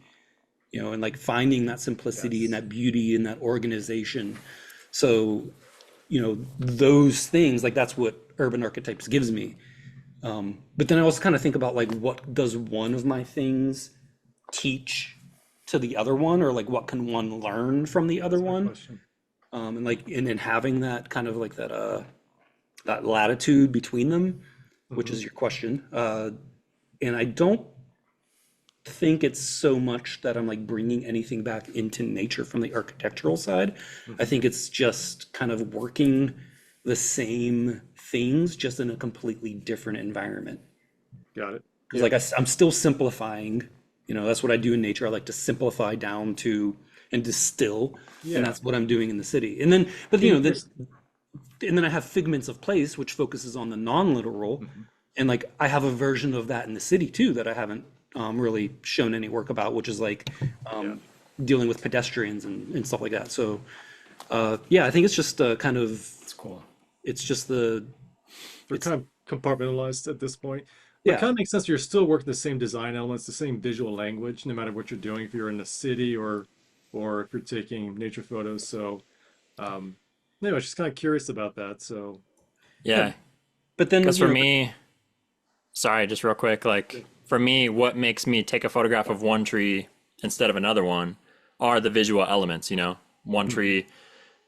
Speaker 4: you know, and like finding that simplicity and that beauty and that organization. So, you know, those things, like that's what urban archetypes gives me. But then I also kind of think about like, what does one of my things teach to the other one, or like what can one learn from the other one? And like, and then having that kind of like that latitude between them, which is your question. And I don't think it's so much that I'm like bringing anything back into nature from the architectural side. I think it's just kind of working the same things just in a completely different environment.
Speaker 6: Got it.
Speaker 4: Because like I'm still simplifying, you know, that's what I do in nature. I like to simplify down to and distill, and that's what I'm doing in the city. And then, but you know, this, and then I have figments of place, which focuses on the non-literal, and like I have a version of that in the city too that I haven't really shown any work about, which is like dealing with pedestrians and stuff like that. So yeah, I think it's just kind of,
Speaker 5: It's cool.
Speaker 4: it's just
Speaker 6: They're kind of compartmentalized at this point. But
Speaker 4: Yeah.
Speaker 6: it kind of makes sense. You're still working the same design elements, the same visual language, no matter what you're doing. If you're in the city or if you're taking nature photos. So, anyway, I was just kind of curious about that. So,
Speaker 2: Yeah.
Speaker 4: But then,
Speaker 2: Because
Speaker 4: you
Speaker 2: for
Speaker 4: know,
Speaker 2: me, sorry, just real quick, like for me, what makes me take a photograph of one tree instead of another one are the visual elements, you know, one tree,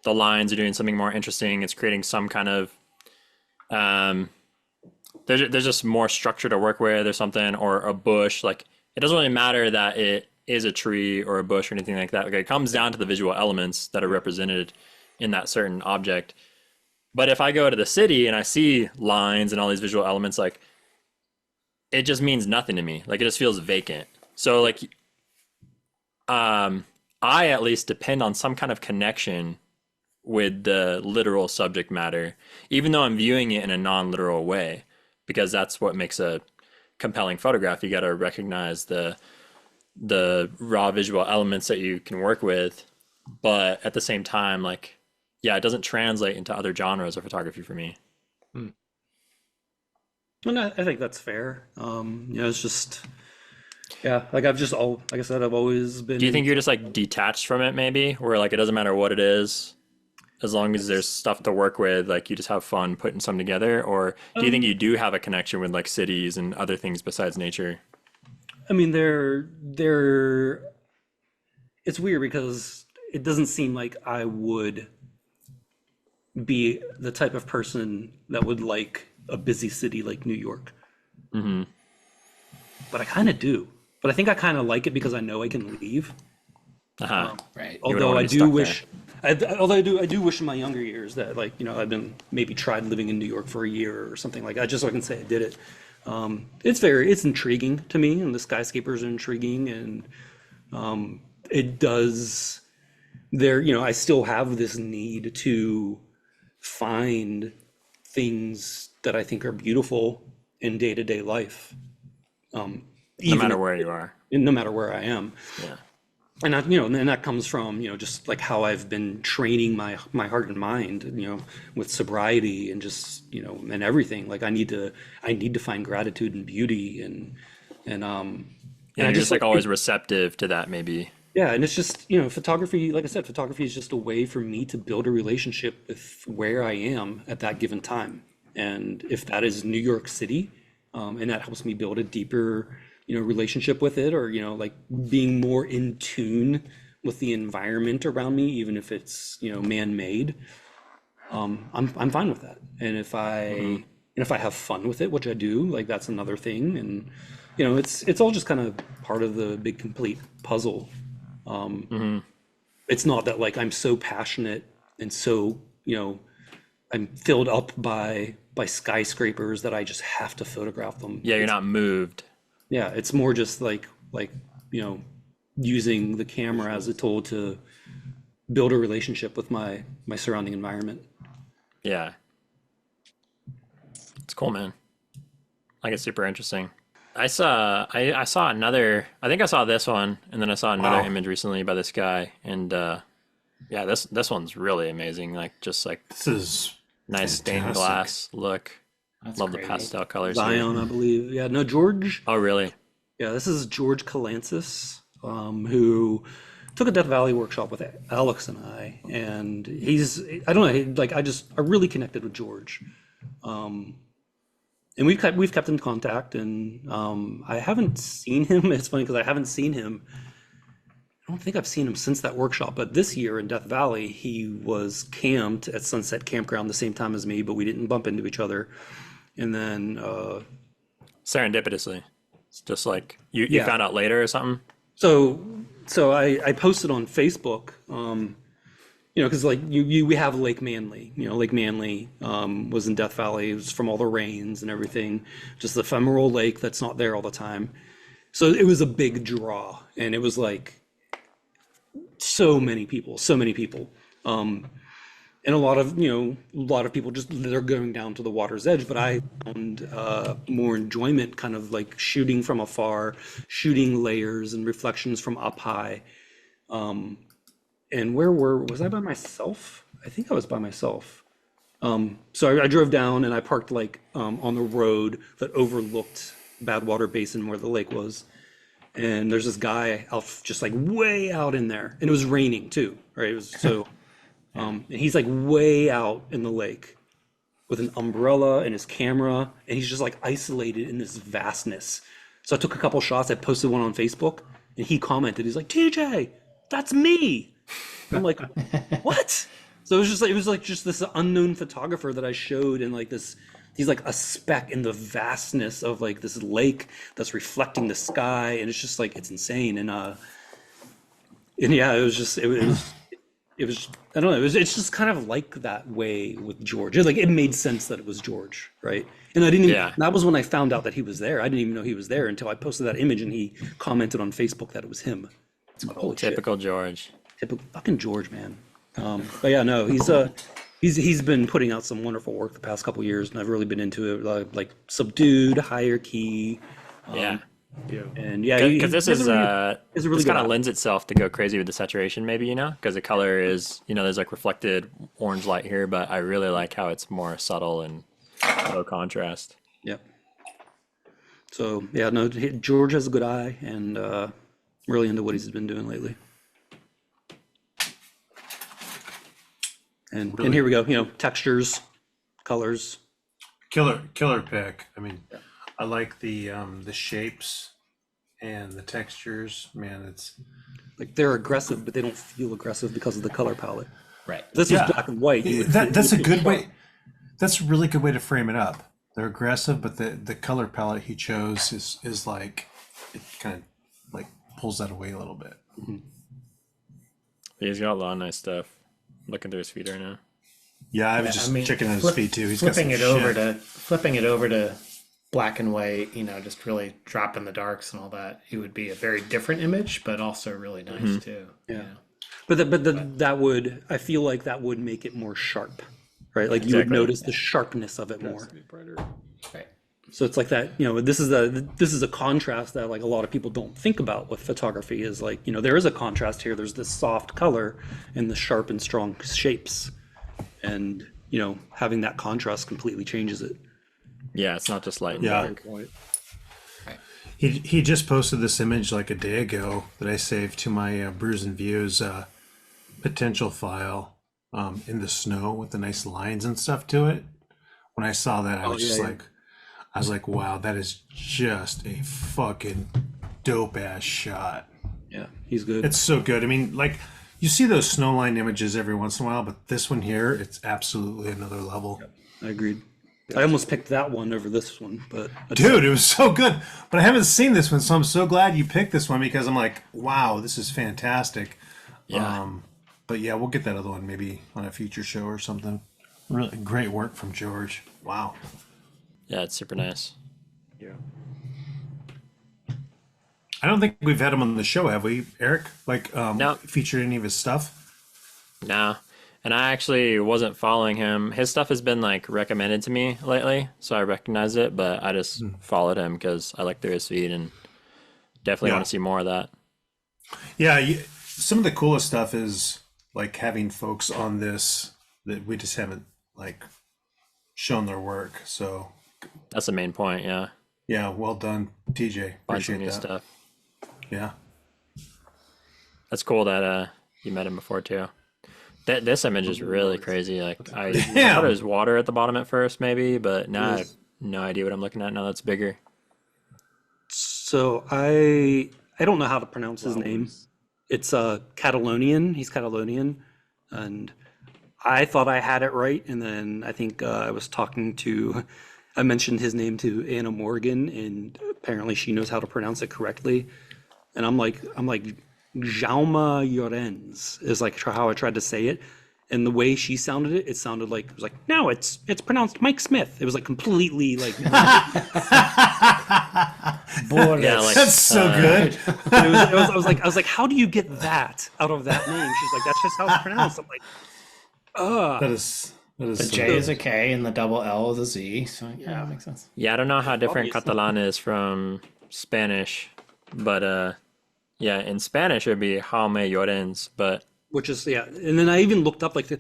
Speaker 2: the lines are doing something more interesting. It's creating some kind of, there's just more structure to work with or something, or a bush. Like it doesn't really matter that it is a tree or a bush or anything like that. Like it comes down to the visual elements that are represented in that certain object. But if I go to the city and I see lines and all these visual elements, like it just means nothing to me. Like it just feels vacant. So like, I at least depend on some kind of connection with the literal subject matter, even though I'm viewing it in a non-literal way, because that's what makes a compelling photograph. You got to recognize the raw visual elements that you can work with, but at the same time, like, yeah, it doesn't translate into other genres of photography for me.
Speaker 4: and I think that's fair. You know, it's just, yeah, like I've just like I said, I've always been.
Speaker 2: Do you think you're just like detached from it, maybe, where like it doesn't matter what it is, as long as there's stuff to work with, like you just have fun putting some together? Or do you think you do have a connection with like cities and other things besides nature?
Speaker 4: I mean, it's weird because it doesn't seem like I would be the type of person that would like a busy city like New York. But I kind of do. But I think I kind of like it because I know I can leave.
Speaker 5: Right.
Speaker 4: Although
Speaker 2: wanna
Speaker 4: I
Speaker 2: be
Speaker 4: do
Speaker 2: stuck
Speaker 4: wish, although I do wish in my younger years that, like, you know, I'd been maybe tried living in New York for a year or something like that, just so I can say I did it. It's intriguing to me, and the skyscrapers are intriguing, and it does. You know, I still have this need to find things that I think are beautiful in day-to-day life.
Speaker 2: No
Speaker 4: Even
Speaker 2: matter where you are.
Speaker 4: no matter where I am.
Speaker 2: Yeah.
Speaker 4: And you know, and that comes from, you know, just like how I've been training my heart and mind, you know, with sobriety and just, you know, and everything. Like I need to find gratitude and beauty and
Speaker 2: And
Speaker 4: I
Speaker 2: you're
Speaker 4: just
Speaker 2: just like always receptive to that, maybe.
Speaker 4: yeah, and it's just, you know, photography, like I said, photography is just a way for me to build a relationship with where I am at that given time. And if that is New York City, and that helps me build a deeper, you know, relationship with it, or, you know, like being more in tune with the environment around me, even if it's, you know, man-made, I'm fine with that. And if I have fun with it, which I do, like that's another thing. And, you know, it's all just kind of part of the big complete puzzle. It's not that like I'm so passionate And so, I'm filled up by skyscrapers that I just have to photograph them.
Speaker 2: Yeah, you're not moved.
Speaker 4: Yeah, it's more just like using the camera as a tool to build a relationship with my surrounding environment.
Speaker 2: Yeah. It's cool, man. Like, it's super interesting. I saw another, I think I saw this one, and then I saw another image recently by this guy, and yeah, this one's really amazing. Like, just like
Speaker 3: This is
Speaker 2: nice stained
Speaker 3: fantastic.
Speaker 2: glass look.
Speaker 5: That's
Speaker 2: Love
Speaker 5: great.
Speaker 2: the pastel colors here.
Speaker 4: Zion, I believe. Yeah, no, George.
Speaker 2: Oh, really?
Speaker 4: Yeah, this is George Kalantzes, who took a Death Valley workshop with Alex and I, and I don't know, I really connected with George. And we've kept in contact, and I haven't seen him. It's funny because I haven't seen him. I don't think I've seen him since that workshop, but this year in Death Valley, he was camped at Sunset Campground the same time as me, but we didn't bump into each other. And then
Speaker 2: Serendipitously. It's just like you
Speaker 4: Yeah.
Speaker 2: found out later or something.
Speaker 4: So I posted on Facebook, because like we have Lake Manly. Lake Manly was in Death Valley. It was from all the rains and everything, just the ephemeral lake that's not there all the time. So it was a big draw, and it was like so many people. And a lot of people just, they're going down to the water's edge, but I found more enjoyment kind of like shooting from afar, shooting layers and reflections from up high. And was I by myself? I think I was by myself. So I drove down and I parked like on the road that overlooked Badwater Basin where the lake was. And there's this guy out, just like way out in there, and it was raining too, right? It was so. And he's like way out in the lake with an umbrella and his camera, and he's just like isolated in this vastness. So I took a couple shots. I posted one on Facebook, and he commented. He's like, "TJ, that's me." And I'm like, "What?" So it was like just this unknown photographer that I showed, and like this, he's like a speck in the vastness of like this lake that's reflecting the sky, and it's just like, it's insane. And yeah, it was I don't know, it's just kind of like that way with George. It made sense that it was George, right? And I didn't even, that was when I found out that he was there. I didn't even know he was there until I posted that image and he commented on Facebook that it was him. It's like, holy
Speaker 2: Typical George.
Speaker 4: Typical fucking George, man. But yeah, no, he's been putting out some wonderful work the past couple years, and I've really been into it, like subdued, higher key.
Speaker 2: Yeah.
Speaker 4: And yeah,
Speaker 2: Because this is
Speaker 4: really
Speaker 2: this
Speaker 4: good
Speaker 2: kind of
Speaker 4: eye.
Speaker 2: lends itself to go crazy with the saturation, maybe, because the color is, there's like reflected orange light here, but I really like how it's more subtle and low contrast.
Speaker 4: Yep. So yeah, no, George has a good eye, and really into what he's been doing lately. And here we go. Textures, colors.
Speaker 3: Killer pick. I mean, I like the shapes and the textures. Man, it's
Speaker 4: Like, they're aggressive, but they don't feel aggressive because of the color palette.
Speaker 5: Right.
Speaker 4: This was black and white.
Speaker 3: that's a good way. That's a really good way to frame it up. They're aggressive, but the color palette he chose is like, it kind of like pulls that away a little bit.
Speaker 2: He's got a lot of nice stuff. Looking through his feed right now.
Speaker 3: Yeah, I was just checking out his feed too. He's
Speaker 5: flipping
Speaker 3: got
Speaker 5: it over to black and white, just really dropping the darks and all that. It would be a very different image, but also really nice too.
Speaker 4: Yeah. But that would, I feel like that would make it more sharp, right? Like you would notice the sharpness of it more.
Speaker 5: Right.
Speaker 4: So it's like that, this is a contrast that like a lot of people don't think about with photography, is like, there is a contrast here. There's this soft color and the sharp and strong shapes. And, having that contrast completely changes it.
Speaker 2: Yeah, it's not just light and
Speaker 3: Yeah.
Speaker 2: dark.
Speaker 3: He just posted this image like a day ago that I saved to my Brews and Views potential file in the snow with the nice lines and stuff to it. When I saw that, I was like, wow, that is just a fucking dope ass shot.
Speaker 4: Yeah, he's good.
Speaker 3: It's so good. I mean, like, you see those snow line images every once in a while, but this one here, it's absolutely another level.
Speaker 4: I agreed. I almost picked that one over this one, but
Speaker 3: Dude, it was so good. But I haven't seen this one, so I'm so glad you picked this one, because I'm like, wow, this is fantastic.
Speaker 2: Yeah.
Speaker 3: But yeah, we'll get that other one maybe on a future show or something. Really great work from George. Wow.
Speaker 2: Yeah, it's super nice.
Speaker 6: Yeah.
Speaker 3: I don't think we've had him on the show, have we, Eric? Like,
Speaker 2: No.
Speaker 3: featured any of his stuff?
Speaker 2: Nah. And I actually wasn't following him. His stuff has been like recommended to me lately, so I recognize it, but I just followed him because I like through his feed and definitely
Speaker 3: Yeah.
Speaker 2: want to see more of that.
Speaker 3: Yeah, some of the coolest stuff is like having folks on this that we just haven't like shown their work. So
Speaker 2: That's the main point, yeah.
Speaker 3: yeah, well done, TJ.
Speaker 2: Find some
Speaker 3: Appreciate
Speaker 2: new
Speaker 3: that.
Speaker 2: stuff.
Speaker 3: Yeah.
Speaker 2: That's cool that you met him before too. This image is really crazy. Like I
Speaker 3: Yeah.
Speaker 2: thought it was water at the bottom at first, maybe, but now I have no idea what I'm looking at. Now that's bigger.
Speaker 4: So I don't know how to pronounce his name. It's Catalonian. He's Catalonian, and I thought I had it right, and then I think I mentioned his name to Anna Morgan, and apparently she knows how to pronounce it correctly. And I'm like Jaume Llorens is like how I tried to say it, and the way she sounded it, it sounded like it was like no, it's pronounced Mike Smith. It was like completely like
Speaker 2: Yeah, like
Speaker 3: That's so good.
Speaker 4: I was like, how do you get that out of that name? She's like, that's just how it's pronounced. I'm like,
Speaker 3: That is
Speaker 5: The
Speaker 3: so
Speaker 5: J
Speaker 3: good.
Speaker 5: is a K and the double L is a Z. So yeah, that makes sense.
Speaker 2: yeah, I don't know how different
Speaker 4: Obviously.
Speaker 2: Catalan is from Spanish, but yeah, in Spanish it would be Jaume Llorens, but
Speaker 4: which is yeah. And then I even looked up like the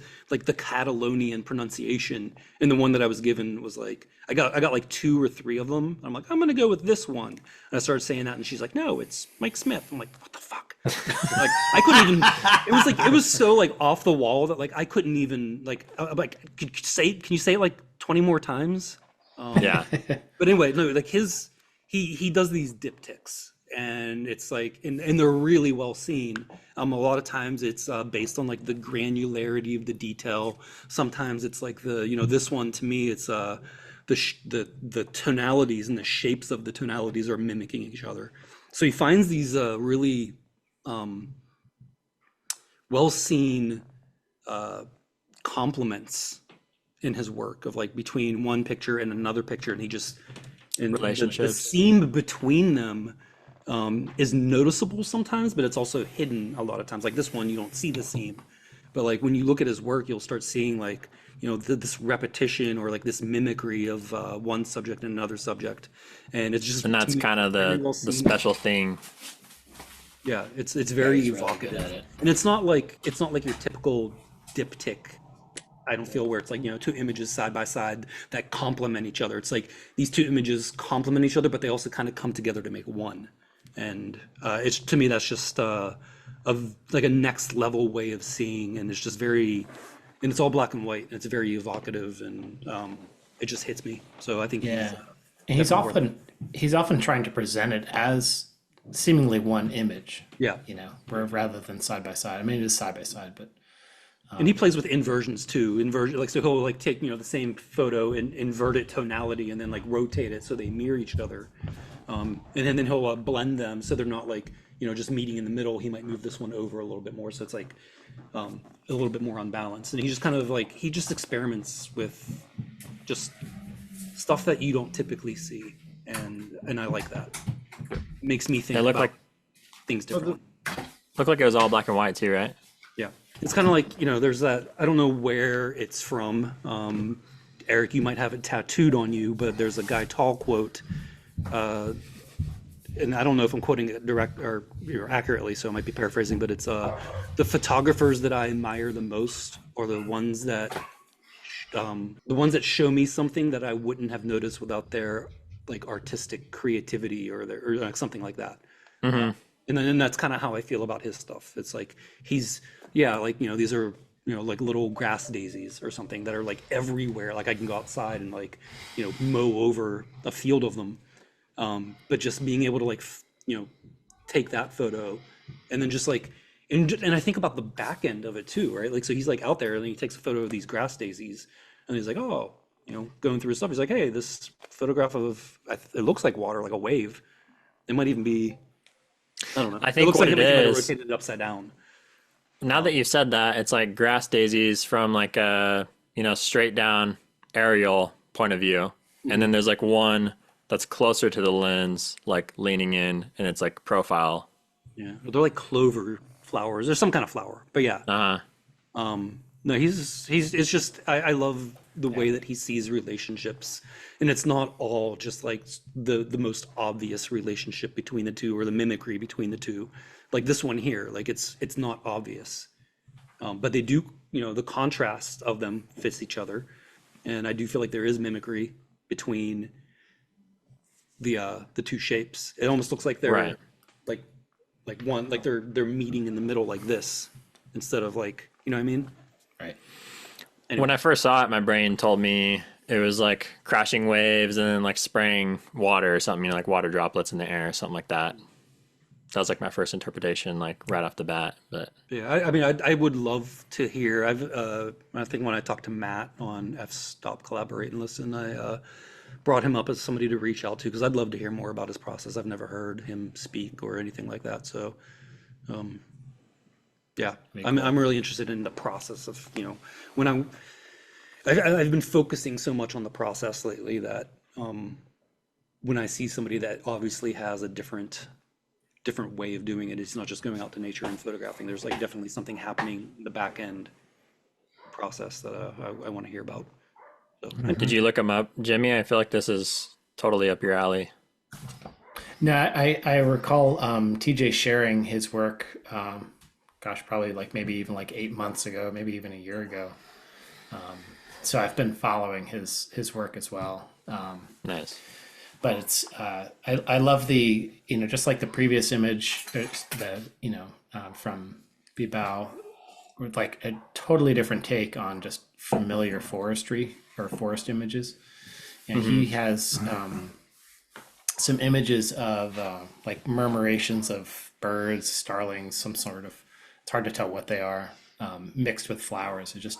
Speaker 4: Catalonian pronunciation, and the one that I was given was like I got like 2 or 3 of them. I'm like, I'm gonna go with this one. And I started saying that, and she's like, no, it's Mike Smith. I'm like, what the fuck? Like I couldn't even. It was so like off the wall that like I couldn't even like. I'm like, can you say it like 20 more times?
Speaker 2: yeah.
Speaker 4: But anyway, no, like he does these diptychs, and it's like, and they're really well seen. A lot of times it's based on like the granularity of the detail. Sometimes it's like this one to me, it's the tonalities and the shapes of the tonalities are mimicking each other. So he finds these really well seen complements in his work of like between one picture and another picture, and he just and the
Speaker 2: Relationships.
Speaker 4: seam between them is noticeable sometimes, but it's also hidden a lot of times. Like this one, you don't see the seam, but like when you look at his work, you'll start seeing like this repetition or like this mimicry of one subject and another subject, and it's just
Speaker 2: And that's kind of
Speaker 4: very well
Speaker 2: the
Speaker 4: seen.
Speaker 2: special thing.
Speaker 4: Yeah, it's very
Speaker 5: he's really good
Speaker 4: evocative,
Speaker 5: at it.
Speaker 4: and it's not like your typical diptych. I don't feel where it's like 2 images side by side that complement each other. It's like these 2 images complement each other, but they also kind of come together to make one. And it's to me that's just like a next level way of seeing, and it's just very, and it's all black and white, and it's very evocative, and it just hits me. So I think
Speaker 5: Yeah, and he's often trying to present it as seemingly one image.
Speaker 4: yeah.
Speaker 5: Rather than side by side. I mean, it is side by side, but
Speaker 4: And he plays with inversions too. Like so he'll like take the same photo and invert it tonality, and then like rotate it so they mirror each other. And then he'll blend them so they're not like just meeting in the middle. He might move this one over a little bit more, so it's like a little bit more unbalanced. And he just kind of like he just experiments with just stuff that you don't typically see, and I like that. Makes me think
Speaker 2: It looked
Speaker 4: about
Speaker 2: like
Speaker 4: things differently.
Speaker 2: looked like it was all black and white too, right?
Speaker 4: Yeah, it's kind of like there's that. I don't know where it's from. Eric, you might have it tattooed on you, but there's a Guy Tall quote, and I don't know if I'm quoting it direct or accurately, so I might be paraphrasing. But it's the photographers that I admire the most are the ones that show me something that I wouldn't have noticed without their like artistic creativity or like something like that. And then that's kind of how I feel about his stuff. It's like these are like little grass daisies or something that are like everywhere. Like I can go outside and like mow over a field of them. But just being able to like take that photo and then just like and I think about the back end of it too, right? Like so he's like out there and then he takes a photo of these grass daisies and he's like, oh, going through his stuff. He's like, hey, this photograph of it looks like water, like a wave. It might even be. I don't know.
Speaker 2: I think
Speaker 4: it looks
Speaker 2: what
Speaker 4: like
Speaker 2: it
Speaker 4: might
Speaker 2: is-
Speaker 4: rotated upside down.
Speaker 2: Now that you've said that, it's like grass daisies from like a, straight down aerial point of view. And then there's like one that's closer to the lens, like leaning in, and it's like profile.
Speaker 4: Yeah, they're like clover flowers. There's some kind of flower, but yeah. No, it's just I love the way that he sees relationships, and it's not all just like the most obvious relationship between the two or the mimicry between the two. Like this one here, like it's not obvious, but they do, the contrast of them fits each other, and I do feel like there is mimicry between the two shapes. It almost looks like they're
Speaker 2: Right.
Speaker 4: like one, like they're meeting in the middle like this instead of like, you know what I mean?
Speaker 5: Right.
Speaker 4: Anyway.
Speaker 2: When I first saw it, my brain told me it was like crashing waves and then like spraying water or something, like water droplets in the air, something like that. That was like my first interpretation, like right off the bat. But
Speaker 4: Yeah, I mean, I would love to hear. I think when I talked to Matt on F Stop Collaborate and Listen, I brought him up as somebody to reach out to because I'd love to hear more about his process. I've never heard him speak or anything like that. So, yeah, I'm really interested in the process of, when I've been focusing so much on the process lately that when I see somebody that obviously has a different way of doing it, it's not just going out to nature and photographing. There's like definitely something happening in the back end process that I want to hear about. So,
Speaker 2: did you look him up, Jimmy? I feel like this is totally up your alley.
Speaker 5: No, I recall TJ sharing his work, probably like maybe even like 8 months ago, maybe even a year ago. So I've been following his work as well.
Speaker 2: Nice.
Speaker 5: But it's I love the, just like the previous image from Bilbao, with like a totally different take on just familiar forestry or forest images, and he has some images of like murmurations of birds, starlings, some sort of, it's hard to tell what they are, mixed with flowers. I just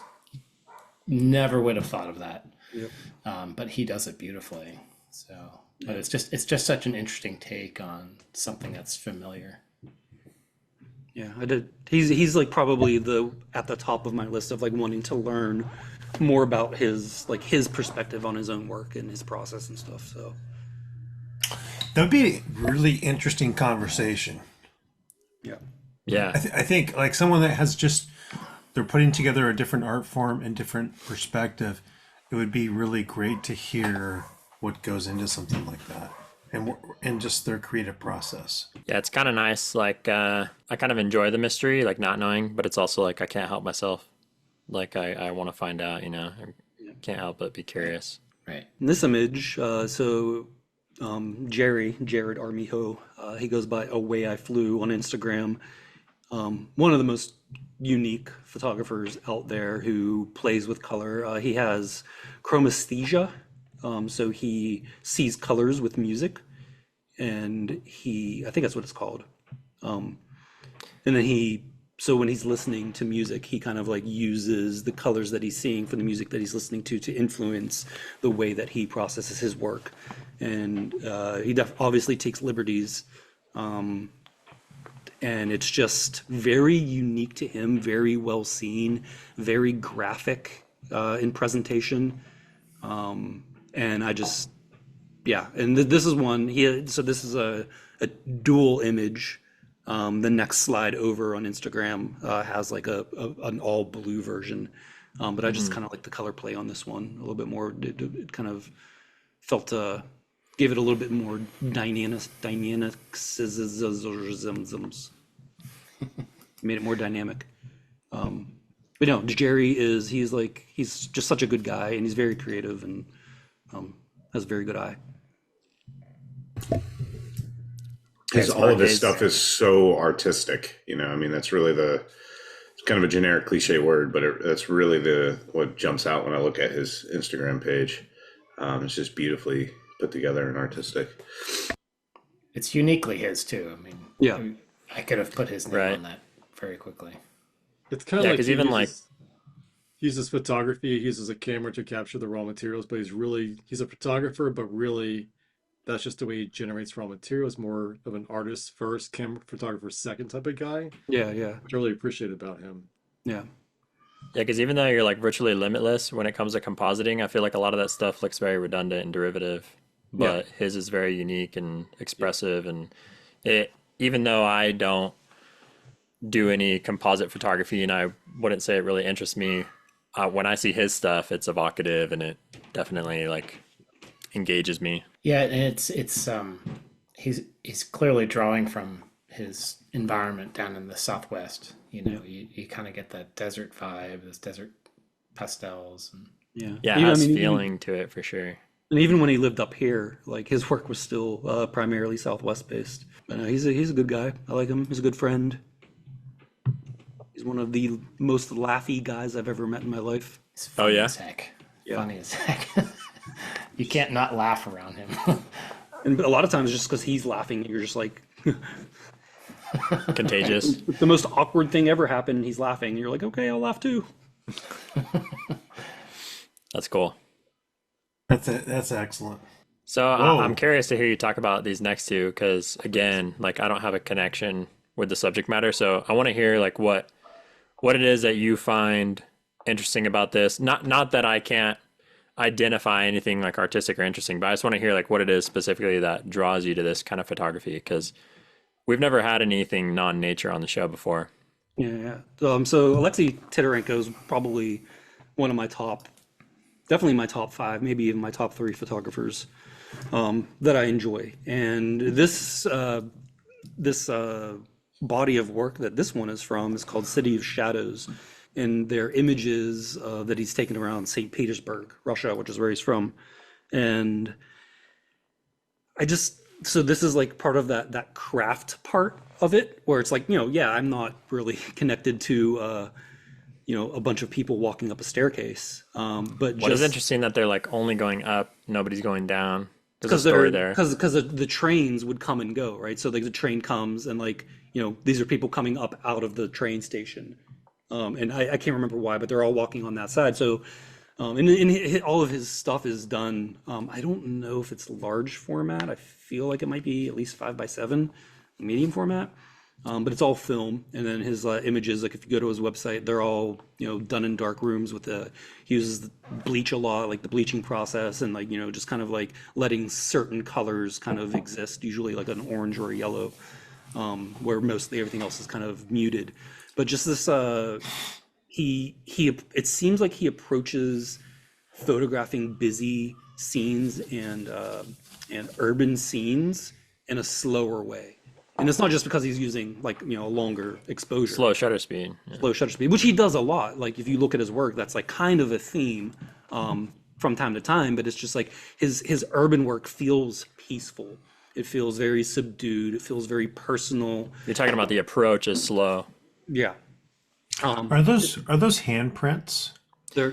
Speaker 5: never would have thought of that.
Speaker 4: Yep.
Speaker 5: But he does it beautifully. So, but it's just such an interesting take on something that's familiar.
Speaker 4: Yeah, I did. He's like probably at the top of my list of like wanting to learn more about his perspective on his own work and his process and stuff. So
Speaker 3: That would be a really interesting conversation.
Speaker 4: yeah.
Speaker 2: Yeah.
Speaker 3: I think like someone that has just, they're putting together a different art form and different perspective. It would be really great to hear what goes into something like that, and just their creative process.
Speaker 2: Yeah, it's kind of nice. Like, I kind of enjoy the mystery, like not knowing, but it's also like I can't help myself. Like, I want to find out, I can't help but be curious.
Speaker 5: Right.
Speaker 4: In this image, Jerad Armijo, he goes by Away I Flew on Instagram. One of the most unique photographers out there who plays with color. He has chromesthesia, so he sees colors with music, and I think that's what it's called. And then so when he's listening to music, he kind of like uses the colors that he's seeing from the music that he's listening to influence the way that he processes his work. And he obviously takes liberties. And it's just very unique to him, very well seen, very graphic in presentation. And I just, yeah. And this is one, so this is a dual image. The next slide over on Instagram has like an all blue version. But I just kind of like the color play on this one a little bit more. It kind of felt, gave it a little bit more dynamics. Made it more dynamic. But no, he's just such a good guy, and he's very creative and has a very good eye.
Speaker 1: All of his stuff is so artistic, I mean, that's really it's kind of a generic cliche word, but that's really what jumps out when I look at his Instagram page. It's just beautifully put together and artistic.
Speaker 5: It's uniquely his too. I mean,
Speaker 4: Yeah.
Speaker 5: I could have put his name on that very quickly.
Speaker 6: It's kind of like
Speaker 2: because
Speaker 6: he
Speaker 2: even like
Speaker 6: uses photography, he uses a camera to capture the raw materials, but he's a photographer, but really that's just the way he generates raw materials, more of an artist first, camera photographer second type of guy,
Speaker 4: Yeah, yeah,
Speaker 6: which I really appreciate about him.
Speaker 4: yeah.
Speaker 2: Yeah, because even though you're like virtually limitless when it comes to compositing, I feel like a lot of that stuff looks very redundant and derivative.
Speaker 4: Yeah.
Speaker 2: But his is very unique and expressive, and it even though I don't do any composite photography and I wouldn't say it really interests me, when I see his stuff, it's evocative and it definitely like engages me.
Speaker 5: Yeah, and he's clearly drawing from his environment down in the Southwest. You know, you kind of get that desert vibe, those desert pastels, and
Speaker 4: Yeah.
Speaker 2: Yeah, it
Speaker 4: Even-
Speaker 2: has
Speaker 4: I mean,
Speaker 2: feeling to it for sure.
Speaker 4: And even when he lived up here, like his work was still primarily Southwest based. But no, he's a good guy. I like him. He's a good friend. He's one of the most laughy guys I've ever met in my life.
Speaker 5: he's
Speaker 2: Oh,
Speaker 5: funny
Speaker 2: yeah?
Speaker 5: as heck.
Speaker 4: Yeah.
Speaker 5: Funny as heck. You can't not laugh around him.
Speaker 4: And a lot of times, just because he's laughing, you're just like,
Speaker 2: Contagious.
Speaker 4: the most awkward thing ever happened. He's laughing. You're like, okay, I'll laugh too.
Speaker 2: That's cool.
Speaker 3: That's excellent.
Speaker 2: So
Speaker 3: Whoa.
Speaker 2: I'm curious to hear you talk about these next two because again, like I don't have a connection with the subject matter, so I want to hear like what it is that you find interesting about this. Not that I can't identify anything like artistic or interesting, but I just want to hear like what it is specifically that draws you to this kind of photography because we've never had anything non-nature on the show before.
Speaker 4: Yeah, yeah. So Alexey Titarenko is probably one of my definitely my top 5, maybe even my top 3 photographers that I enjoy. And this body of work that this one is from is called City of Shadows, and they're images that he's taken around St. Petersburg, Russia, which is where he's from. And so this is like part of that craft part of it, where it's like, yeah, I'm not really connected to a bunch of people walking up a staircase. But
Speaker 2: What is
Speaker 4: just
Speaker 2: interesting that they're like only going up, nobody's going down. There's a
Speaker 4: because
Speaker 2: story there.
Speaker 4: because the trains would come and go, right? So like the train comes and like, these are people coming up out of the train station. And I can't remember why, but they're all walking on that side. So, all of his stuff is done. I don't know if it's large format. I feel like it might be at least 5x7, medium format. But it's all film. And then his images, like if you go to his website, they're all done in dark rooms with he uses the bleach a lot, like the bleaching process, and like just kind of like letting certain colors kind of exist, usually like an orange or a yellow, where mostly everything else is kind of muted. But just this, it seems like he approaches photographing busy scenes and urban scenes in a slower way. And it's not just because he's using like a longer exposure,
Speaker 2: Slow shutter speed. Yeah.
Speaker 4: slow shutter speed, which he does a lot. Like if you look at his work, that's like kind of a theme from time to time. But it's just like his urban work feels peaceful. It feels very subdued. It feels very personal.
Speaker 2: You're talking about the approach is slow.
Speaker 4: Yeah.
Speaker 3: Are those handprints?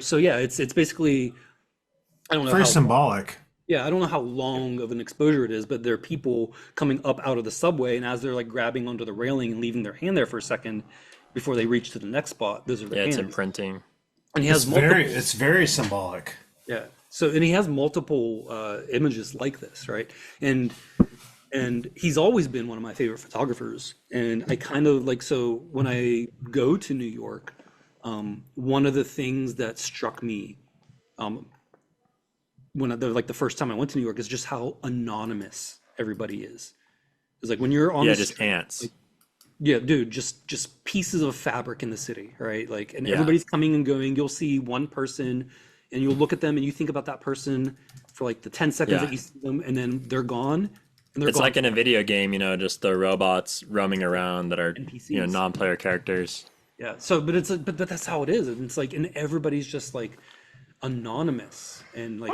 Speaker 4: So yeah, it's basically, I don't know
Speaker 3: Very
Speaker 4: how,
Speaker 3: symbolic.
Speaker 4: yeah, I don't know how long of an exposure it is, but there are people coming up out of the subway, and as they're like grabbing onto the railing and leaving their hand there for a second before they reach to the next spot, those are their
Speaker 2: Yeah, it's
Speaker 4: hands.
Speaker 2: imprinting.
Speaker 4: And he has multiple,
Speaker 3: It's very symbolic.
Speaker 4: yeah. So and he has multiple images like this, right? And he's always been one of my favorite photographers. And I kind of like, so when I go to New York, one of the things that struck me the first time I went to New York is just how anonymous everybody is. It's like when you're on
Speaker 2: Yeah,
Speaker 4: the
Speaker 2: just
Speaker 4: street,
Speaker 2: ants.
Speaker 4: yeah, dude, just pieces of fabric in the city, right? Like, and
Speaker 2: Yeah.
Speaker 4: everybody's coming and going. You'll see one person and you'll look at them and you think about that person for like the 10 seconds
Speaker 2: Yeah.
Speaker 4: that you see them, and then they're gone. And they're
Speaker 2: It's
Speaker 4: gone.
Speaker 2: like in a video game, just the robots roaming around that are,
Speaker 4: NPCs.
Speaker 2: non-player characters.
Speaker 4: Yeah. So, but it's but that's how it is. And it's like, and everybody's just like anonymous, and like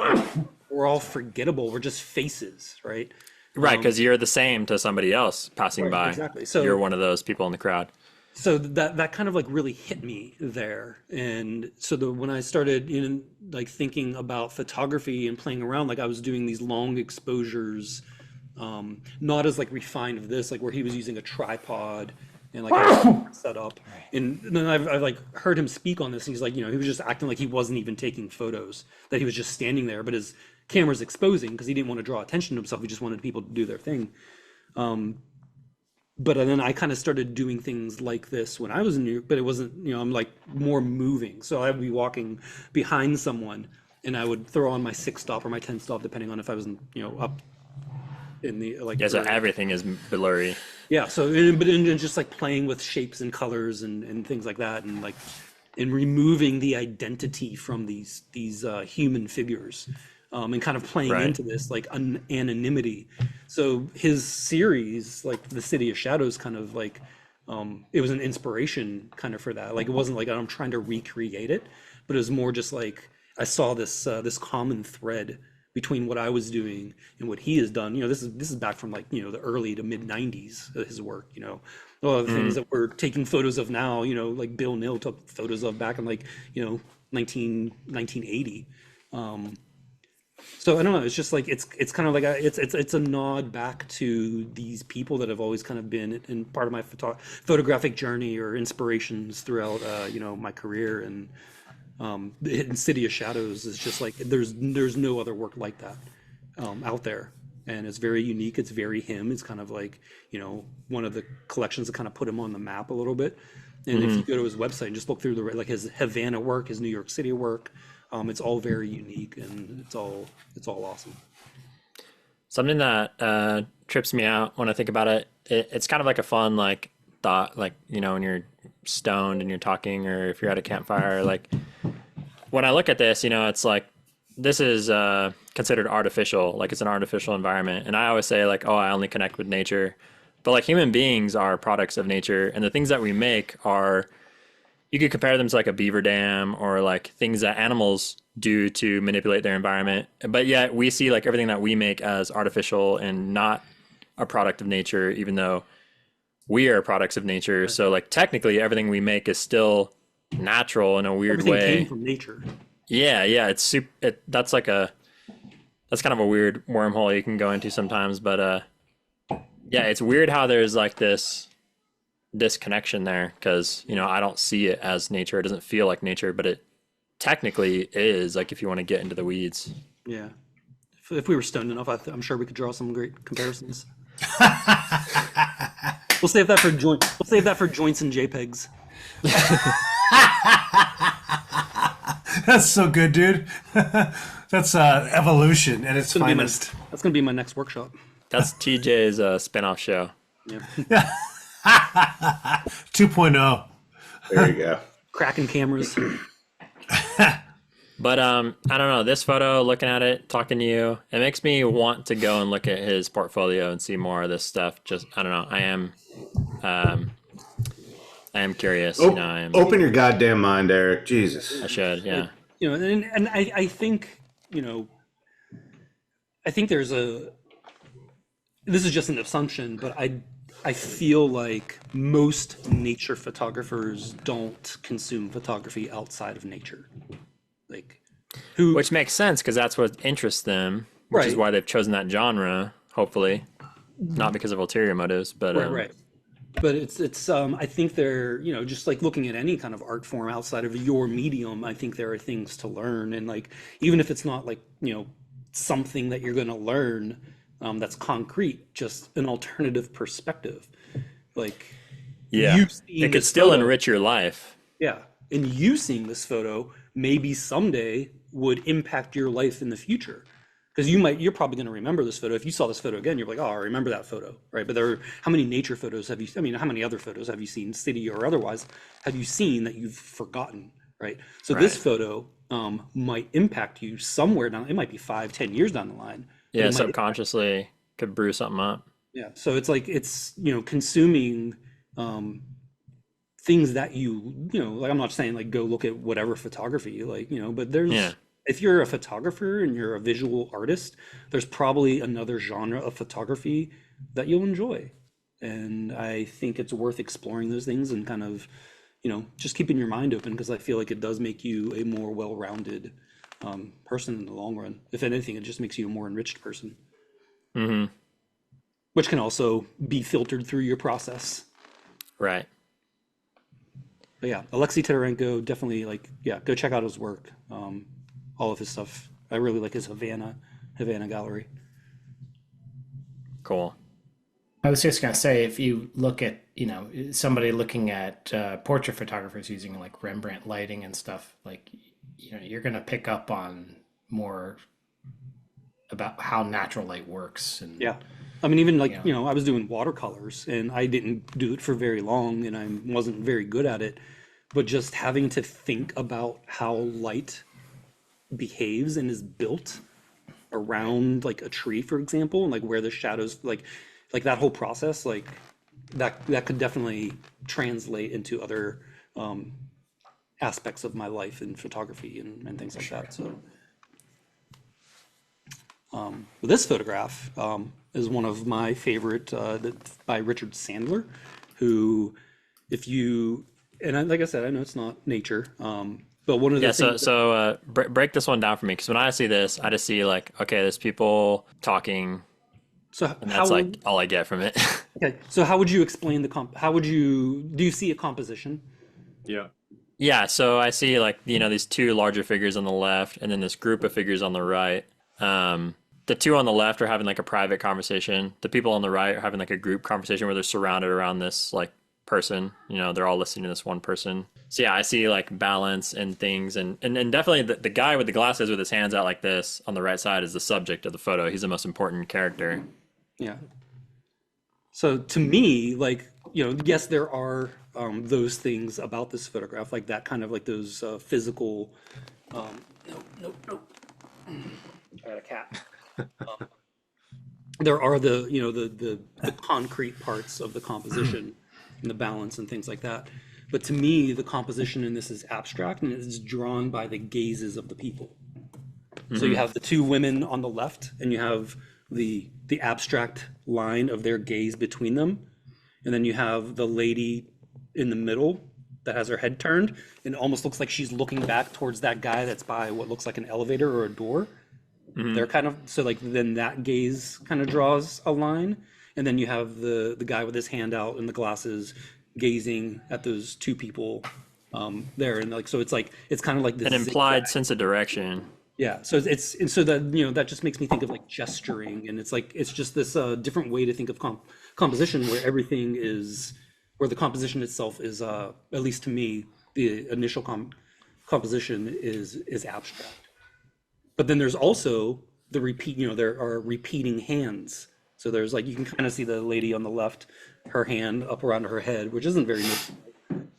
Speaker 4: we're all forgettable. We're just faces, right?
Speaker 2: Right, because you're the same to somebody else passing
Speaker 4: Right,
Speaker 2: by.
Speaker 4: exactly. So-
Speaker 2: you're one of those people in the crowd.
Speaker 4: So that kind of like really hit me there. And so when I started like thinking about photography and playing around, like I was doing these long exposures, not as like refined of this, like where he was using a tripod and like a setup. And then I've like heard him speak on this, and he's like, he was just acting like he wasn't even taking photos, that he was just standing there, but his cameras exposing, because he didn't want to draw attention to himself. He just wanted people to do their thing. But then I kind of started doing things like this when I was in New York, but it wasn't, I'm like more moving. So I would be walking behind someone and I would throw on my 6-stop or my 10-stop, depending on if I was, up in the, like,
Speaker 2: Yeah, so everything is blurry.
Speaker 4: yeah. So, but just like playing with shapes and colors and things like that. And like, and removing the identity from these human figures. And kind of playing
Speaker 2: Right.
Speaker 4: into this like anonymity. So his series, like The City of Shadows, kind of like it was an inspiration kind of for that. Like it wasn't like I'm trying to recreate it, but it was more just like I saw this this common thread between what I was doing and what he has done. This is back from like the early to mid '90s. His work, a lot of the things that we're taking photos of now. Like Bill Nill took photos of back in like 1980. So I don't know. It's just like it's kind of like it's a nod back to these people that have always kind of been in part of my photographic journey or inspirations throughout my career. And the Hidden City of Shadows is just like there's no other work like that out there, and it's very unique. It's very him. It's kind of like one of the collections that kind of put him on the map a little bit. And if you go to his website and just look through like his Havana work, his New York City work. It's all very unique and it's all awesome.
Speaker 2: Something that trips me out when I think about it, it's kind of like a fun like thought, like when you're stoned and you're talking, or if you're at a campfire. Like when I look at this, it's like this is considered artificial, like it's an artificial environment. And I always say like, oh, I only connect with nature, but like human beings are products of nature, and the things that we make are. You could compare them to like a beaver dam or like things that animals do to manipulate their environment. But yet we see like everything that we make as artificial and not a product of nature, even though we are products of nature. So like technically everything we make is still natural in a weird
Speaker 4: Everything
Speaker 2: way.
Speaker 4: came from nature.
Speaker 2: Yeah. It's that's kind of a weird wormhole you can go into sometimes. But yeah, it's weird how there's like this connection there, because I don't see it as nature. It doesn't feel like nature, but it technically is, like if you want to get into the weeds.
Speaker 4: Yeah, if we were stoned enough, I'm sure we could draw some great comparisons. We'll save that for joints and JPEGs.
Speaker 3: That's so good, dude. That's evolution at its finest.
Speaker 4: That's gonna be my next workshop.
Speaker 2: That's TJ's spin-off show.
Speaker 4: Yeah.
Speaker 3: 2.0.
Speaker 1: There you go.
Speaker 4: Cracking cameras.
Speaker 2: But I don't know, this photo, looking at it, talking to you, it makes me want to go and look at his portfolio and see more of this stuff. Just I don't know, I am curious.
Speaker 1: Open your goddamn mind, Eric. Jesus.
Speaker 2: I should, yeah.
Speaker 4: And I think I think there's this is just an assumption, but I feel like most nature photographers don't consume photography outside of nature. Like,
Speaker 2: Which makes sense, because that's what interests them, which is
Speaker 4: Right.
Speaker 2: why they've chosen that genre, hopefully. Not because of ulterior motives, but
Speaker 4: right. But it's I think they're, just like looking at any kind of art form outside of your medium, I think there are things to learn. And like, even if it's not like, something that you're going to learn, that's concrete, just an alternative perspective. Like,
Speaker 2: yeah,
Speaker 4: you seeing
Speaker 2: it could
Speaker 4: this
Speaker 2: still
Speaker 4: photo-
Speaker 2: enrich your life.
Speaker 4: Yeah. And you seeing this photo maybe someday would impact your life in the future. Because you're probably going to remember this photo. If you saw this photo again, you're like, oh, I remember that photo, right? But how many nature photos have you, how many other photos have you seen, city or otherwise, have you seen that you've forgotten, right? So this photo might impact you somewhere down, it might be 5-10 years down the line.
Speaker 2: Yeah, subconsciously could brew something up.
Speaker 4: Yeah, so it's like, it's, consuming things that like, I'm not saying like go look at whatever photography, like, but there's, if you're a photographer and you're a visual artist, there's probably another genre of photography that you'll enjoy. And I think it's worth exploring those things and kind of, just keeping your mind open, because I feel like it does make you a more well-rounded person in the long run. If anything, it just makes you a more enriched person.
Speaker 2: Mm-hmm.
Speaker 4: Which can also be filtered through your process.
Speaker 2: Right.
Speaker 4: But yeah, Alexey Titarenko, definitely go check out his work. All of his stuff. I really like his Havana Havana Gallery.
Speaker 2: Cool.
Speaker 5: I was just gonna say, if you look at, somebody looking at portrait photographers using like Rembrandt lighting and stuff, like, you're gonna pick up on more about how natural light works. And
Speaker 4: Yeah. I mean, even like,
Speaker 5: Yeah.
Speaker 4: I was doing watercolors and I didn't do it for very long and I wasn't very good at it. But just having to think about how light behaves and is built around like a tree, for example, and like where the shadows, like that whole process, like that could definitely translate into other aspects of my life in photography and things like that. So this photograph is one of my favorite by Richard Sandler, who, if you, like I said, I know it's not nature, but one of the
Speaker 2: Yeah,
Speaker 4: things
Speaker 2: so break this one down for me, because when I see this, I just see like, okay, there's people talking,
Speaker 4: so
Speaker 2: and
Speaker 4: how
Speaker 2: that's like all I get from it.
Speaker 4: okay, so how would you explain how would you, do you see a composition?
Speaker 6: Yeah.
Speaker 2: Yeah, so I see like, these two larger figures on the left, and then this group of figures on the right. The two on the left are having like a private conversation. The people on the right are having like a group conversation where they're surrounded around this like person. They're all listening to this one person. So yeah, I see like balance and things, and definitely the guy with the glasses with his hands out like this on the right side is the subject of the photo. He's the most important character.
Speaker 4: Yeah. So to me, like, yes, there are those things about this photograph, like that kind of like those physical. No. I got a cat. There are the concrete parts of the composition and the balance and things like that. But to me, the composition in this is abstract and it's drawn by the gazes of the people. So you have the two women on the left, and you have the abstract line of their gaze between them, and then you have the lady in the middle that has her head turned and almost looks like she's looking back towards that guy that's by what looks like an elevator or a door. They're kind of, so like then that gaze kind of draws a line, and then you have the guy with his hand out and the glasses gazing at those two people there, and like, so it's like, it's kind of like this
Speaker 2: An implied
Speaker 4: zigzag.
Speaker 2: sense of direction.
Speaker 4: Yeah, so and so that that just makes me think of like gesturing, and it's like it's just this different way to think of composition, where everything is, where the composition itself is, at least to me, the initial composition is abstract. But then there's also the repeat. There are repeating hands. So there's like, you can kind of see the lady on the left, her hand up around her head, which isn't very much.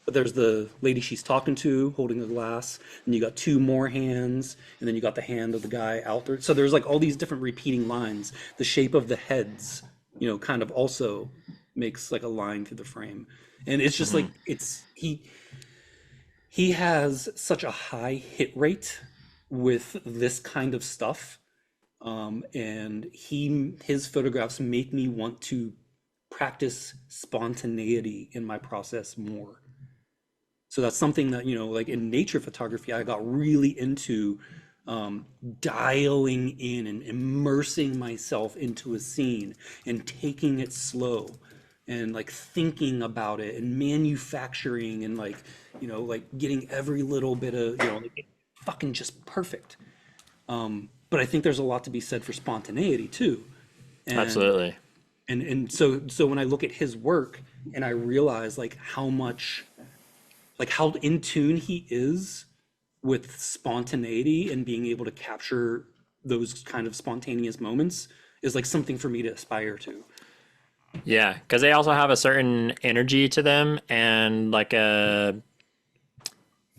Speaker 4: But there's the lady she's talking to holding a glass, and you got two more hands, and then you got the hand of the guy out there. So there's like all these different repeating lines. The shape of the heads, kind of also makes like a line through the frame. And it's just like, he has such a high hit rate with this kind of stuff. And his photographs make me want to practice spontaneity in my process more. So that's something that, like in nature photography, I got really into dialing in and immersing myself into a scene and taking it slow and like thinking about it and manufacturing and like, like getting every little bit of, like, fucking just perfect. But I think there's a lot to be said for spontaneity too. And,
Speaker 2: Absolutely.
Speaker 4: And so when I look at his work and I realize like how much, like how in tune he is with spontaneity and being able to capture those kind of spontaneous moments is like something for me to aspire to.
Speaker 2: Yeah, because they also have a certain energy to them, and like a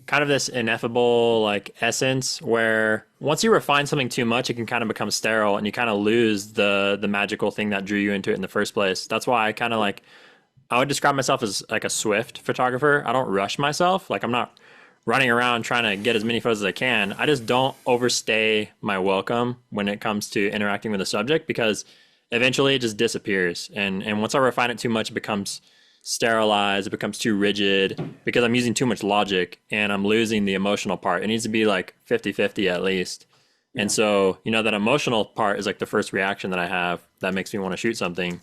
Speaker 2: kind of this ineffable like essence where once you refine something too much, it can kind of become sterile, and you kind of lose the magical thing that drew you into it in the first place. That's why I kind of like, I would describe myself as like a swift photographer. I don't rush myself. Like, I'm not running around trying to get as many photos as I can. I just don't overstay my welcome when it comes to interacting with a subject, because eventually it just disappears. And once I refine it too much, it becomes sterilized, it becomes too rigid, because I'm using too much logic and I'm losing the emotional part. It needs to be like 50-50 at least. Yeah. And so, that emotional part is like the first reaction that I have that makes me want to shoot something.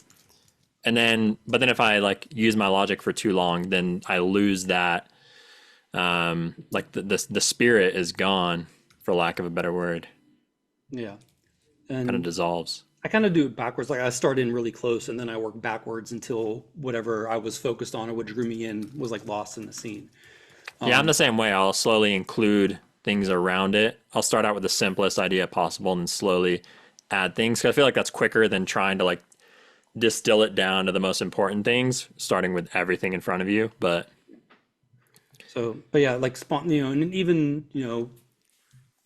Speaker 2: And then, but then if I like use my logic for too long, then I lose that, like the spirit is gone, for lack of a better word.
Speaker 4: Yeah.
Speaker 2: kind of
Speaker 4: And
Speaker 2: dissolves.
Speaker 4: I kind of do it backwards. Like I start in really close and then I work backwards until whatever I was focused on or what drew me in was like lost in the scene.
Speaker 2: Yeah, I'm the same way. I'll slowly include things around it. I'll start out with the simplest idea possible and then slowly add things. 'Cause I feel like that's quicker than trying to like distill it down to the most important things, starting with everything in front of you. But
Speaker 4: So, but yeah, like and even,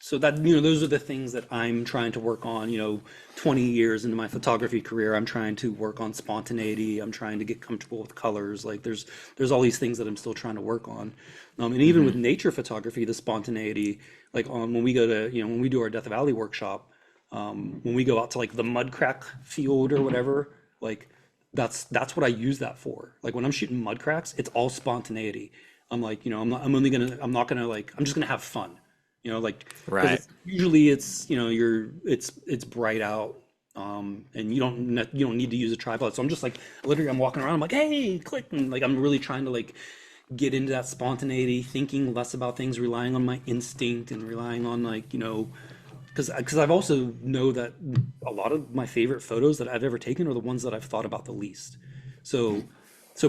Speaker 4: so that, those are the things that I'm trying to work on, 20 years into my photography career, I'm trying to work on spontaneity. I'm trying to get comfortable with colors. Like there's all these things that I'm still trying to work on. And even with nature photography, the spontaneity, like when we go to, when we do our Death Valley workshop, when we go out to like the mud crack field or whatever, like that's what I use that for. Like when I'm shooting mud cracks, it's all spontaneity. I'm like, I'm just gonna have fun. Like 'cause
Speaker 2: right.
Speaker 4: usually it's it's bright out, and you don't need to use a tripod. So I'm just like literally I'm walking around. I'm like, hey, click, and like I'm really trying to like get into that spontaneity, thinking less about things, relying on my instinct and relying on like because I've also know that a lot of my favorite photos that I've ever taken are the ones that I've thought about the least. So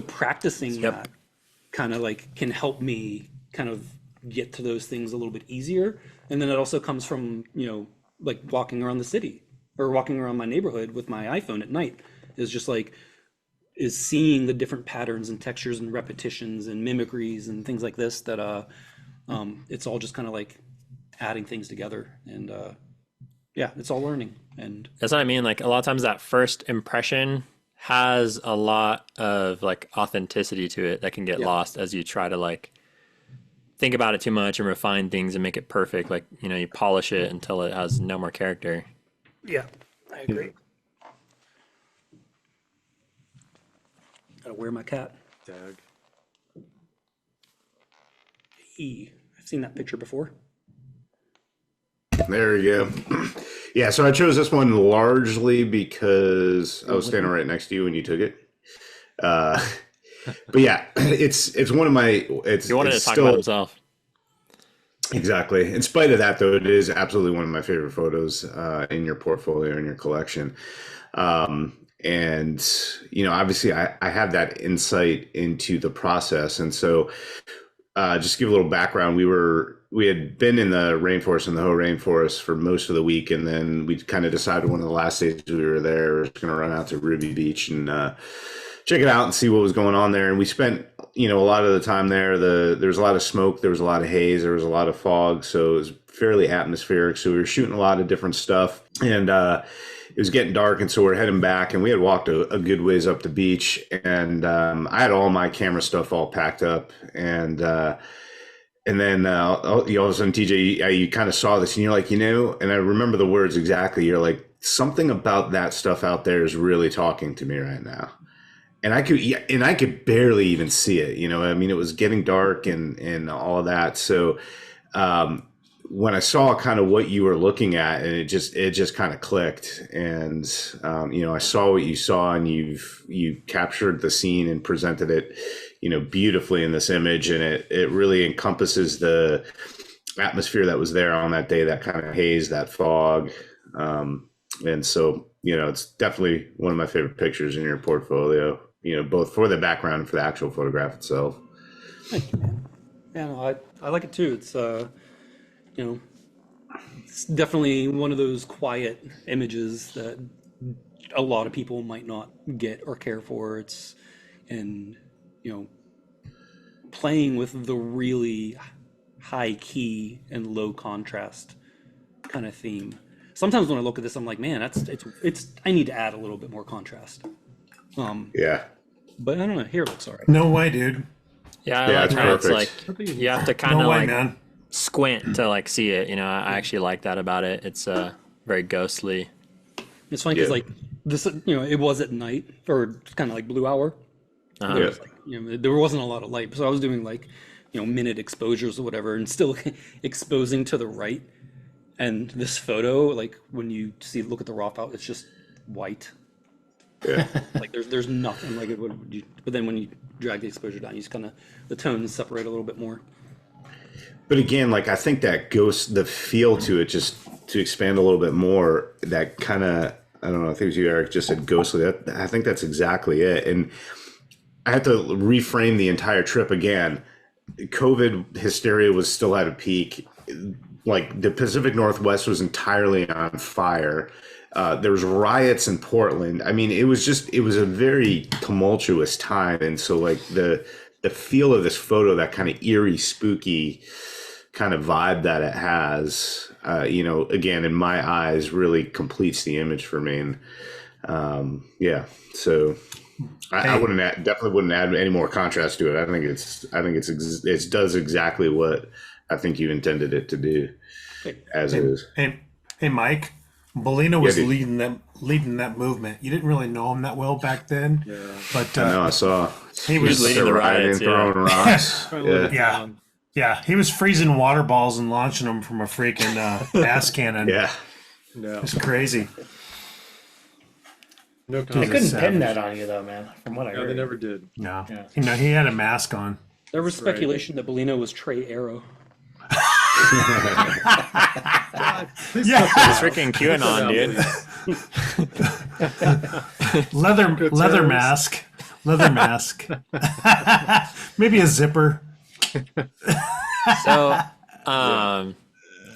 Speaker 4: practicing that kind of like can help me kind of get to those things a little bit easier. And then it also comes from, like walking around the city or walking around my neighborhood with my iPhone at night is seeing the different patterns and textures and repetitions and mimicries and things like this that it's all just kind of like adding things together. And yeah, it's all learning. And
Speaker 2: That's what I mean. Like a lot of times that first impression has a lot of like authenticity to it that can get lost as you try to like think about it too much and refine things and make it perfect. Like, you polish it until it has no more character.
Speaker 4: yeah, I agree. Gotta wear my cat.
Speaker 6: Dag.
Speaker 4: I've seen that picture before.
Speaker 1: There you go. Yeah, so I chose this one largely because I was standing right next to you when you took it. But yeah, it's one of my.
Speaker 2: He wanted to talk about himself.
Speaker 1: Exactly. In spite of that, though, it is absolutely one of my favorite photos in your portfolio, in your collection. And obviously, I have that insight into the process, and so just to give a little background. We had been in the rainforest, in the Hoh rainforest, for most of the week, and then we kind of decided one of the last days we were there, we were going to run out to Ruby Beach and check it out and see what was going on there. And we spent, a lot of the time there. There was a lot of smoke, there was a lot of haze, there was a lot of fog, so it was fairly atmospheric. So we were shooting a lot of different stuff, and it was getting dark, and so we're heading back. And we had walked a good ways up the beach, and I had all my camera stuff all packed up, and then all of a sudden, TJ, you kind of saw this, and you're like, and I remember the words exactly. You're like, something about that stuff out there is really talking to me right now. And I could barely even see it. It was getting dark and all of that. So when I saw kind of what you were looking at, and it just kind of clicked. And I saw what you saw, and you captured the scene and presented it, beautifully in this image, and it really encompasses the atmosphere that was there on that day, that kind of haze, that fog. And so, it's definitely one of my favorite pictures in your portfolio, both for the background and for the actual photograph itself.
Speaker 4: Thank you, man. Yeah, no, I like it too. It's it's definitely one of those quiet images that a lot of people might not get or care for. And playing with the really high key and low contrast kind of theme. Sometimes when I look at this, I'm like, man, it's I need to add a little bit more contrast.
Speaker 1: Yeah.
Speaker 4: But I don't know. Here it looks all right.
Speaker 3: No way, dude.
Speaker 2: Yeah, I
Speaker 1: Yeah,
Speaker 2: like
Speaker 1: it's
Speaker 2: how it's
Speaker 1: perfect.
Speaker 2: like you have to kind
Speaker 3: No
Speaker 2: of
Speaker 3: way,
Speaker 2: like
Speaker 3: man.
Speaker 2: squint to like see it. I actually like that about it. It's very ghostly.
Speaker 4: It's funny because
Speaker 1: Yeah.
Speaker 4: like this, it was at night or kind of like blue hour.
Speaker 2: Uh-huh.
Speaker 4: There was, like, there wasn't a lot of light, so I was doing like minute exposures or whatever, and still exposing to the right. And this photo, like when you look at the raw file, it's just white.
Speaker 1: Yeah.
Speaker 4: Like there's nothing like it would. But then when you drag the exposure down, you just kind of the tones separate a little bit more.
Speaker 1: But again, like I think that the feel to it just to expand a little bit more, that kind of, I don't know, I think it was you, Eric, just said ghostly. I think that's exactly it. And I have to reframe the entire trip again. COVID hysteria was still at a peak. Like the Pacific Northwest was entirely on fire. There was riots in Portland. I mean, it was a very tumultuous time. And so like the feel of this photo, that kind of eerie, spooky kind of vibe that it has, again, in my eyes, really completes the image for me. And so I definitely wouldn't add any more contrast to it. I think it does exactly what I think you intended it to do, as is.
Speaker 3: Hey, Mike, Bolino was
Speaker 1: dude.
Speaker 3: leading that movement. You didn't really know him that well back then, but
Speaker 1: I saw
Speaker 3: he was
Speaker 2: leading the riots,
Speaker 1: throwing rocks.
Speaker 3: yeah, he was freezing water balls and launching them from a freaking gas cannon.
Speaker 1: Yeah.
Speaker 3: It's crazy.
Speaker 6: No
Speaker 5: They
Speaker 6: comment.
Speaker 5: couldn't pin that on you though, man. From what I
Speaker 6: No,
Speaker 5: heard.
Speaker 6: they never did.
Speaker 3: No,
Speaker 5: Yeah.
Speaker 3: he had a mask on.
Speaker 4: There was speculation that Bolino was Trey Arrow.
Speaker 3: Yeah,
Speaker 2: It's freaking QAnon, dude.
Speaker 3: leather mask, maybe a zipper.
Speaker 2: So,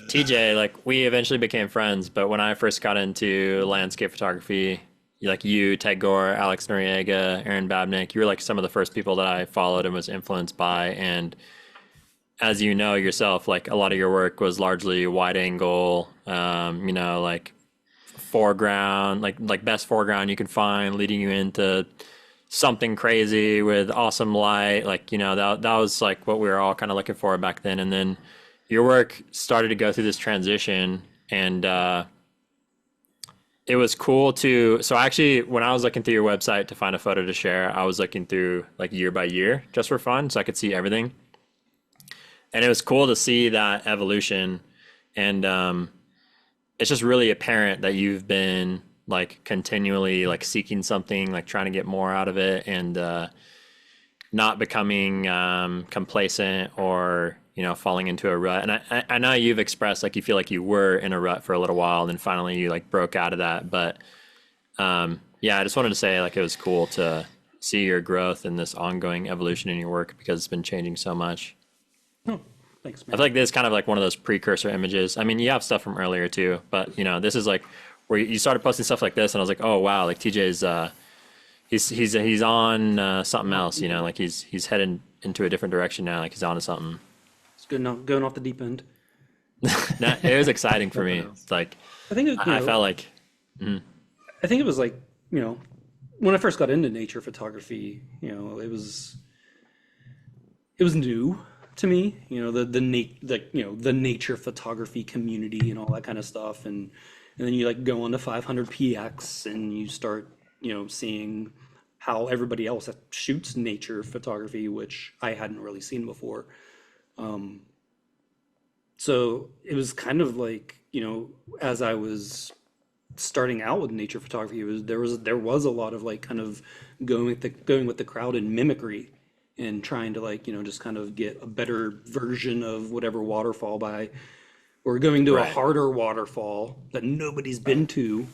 Speaker 2: TJ, like we eventually became friends, but when I first got into landscape photography, like you, Ted Gore, Alex Noriega, Aaron Babnick, you were like some of the first people that I followed and was influenced by. And as you know yourself, like a lot of your work was largely wide angle, like foreground, like best foreground you can find, leading you into something crazy with awesome light. Like, that was like what we were all kind of looking for back then. And then your work started to go through this transition, and it was cool so actually when I was looking through your website to find a photo to share, I was looking through like year by year just for fun, so I could see everything. And it was cool to see that evolution. And it's just really apparent that you've been like continually like seeking something, like trying to get more out of it, and not becoming complacent or falling into a rut. And I know you've expressed like you feel like you were in a rut for a little while, and then finally you like broke out of that. But I just wanted to say like it was cool to see your growth and this ongoing evolution in your work, because it's been changing so much.
Speaker 4: Oh, thanks,
Speaker 2: I
Speaker 4: man.
Speaker 2: feel like this is kind of like one of those precursor images. I mean, you have stuff from earlier too, but this is like where you started posting stuff like this, and I was like, oh wow, like TJ's he's on something else, like he's heading into a different direction now, like he's on to something.
Speaker 4: It's good enough going off the deep end.
Speaker 2: No, it was exciting for me. It's like
Speaker 4: I think
Speaker 2: I felt like
Speaker 4: I think it was like, when I first got into nature photography, it was new to me, the nature photography community and all that kind of stuff. And then you like go on to 500px and you start, seeing how everybody else shoots nature photography, which I hadn't really seen before. So it was kind of like, as I was starting out with nature photography, there was a lot of like kind of going with the crowd and mimicry, and trying to like, just kind of get a better version of whatever waterfall or going to a harder waterfall that nobody's been to,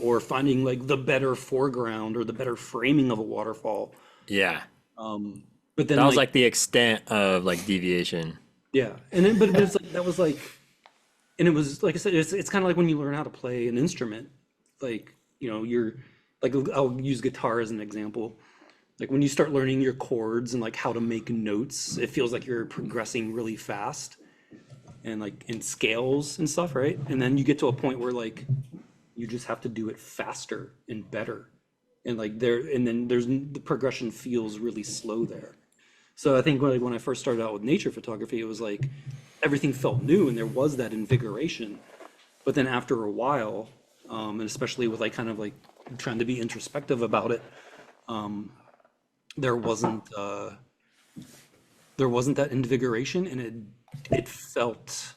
Speaker 4: or finding like the better foreground or the better framing of a waterfall.
Speaker 2: yeah.
Speaker 4: But then
Speaker 2: That was like the extent of like deviation.
Speaker 4: yeah, and then but it's like that was like, and it was like I said, it's kind of like when you learn how to play an instrument, like you're like, I'll use guitar as an example. Like when you start learning your chords and like how to make notes, it feels like you're progressing really fast, and like in scales and stuff, right? And then you get to a point where like you just have to do it faster and better, and like then the progression feels really slow there. So I think when I first started out with nature photography, it was like everything felt new and there was that invigoration. But then after a while, and especially with like kind of like trying to be introspective about it, there wasn't that invigoration, and it felt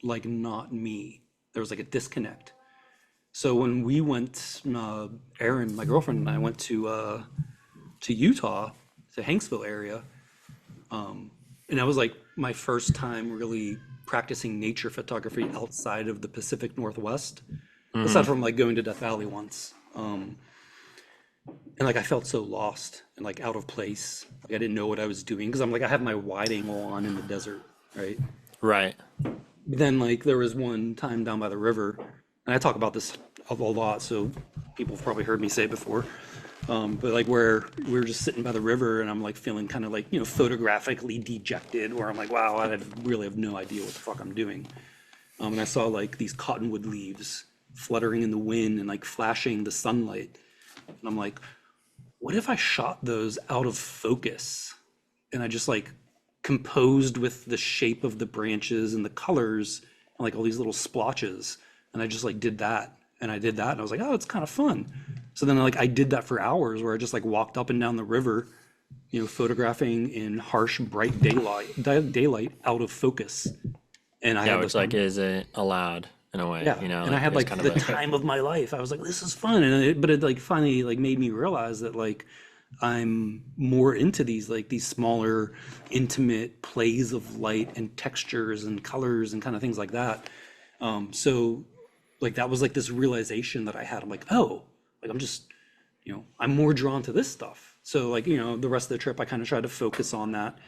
Speaker 4: like not me. There was like a disconnect. So when we went, Erin, my girlfriend, and I went to Utah, to Hanksville area, and that was like my first time really practicing nature photography outside of the Pacific Northwest, aside from like going to Death Valley once. And like I felt so lost and like out of place. Like I didn't know what I was doing because I'm like I have my wide angle on in the desert, right?
Speaker 2: Right.
Speaker 4: But then like there was one time down by the river, and I talk about this a lot, so people have probably heard me say it before. But like where we were just sitting by the river, and I'm like feeling kind of like, you know, photographically dejected, where I'm like, wow, really have no idea what the fuck I'm doing. And I saw like these cottonwood leaves fluttering in the wind and like flashing the sunlight. And I'm like, what if I shot those out of focus? And I just like composed with the shape of the branches and the colors and like all these little splotches. And I just like did that. And I did that. And I was like, oh, it's kind of fun. So then like I did that for hours, where I just like walked up and down the river, you know, photographing in harsh, bright daylight out of focus. And I
Speaker 2: Yeah,
Speaker 4: had
Speaker 2: which like isn't allowed in a way,
Speaker 4: yeah,
Speaker 2: you know.
Speaker 4: and I had
Speaker 2: it's
Speaker 4: like
Speaker 2: kind
Speaker 4: the
Speaker 2: of
Speaker 4: time of my life. I was like, this is fun, but it like finally like made me realize that like I'm more into these like these smaller, intimate plays of light and textures and colors and kind of things like that. So like that was like this realization that I had. I'm like, oh, like I'm just, you know, I'm more drawn to this stuff. So like, you know, the rest of the trip I kind of tried to focus on that.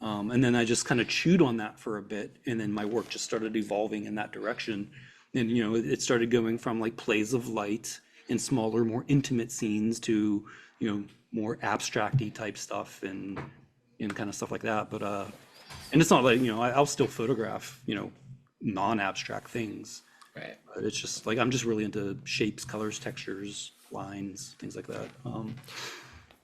Speaker 4: And then I just kind of chewed on that for a bit, and then my work just started evolving in that direction. And you know, it started going from like plays of light and smaller, more intimate scenes to, you know, more abstract-y type stuff and kind of stuff like that. But and it's not like, you know, I'll still photograph, you know, non-abstract things.
Speaker 5: Right.
Speaker 4: But it's just like I'm just really into shapes, colors, textures, lines, things like that.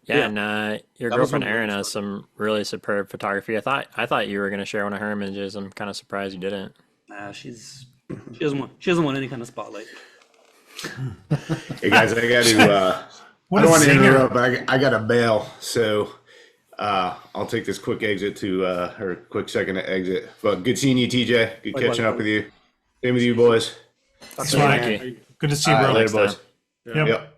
Speaker 2: Yeah, and your
Speaker 4: That was
Speaker 2: girlfriend
Speaker 4: one of the
Speaker 2: Erin
Speaker 4: most
Speaker 2: has some really superb photography. I thought you were gonna share one of her images. I'm kind of surprised you didn't.
Speaker 4: Nah, she doesn't want any kind of spotlight.
Speaker 1: Hey guys, I got to.
Speaker 3: What
Speaker 1: I don't
Speaker 3: a
Speaker 1: want to
Speaker 3: zinger.
Speaker 1: interrupt. But I got to bail, so I'll take this quick exit to or quick second to exit. But good seeing you, TJ. Good
Speaker 4: Likewise,
Speaker 1: catching up
Speaker 4: buddy.
Speaker 1: with you. Same with you, boys.
Speaker 3: Thanks,
Speaker 2: Yeah,
Speaker 3: Mike.
Speaker 2: thank you.
Speaker 3: Good to see you,
Speaker 1: All
Speaker 3: bro.
Speaker 1: right, later,
Speaker 2: Next
Speaker 1: boys.
Speaker 3: Yep.
Speaker 1: Yep.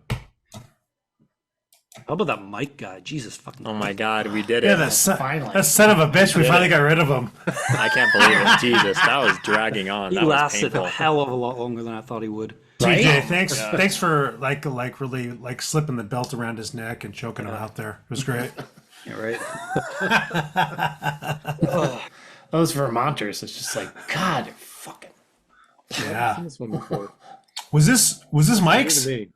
Speaker 4: How about that Mike guy? Jesus fucking.
Speaker 2: Oh my God, we did it!
Speaker 3: Yeah, that son,
Speaker 5: Finally.
Speaker 3: that son of a bitch. We finally got rid of him.
Speaker 2: I can't believe it. Jesus, that was dragging on.
Speaker 4: He
Speaker 2: That was
Speaker 4: lasted
Speaker 2: painful.
Speaker 4: a hell of a lot longer than I thought he would.
Speaker 5: Right?
Speaker 3: TJ, thanks for like really like slipping the belt around his neck and choking him out there. It was great.
Speaker 4: Yeah, right.
Speaker 5: Those Vermonters, it's just like, God, they're fucking.
Speaker 3: Yeah.
Speaker 6: This one before.
Speaker 3: Was this Mike's?
Speaker 6: To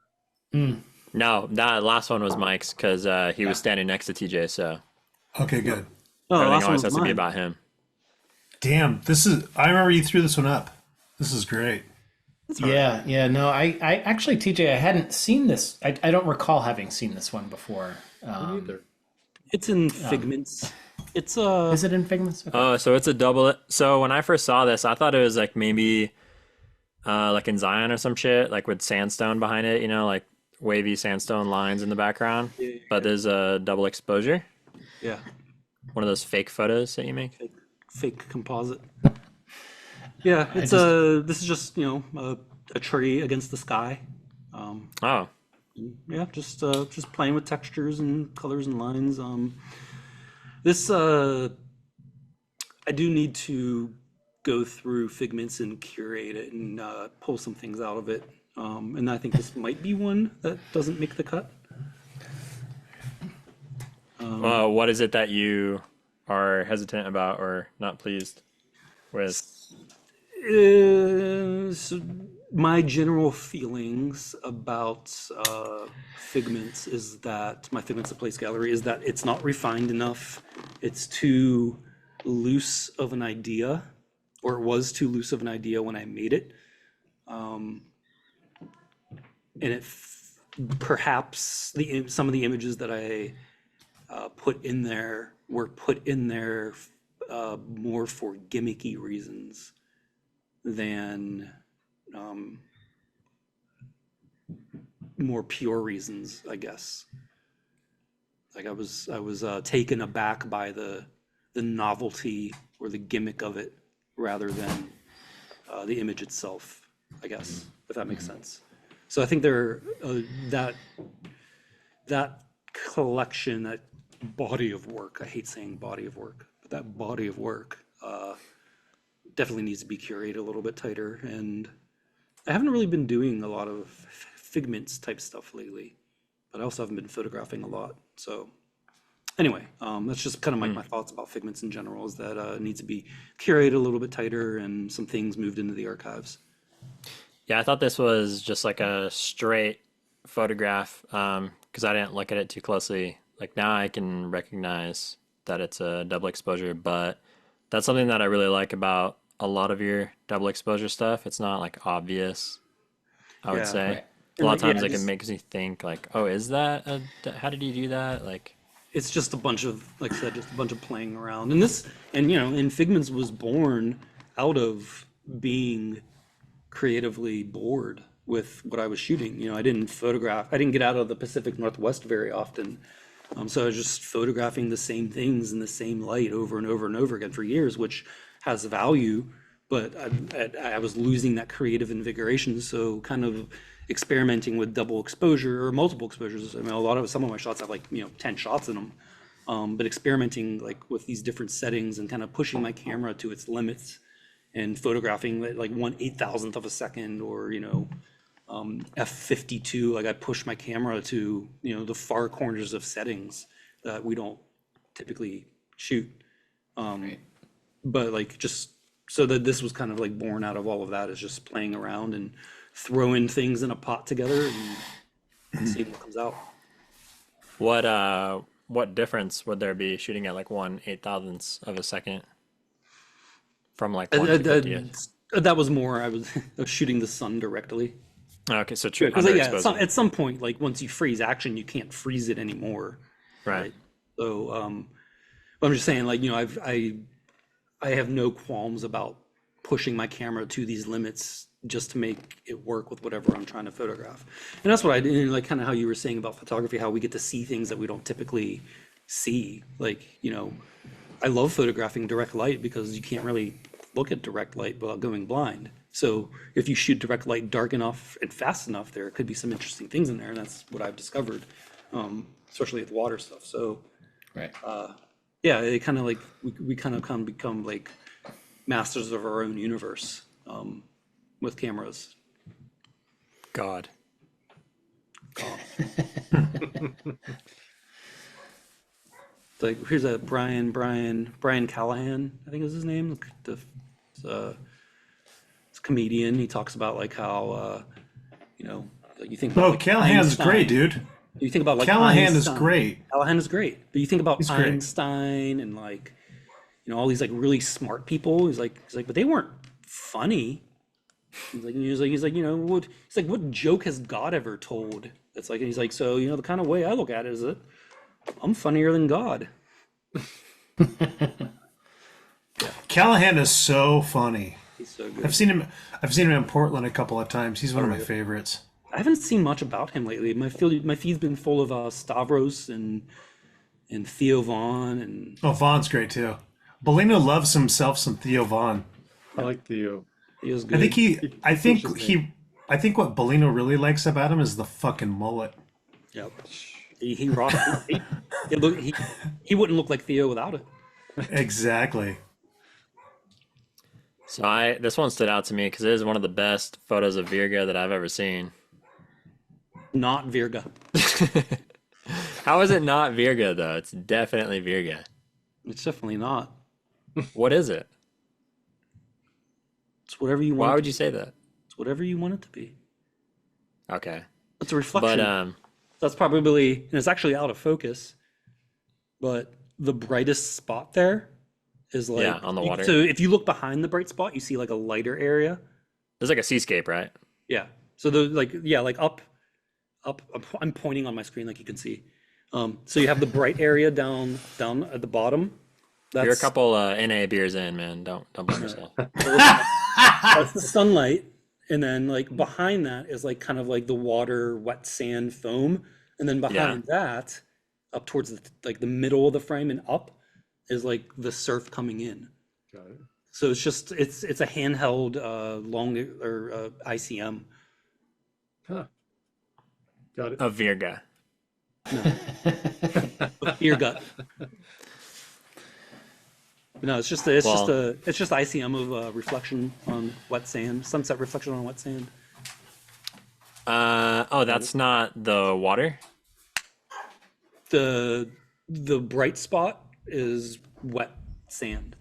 Speaker 6: me.
Speaker 2: No, that last one was Mike's because he was standing next to TJ, so
Speaker 3: Okay, good.
Speaker 4: Oh,
Speaker 2: everything
Speaker 4: last one
Speaker 2: always
Speaker 4: was
Speaker 2: has to be
Speaker 4: mine.
Speaker 2: about him.
Speaker 3: Damn, I remember you threw this one up. This is great.
Speaker 5: Yeah. No, I actually, TJ, I hadn't seen this. I don't recall having seen this one before.
Speaker 6: Neither.
Speaker 4: It's in Figments. It's
Speaker 5: Is it in Figments? Okay.
Speaker 2: Oh, so it's a double. So when I first saw this, I thought it was like maybe like in Zion or some shit, like with sandstone behind it, you know, like wavy sandstone lines in the background.
Speaker 4: Yeah.
Speaker 2: But there's a double exposure,
Speaker 4: yeah,
Speaker 2: one of those fake photos that you make.
Speaker 4: fake composite. Yeah, it's this is just, you know, a tree against the sky.
Speaker 2: Oh,
Speaker 4: Yeah, just playing with textures and colors and lines. This I do need to go through Figments and curate it and pull some things out of it. And I think this might be one that doesn't make the cut.
Speaker 2: what is it that you are hesitant about or not pleased with?
Speaker 4: So my general feelings about Figments is that my Figments of Place gallery is that it's not refined enough. It's too loose of an idea, or it was too loose of an idea when I made it. And perhaps some of the images that I put in there were put in there more for gimmicky reasons than more pure reasons, I guess. Like I was taken aback by the novelty or the gimmick of it rather than the image itself, I guess, if that makes sense. So I think that collection, that body of work, I hate saying body of work, but that body of work definitely needs to be curated a little bit tighter. And I haven't really been doing a lot of figments type stuff lately, but I also haven't been photographing a lot. So anyway, that's just kind of my thoughts about figments in general, is that it needs to be curated a little bit tighter and some things moved into the archives.
Speaker 2: Yeah, I thought this was just like a straight photograph because I didn't look at it too closely. Like now I can recognize that it's a double exposure, but that's something that I really like about a lot of your double exposure stuff. It's not like obvious, I would
Speaker 4: Yeah,
Speaker 2: say.
Speaker 5: right.
Speaker 2: A lot of
Speaker 4: Yeah,
Speaker 2: times like it
Speaker 4: just-
Speaker 2: makes me think like, oh, is that how did you do that? Like,
Speaker 4: It's just a bunch of, like I said, just a bunch of playing around. And this, and and Figments was born out of being creatively bored with what I was shooting. I didn't get out of the Pacific Northwest very often. So I was just photographing the same things in the same light over and over and over again for years, which has value, but I was losing that creative invigoration. So kind of experimenting with double exposure or multiple exposures. I mean, some of my shots have like 10 shots in them, but experimenting like with these different settings and kind of pushing my camera to its limits and photographing like 1/8,000th of a second, or f52. Like I push my camera to the far corners of settings that we don't typically shoot. But like just so that this was kind of like born out of all of that, is just playing around and throwing things in a pot together and seeing what comes out.
Speaker 2: what difference would there be shooting at like 1/8,000th of a second from like 1/50th?
Speaker 4: That was more, I was shooting the sun directly.
Speaker 2: Okay, so true.
Speaker 4: Because at some point, like once you freeze action, you can't freeze it anymore.
Speaker 2: Right.
Speaker 4: So, but I'm just saying, like, I have no qualms about pushing my camera to these limits just to make it work with whatever I'm trying to photograph. And that's what I did, like kind of how you were saying about photography, how we get to see things that we don't typically see. Like, I love photographing direct light because you can't really look at direct light without going blind. So if you shoot direct light dark enough and fast enough, there could be some interesting things in there. And that's what I've discovered, especially with water stuff. So
Speaker 5: Right.
Speaker 4: yeah, it kind of like, we kind of become like masters of our own universe with cameras.
Speaker 2: God.
Speaker 4: Like here's a Brian Callahan, I think is his name. It's a comedian. He talks about like how like you think about, like,
Speaker 3: Callahan's
Speaker 4: Einstein.
Speaker 3: great, dude.
Speaker 4: You think about like
Speaker 3: Callahan is
Speaker 4: Einstein.
Speaker 3: great.
Speaker 4: Callahan is great, but you think about
Speaker 3: He's great.
Speaker 4: Einstein and like all these like really smart people. He's like, but they weren't funny. He's like, what joke has God ever told? It's like, and he's like, so the kind of way I look at it is that I'm funnier than God.
Speaker 3: Callahan is so funny.
Speaker 4: He's so good.
Speaker 3: I've seen him in Portland a couple of times. He's one of my favorites.
Speaker 4: I haven't seen much about him lately. My feed's been full of Stavros and Theo Vaughn and
Speaker 3: Oh, Vaughn's great too. Bellino loves himself some Theo Vaughn.
Speaker 6: I like the
Speaker 4: Theo's good.
Speaker 3: I think what Bellino really likes about him is the fucking mullet.
Speaker 4: Yep. He rocks. He wouldn't look like Theo without it.
Speaker 3: Exactly.
Speaker 2: So this one stood out to me because it is one of the best photos of Virga that I've ever seen.
Speaker 4: Not Virga.
Speaker 2: How is it not Virga though? It's definitely Virga.
Speaker 4: It's definitely not.
Speaker 2: What is it?
Speaker 4: It's whatever you want.
Speaker 2: Why would you say that?
Speaker 4: It's whatever you want it to be.
Speaker 2: Okay.
Speaker 4: It's a reflection.
Speaker 2: But
Speaker 4: That's probably, and it's actually out of focus, but the brightest spot there is like,
Speaker 2: Yeah, on the water.
Speaker 4: So if you look behind the bright spot, you see like a lighter area.
Speaker 2: there's like a seascape, right?
Speaker 4: Yeah. So the like up, I'm pointing on my screen like you can see. So you have the bright area down at the bottom.
Speaker 2: You're a couple NA beers in, man. Don't blame yourself.
Speaker 4: That's the sunlight, and then like behind that is like kind of like the water, wet sand, foam, and then behind that, up towards the middle of the frame and up, is like the surf coming in.
Speaker 6: Got it.
Speaker 4: So it's a handheld long or ICM.
Speaker 6: Huh. Got it.
Speaker 2: A Virga.
Speaker 4: Ear gut. No, it's just it's just
Speaker 2: Well-
Speaker 4: a it's just ICM of reflection on wet sand, sunset reflection on wet sand.
Speaker 2: Oh, that's not the water?
Speaker 4: The bright spot is wet sand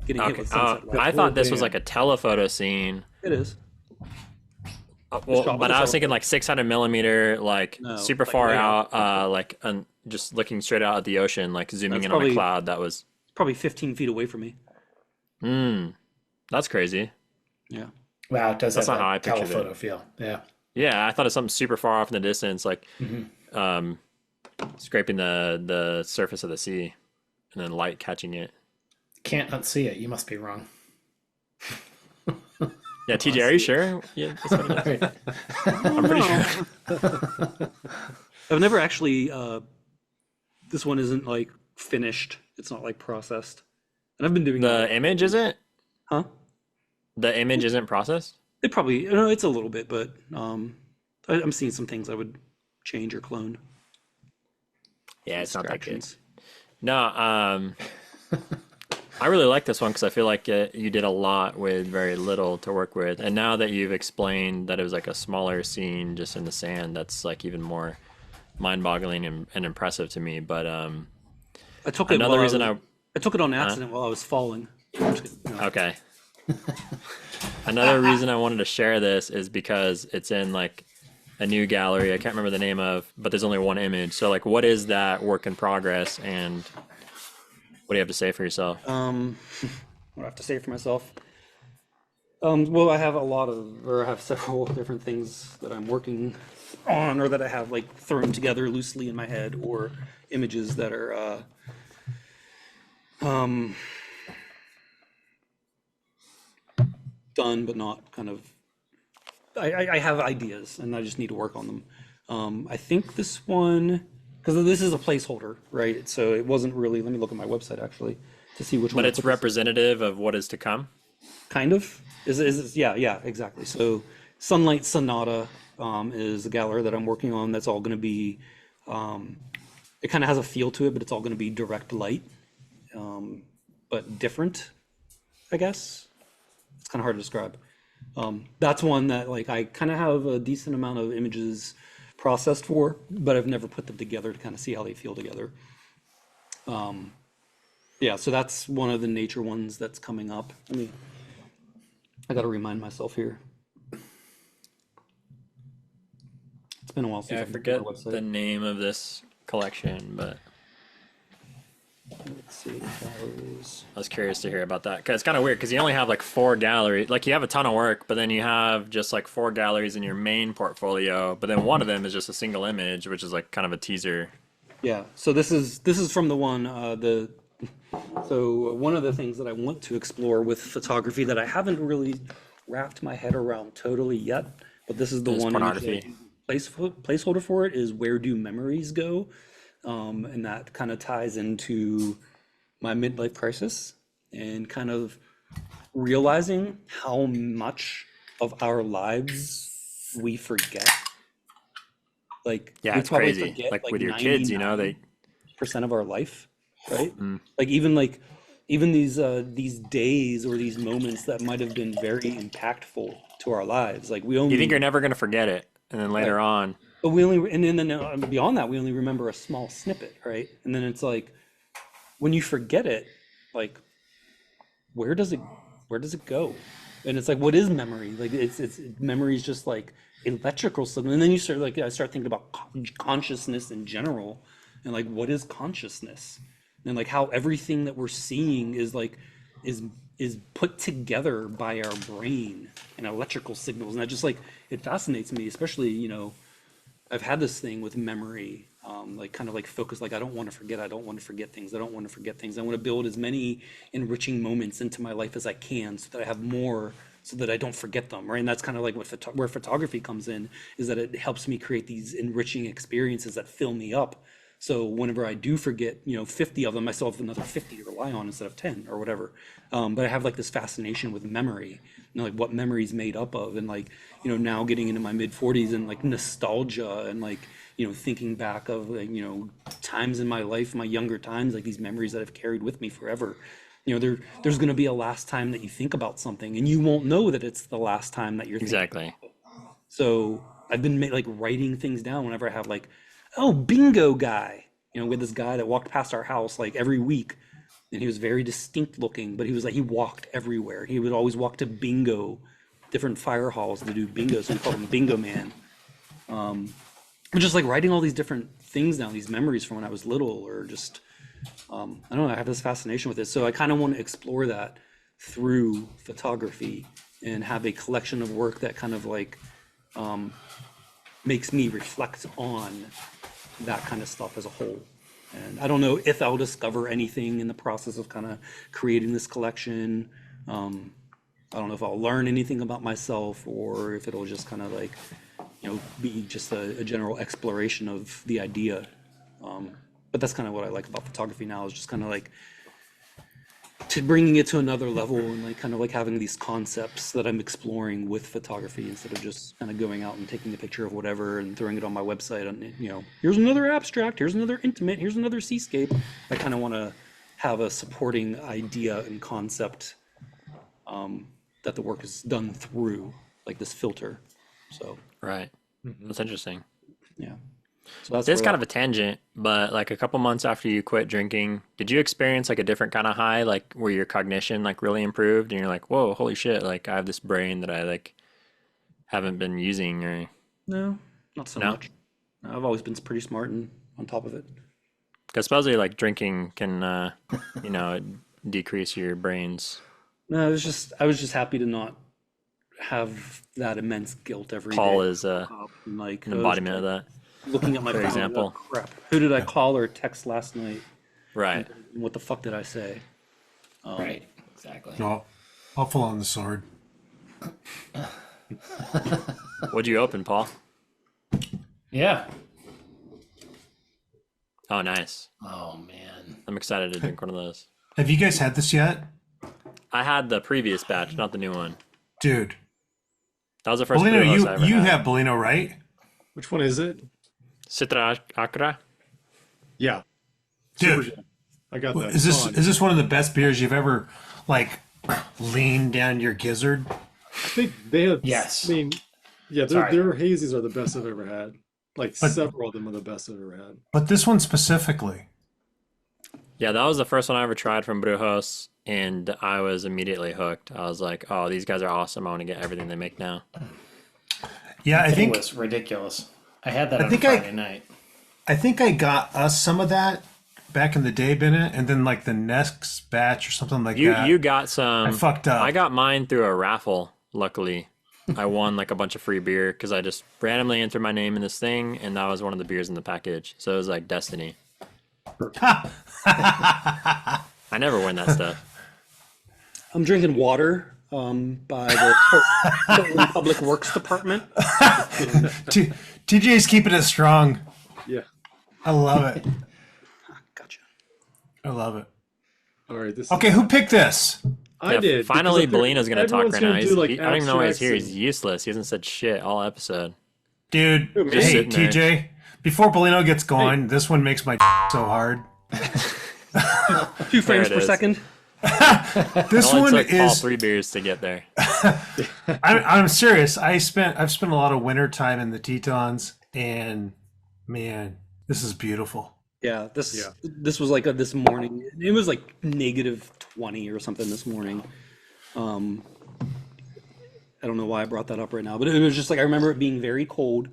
Speaker 4: getting hit
Speaker 2: Okay.
Speaker 4: with
Speaker 2: Oh,
Speaker 4: sunset light.
Speaker 2: I thought this was like a telephoto scene.
Speaker 4: It is.
Speaker 2: Well,
Speaker 4: shot with
Speaker 2: but
Speaker 4: a
Speaker 2: I was thinking
Speaker 4: telephoto.
Speaker 2: like 600 millimeter, like
Speaker 4: No,
Speaker 2: super
Speaker 4: like
Speaker 2: far
Speaker 4: way
Speaker 2: out,
Speaker 4: out.
Speaker 2: like just looking straight out at the ocean, like zooming
Speaker 4: That's
Speaker 2: in on a
Speaker 4: probably-
Speaker 2: cloud. That was,
Speaker 4: Probably 15 feet away from me.
Speaker 2: that's crazy.
Speaker 4: Yeah.
Speaker 5: Wow, it does
Speaker 2: That's
Speaker 5: have
Speaker 2: not how I
Speaker 5: that
Speaker 2: pictured
Speaker 5: telephoto
Speaker 2: it.
Speaker 5: feel. Yeah.
Speaker 2: Yeah, I thought of something super far off in the distance, like scraping the surface of the sea, and then light catching it.
Speaker 5: Can't unsee it. You must be wrong.
Speaker 2: Yeah, TJ, are you sure? Yeah, that's what it is. I'm pretty sure.
Speaker 4: I've never actually this one isn't like finished. It's not like processed. And I've been doing
Speaker 2: The image isn't.
Speaker 4: Huh?
Speaker 2: The image isn't processed.
Speaker 4: It probably no, it's a little bit, but I'm seeing some things I would change or clone.
Speaker 2: Yeah, it's not that good.
Speaker 4: Distractions.
Speaker 2: No, I really like this one because I feel like you did a lot with very little to work with. And now that you've explained that it was like a smaller scene just in the sand, that's like even more mind-boggling and impressive to me. But
Speaker 4: I took it
Speaker 2: another
Speaker 4: while
Speaker 2: reason
Speaker 4: I took it on accident while I was falling. No.
Speaker 2: okay. Another reason I wanted to share this is because it's in like a new gallery. I can't remember the name of, but there's only one image. So like, what is that work in progress, and what do you have to say for yourself?
Speaker 4: What do I have to say for myself? Well, I have several different things that I'm working on, or that I have like thrown together loosely in my head, or images that are done but not kind of. I have ideas and I just need to work on them. I think this one, because this is a placeholder, right? So it wasn't really. Let me look at my website actually to see which one.
Speaker 2: But
Speaker 4: I
Speaker 2: it's
Speaker 4: put this-
Speaker 2: representative of what is to come.
Speaker 4: Kind of yeah, exactly. So Sunlight Sonata is a gallery that I'm working on. That's all going to be it kind of has a feel to it, but it's all going to be direct light, but different, I guess. It's kind of hard to describe. That's one that like I kind of have a decent amount of images processed for, but I've never put them together to kind of see how they feel together. Yeah, so that's one of the nature ones that's coming up. I got to remind myself here. It's been a while since
Speaker 2: Yeah, I
Speaker 4: I've been
Speaker 2: forget
Speaker 4: on our website.
Speaker 2: the name of this collection, but
Speaker 4: Let's see, galleries.
Speaker 2: I was curious to hear about that because it's kind of weird because you only have like 4 galleries. Like you have a ton of work, but then you have just like 4 galleries in your main portfolio. But then one of them is just a single image, which is like kind of a teaser.
Speaker 4: Yeah, so this is from the one so one of the things that I want to explore with photography that I haven't really wrapped my head around totally yet, but this is the
Speaker 2: Is
Speaker 4: one
Speaker 2: pornography.
Speaker 4: placeholder for it is where do memories go, and that kind of ties into my midlife crisis and kind of realizing how much of our lives we forget. Like
Speaker 2: Yeah,
Speaker 4: we
Speaker 2: it's
Speaker 4: probably
Speaker 2: crazy.
Speaker 4: forget,
Speaker 2: Like with your kids, you know, they
Speaker 4: percent of our life, right? Like even these days or these moments that might have been very impactful to our lives. Like we only
Speaker 2: you think you're never gonna forget it, and then later on,
Speaker 4: but we only and then beyond that we only remember a small snippet, right? And then it's like when you forget it, like where does it go? And it's like, what is memory? Like it's memory is just like electrical signal. And then you start I start thinking about consciousness in general, and like what is consciousness, and like how everything that we're seeing is like is put together by our brain and electrical signals. And that just like it fascinates me, especially I've had this thing with memory, like kind of like focus, like I don't want to forget things. I want to build as many enriching moments into my life as I can so that I have more, so that I don't forget them, right? And that's kind of like where photography comes in, is that it helps me create these enriching experiences that fill me up. So whenever I do forget, 50 of them, I still have another 50 to rely on instead of 10 or whatever. But I have like this fascination with memory, like what memory is made up of. And like, now getting into my mid 40s and like nostalgia and like, thinking back of like, times in my life, my younger times, like these memories that I've carried with me forever. there's going to be a last time that you think about something, and you won't know that it's the last time that you're thinking.
Speaker 2: Exactly.
Speaker 4: So I've been like writing things down whenever I have like, oh, bingo guy, with this guy that walked past our house like every week, and he was very distinct looking, but he was like, he walked everywhere. He would always walk to bingo, different fire halls to do bingo, so we called him Bingo Man. But just like writing all these different things down, these memories from when I was little, or just, I don't know, I have this fascination with it. So I kind of want to explore that through photography and have a collection of work that kind of like makes me reflect on that kind of stuff as a whole. And I don't know if I'll discover anything in the process of kind of creating this collection. I don't know if I'll learn anything about myself, or if it'll just kind of like, be just a general exploration of the idea. But that's kind of what I like about photography now, is just kind of like to bringing it to another level, and like kind of like having these concepts that I'm exploring with photography, instead of just kind of going out and taking a picture of whatever and throwing it on my website. And here's another abstract, here's another intimate, here's another seascape. I kind of want to have a supporting idea and concept that the work is done through, like this filter. So
Speaker 2: Right. That's interesting.
Speaker 4: yeah. So that's
Speaker 2: This is
Speaker 4: where
Speaker 2: kind of a tangent, but like a couple months after you quit drinking, did you experience like a different kind of high, like where your cognition like really improved and you're like, whoa, holy shit, like I have this brain that I like haven't been using, or
Speaker 4: No, not so
Speaker 2: No?
Speaker 4: much. I've always been pretty smart and on top of it.
Speaker 2: because supposedly like drinking can, decrease your brain's
Speaker 4: No, I was just happy to not have that immense guilt every day.
Speaker 2: Paul is
Speaker 4: Like
Speaker 2: an embodiment of that.
Speaker 4: looking at my
Speaker 2: for
Speaker 4: phone,
Speaker 2: example.
Speaker 4: like, crap. Who did I call or text last night?
Speaker 2: Right.
Speaker 4: What the fuck did I say?
Speaker 5: Right. Exactly.
Speaker 3: No, I'll fall on the sword.
Speaker 2: What'd you open, Paul?
Speaker 5: Yeah.
Speaker 2: Oh, nice.
Speaker 5: Oh man.
Speaker 2: I'm excited to drink one of those.
Speaker 3: Have you guys had this yet?
Speaker 2: I had the previous batch, not the new one.
Speaker 3: Dude.
Speaker 2: That was the first
Speaker 3: Bolino,
Speaker 2: Brewhouse I ever
Speaker 3: you
Speaker 2: had.
Speaker 3: have Bolino, right?
Speaker 6: Which one is it?
Speaker 2: Citra Acra?
Speaker 6: Yeah.
Speaker 3: Dude,
Speaker 6: I got that.
Speaker 3: is this
Speaker 6: on.
Speaker 3: is this one of the best beers you've ever like leaned down your gizzard?
Speaker 6: I think they have.
Speaker 5: Yes.
Speaker 6: I mean, yeah,
Speaker 5: Sorry.
Speaker 6: their hazies are the best I've ever had. Like
Speaker 3: But-
Speaker 6: several of them are the best I've ever had.
Speaker 3: But this one specifically.
Speaker 2: Yeah, that was the first one I ever tried from Brewhouse, and I was immediately hooked. I was like, oh, these guys are awesome. I want to get everything they make now.
Speaker 3: Yeah, I
Speaker 5: It
Speaker 3: think
Speaker 5: was ridiculous. I had that on
Speaker 3: think
Speaker 5: Friday night.
Speaker 3: I got us some of that back in the day, Bennett, and then like the next batch or something like that.
Speaker 2: You got some.
Speaker 3: I fucked up.
Speaker 2: I got mine through a raffle, luckily. I won like a bunch of free beer because I just randomly entered my name in this thing, and that was one of the beers in the package. So it was like destiny. I never win that stuff.
Speaker 4: I'm drinking water by the Portland Public Works Department.
Speaker 3: TJ's keeping it strong.
Speaker 6: Yeah.
Speaker 3: I love it.
Speaker 4: Gotcha.
Speaker 3: I love it.
Speaker 6: All right. This.
Speaker 3: Okay, who picked this?
Speaker 6: I
Speaker 2: Yeah,
Speaker 6: did.
Speaker 2: finally,
Speaker 6: because
Speaker 2: Bolino's going to talk
Speaker 6: everyone's
Speaker 2: right
Speaker 6: gonna
Speaker 2: now.
Speaker 6: do, like,
Speaker 2: I don't even know why he's here.
Speaker 6: abstracts
Speaker 2: He's useless. He hasn't said shit all episode.
Speaker 3: Dude,
Speaker 6: Just
Speaker 3: hey,
Speaker 2: sitting there.
Speaker 3: TJ, before Bolino gets going, this one makes my so hard.
Speaker 4: 2 frames
Speaker 2: it
Speaker 4: per
Speaker 2: is.
Speaker 4: second.
Speaker 3: This
Speaker 2: It only
Speaker 3: one
Speaker 2: took Paul
Speaker 3: is
Speaker 2: 3 beers to get there.
Speaker 3: I'm serious. I've spent a lot of winter time in the Tetons, and man, this is beautiful.
Speaker 4: Yeah, this was like this morning. It was like negative 20 or something this morning. I don't know why I brought that up right now, but it was just like I remember it being very cold,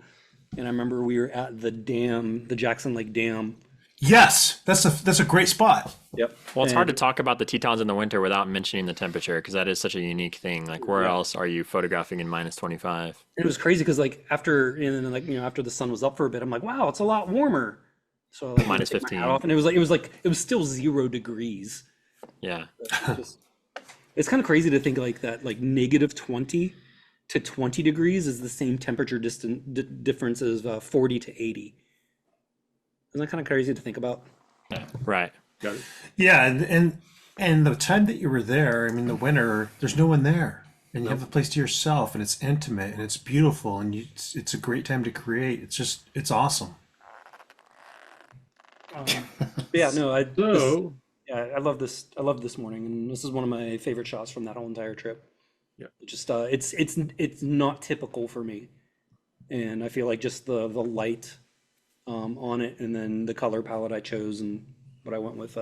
Speaker 4: and I remember we were at the dam, the Jackson Lake Dam.
Speaker 3: Yes, that's a great spot.
Speaker 4: Yep.
Speaker 2: Well, it's hard to talk about the Tetons in the winter without mentioning the temperature because that is such a unique thing. Like, where else are you photographing in minus 25?
Speaker 4: It was crazy because like after after the sun was up for a bit, I'm like, wow, it's a lot warmer. So I, like,
Speaker 2: Minus
Speaker 4: take my
Speaker 2: 15.
Speaker 4: hat off, and it was still 0 degrees.
Speaker 2: Yeah.
Speaker 4: It's kind of crazy to think like that, like negative 20 to 20 degrees is the same temperature difference as 40 to 80. Isn't that kind of crazy to think about?
Speaker 2: Right.
Speaker 6: Got it.
Speaker 3: Yeah, and the time that you were there, I mean, the winter, there's no one there, and you have the place to yourself, and it's intimate, and it's beautiful, and it's a great time to create. It's awesome.
Speaker 4: Yeah, no,
Speaker 6: So
Speaker 4: Yeah, I love this. I love this morning, and this is one of my favorite shots from that whole entire trip.
Speaker 6: Yeah.
Speaker 4: Just it's not typical for me, and I feel like just the light on it, and then the color palette I chose and what I went with.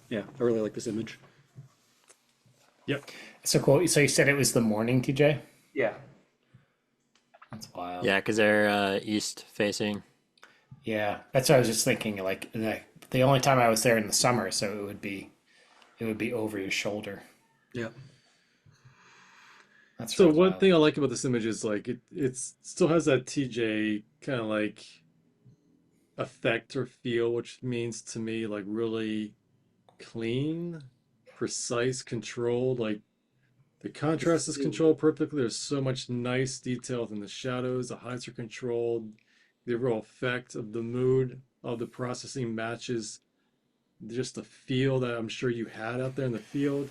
Speaker 4: Yeah, I really like this image.
Speaker 6: Yep.
Speaker 5: So cool. So you said it was the morning, TJ?
Speaker 4: Yeah.
Speaker 5: That's wild.
Speaker 2: Yeah, because they're east facing.
Speaker 5: Yeah, that's what I was just thinking. Like the only time I was there in the summer, so it would be over your shoulder.
Speaker 4: Yeah.
Speaker 5: That's
Speaker 6: So
Speaker 5: really
Speaker 6: one
Speaker 5: wild.
Speaker 6: thing I like about this image is like it still has that TJ kind of like effect or feel, which means to me like really clean, precise, controlled. Like the contrast is controlled perfectly. There's so much nice detail in the shadows. The heights are controlled. The overall effect of the mood of the processing matches just the feel that I'm sure you had out there in the field.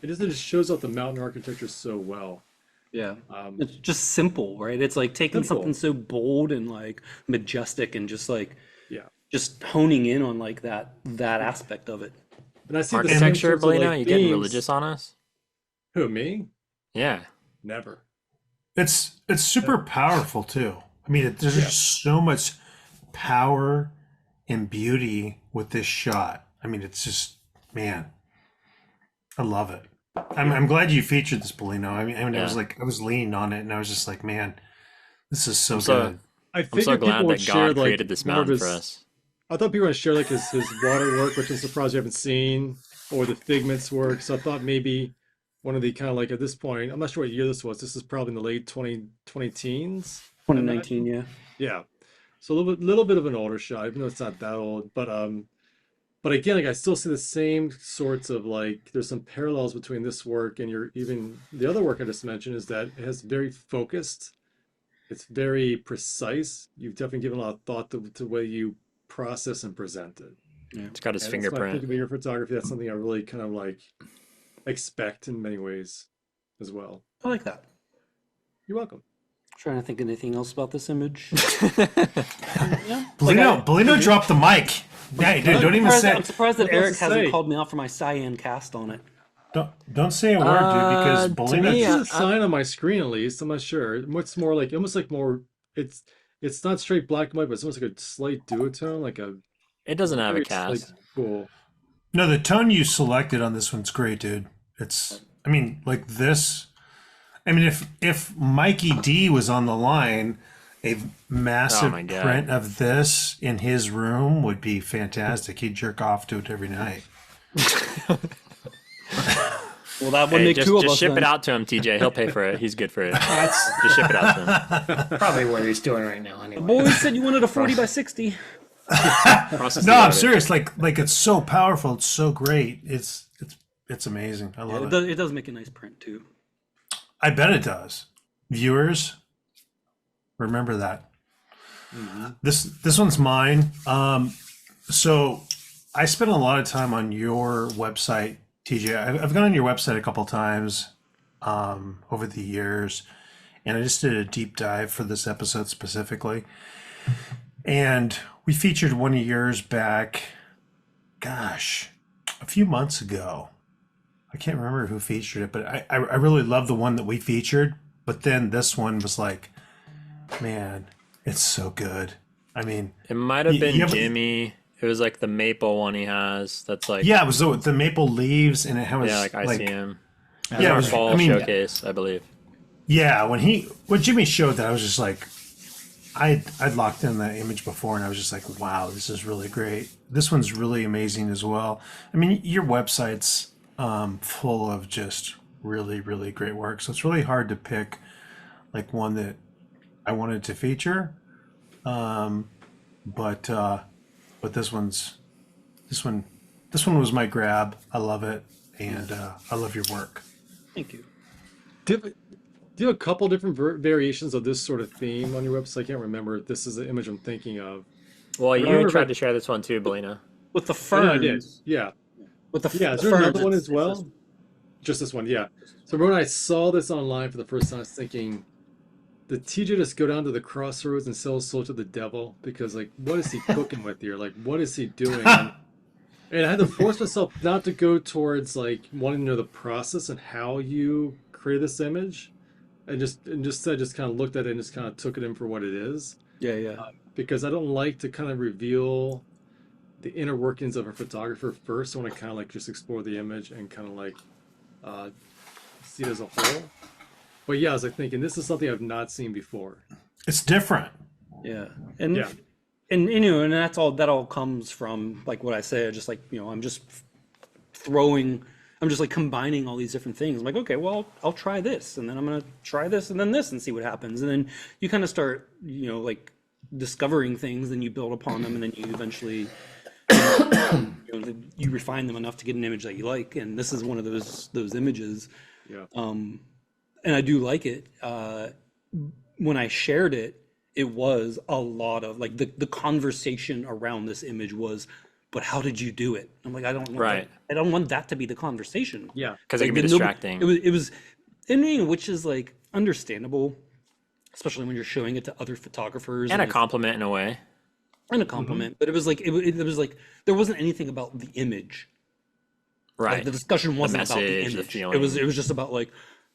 Speaker 6: It just shows off the mountain architecture so well.
Speaker 4: Yeah. It's just simple, right? It's like taking
Speaker 6: Simple.
Speaker 4: something so bold and like majestic and just like
Speaker 6: Yeah.
Speaker 4: just honing in on like that aspect of it.
Speaker 6: And I see the same
Speaker 2: Architecture,
Speaker 6: sorts of,
Speaker 2: Belina,
Speaker 6: like,
Speaker 2: you getting
Speaker 6: themes.
Speaker 2: religious on us?
Speaker 6: Who, me?
Speaker 2: Yeah.
Speaker 6: Never.
Speaker 3: It's super powerful too. I mean, there's just so much power and beauty with this shot. I mean, it's just, man, I love it. I'm glad you featured this, Polino. I mean, I was
Speaker 2: Yeah.
Speaker 3: like, I was leaning on it, and I was just like, man, this is so
Speaker 2: So-
Speaker 3: good.
Speaker 6: I
Speaker 2: I'm so
Speaker 6: figured
Speaker 2: glad
Speaker 6: people would
Speaker 2: that
Speaker 6: share
Speaker 2: God
Speaker 6: like
Speaker 2: created this
Speaker 6: more of
Speaker 2: mountain for
Speaker 6: his-
Speaker 2: us.
Speaker 6: I thought people were gonna share like his waterwork, which I'm surprised you haven't seen, or the Figments work. So I thought maybe one of the kind of like at this point, I'm not sure what year this was. This is probably in the late 20 teens.
Speaker 4: 2019, yeah.
Speaker 6: Yeah. So a little bit of an older shot, even though it's not that old. But again, like I still see the same sorts of like there's some parallels between this work and even the other work I just mentioned is that it has very focused. It's very precise. You've definitely given a lot of thought to the way you process and present it.
Speaker 2: It's got his
Speaker 6: And that's when I
Speaker 2: fingerprint.
Speaker 6: think about your photography. That's something I really kind of like expect in many ways as well.
Speaker 4: I like that.
Speaker 6: You're welcome.
Speaker 4: Trying to think of anything else about this image.
Speaker 3: Polino dropped the mic. Yeah, dude, don't even say.
Speaker 4: I'm surprised that
Speaker 6: What else
Speaker 4: Eric
Speaker 6: to
Speaker 4: hasn't
Speaker 6: say?
Speaker 4: called me out for my cyan cast on it.
Speaker 3: Don't say a word, dude, because
Speaker 2: to
Speaker 3: Polino.
Speaker 2: me,
Speaker 6: There's a sign on my screen at least. I'm not sure. It's more like almost like more. It's not straight black and white, but it's almost like a slight duotone, like a
Speaker 2: It doesn't have a
Speaker 6: very
Speaker 2: cast.
Speaker 6: like, cool.
Speaker 3: No, the tone you selected on this one's great, dude. It's, I mean, like this. I mean, if Mikey D was on the line, a massive
Speaker 2: my God.
Speaker 3: print of this in his room would be fantastic. He'd jerk off to it every night.
Speaker 4: Well, that would
Speaker 2: Hey,
Speaker 4: make two of
Speaker 2: just
Speaker 4: us
Speaker 2: ship
Speaker 4: then.
Speaker 2: it out to him, TJ. He'll pay for it. He's good for it.
Speaker 5: That's
Speaker 2: Just ship it out to him.
Speaker 5: probably what he's doing right now. Anyway.
Speaker 4: Boys said you wanted a 40 by 60.
Speaker 2: Process
Speaker 3: No,
Speaker 2: the
Speaker 3: I'm
Speaker 2: garbage.
Speaker 3: serious. Like it's so powerful. It's so great. It's amazing. I love it.
Speaker 4: It does make a nice print too.
Speaker 3: I bet it does. Viewers, remember that. This one's mine. So I spent a lot of time on your website, TJ. I've gone on your website a couple times over the years, and I just did a deep dive for this episode specifically. And we featured one of yours back, gosh, a few months ago. I can't remember who featured it, but I really love the one that we featured. But then this one was like, man, it's so good. I mean,
Speaker 2: It might have
Speaker 3: You-
Speaker 2: been
Speaker 3: you have-
Speaker 2: Jimmy. It was like the maple one he has. That's like
Speaker 3: yeah, it was the maple leaves, and it was
Speaker 2: yeah, like ICM.
Speaker 3: yeah, it
Speaker 2: Our
Speaker 3: was,
Speaker 2: fall
Speaker 3: I mean,
Speaker 2: showcase, I believe.
Speaker 3: yeah. When Jimmy showed that, I was just like, I'd locked in that image before, and I was just like, wow, this is really great. This one's really amazing as well. I mean, your website's full of just really, really great work. So it's really hard to pick like one that I wanted to feature. But this one was my grab. I love it, and I love your work.
Speaker 4: Thank you.
Speaker 6: Do you have a couple different variations of this sort of theme on your website? I can't remember if this is the image I'm thinking of.
Speaker 2: Well, you
Speaker 6: remember
Speaker 2: tried
Speaker 6: if
Speaker 2: to share this one too, Belina.
Speaker 4: With the
Speaker 6: Oh, yeah, I
Speaker 4: ferns.
Speaker 6: did. Yeah.
Speaker 4: With the
Speaker 6: Yeah, is
Speaker 4: the
Speaker 6: there
Speaker 4: ferns,
Speaker 6: another one
Speaker 4: it's-
Speaker 6: as
Speaker 4: it's
Speaker 6: well?
Speaker 4: just-
Speaker 6: Just this one, yeah. So when I saw this online for the first time, I was thinking, did TJ just go down to the crossroads and sell his soul to the devil? Because like, what is he cooking with here? Like, what is he doing? And I had to force myself not to go towards like wanting to know the process and how you create this image, and just I just kind of looked at it and just kind of took it in for what it is,
Speaker 4: Yeah, yeah.
Speaker 6: because I don't like to kind of reveal the inner workings of a photographer first. I want to kind of like just explore the image and kind of like uh, see it as a whole. But yeah, I was like thinking this is something I've not seen before.
Speaker 3: It's different.
Speaker 4: Yeah. And
Speaker 6: Yeah.
Speaker 4: and you know, and that all comes from like what I say, just like, you know, I'm just like combining all these different things. I'm like, okay, well, I'll try this, and then I'm gonna try this and then this and see what happens. And then you kind of start, you know, like discovering things, then you build upon them, and then you eventually you refine them enough to get an image that you like. And this is one of those images.
Speaker 6: Yeah.
Speaker 4: And I do like it. When I shared it, it was a lot of like the conversation around this image was, but how did you do it? I'm like, I don't want
Speaker 2: Right.
Speaker 4: I don't want that to be the conversation.
Speaker 6: Yeah.
Speaker 2: Because it
Speaker 4: Like,
Speaker 2: can be
Speaker 4: the-
Speaker 2: distracting.
Speaker 4: It was, and you know, which is like understandable, especially when you're showing it to other photographers
Speaker 2: And a
Speaker 4: it's-
Speaker 2: compliment in a way.
Speaker 4: and a compliment. But it was like it was like there wasn't anything about the image. Like,
Speaker 2: Right.
Speaker 4: the discussion wasn't about the
Speaker 2: message, the
Speaker 4: image.
Speaker 2: feeling.
Speaker 4: It was just about like,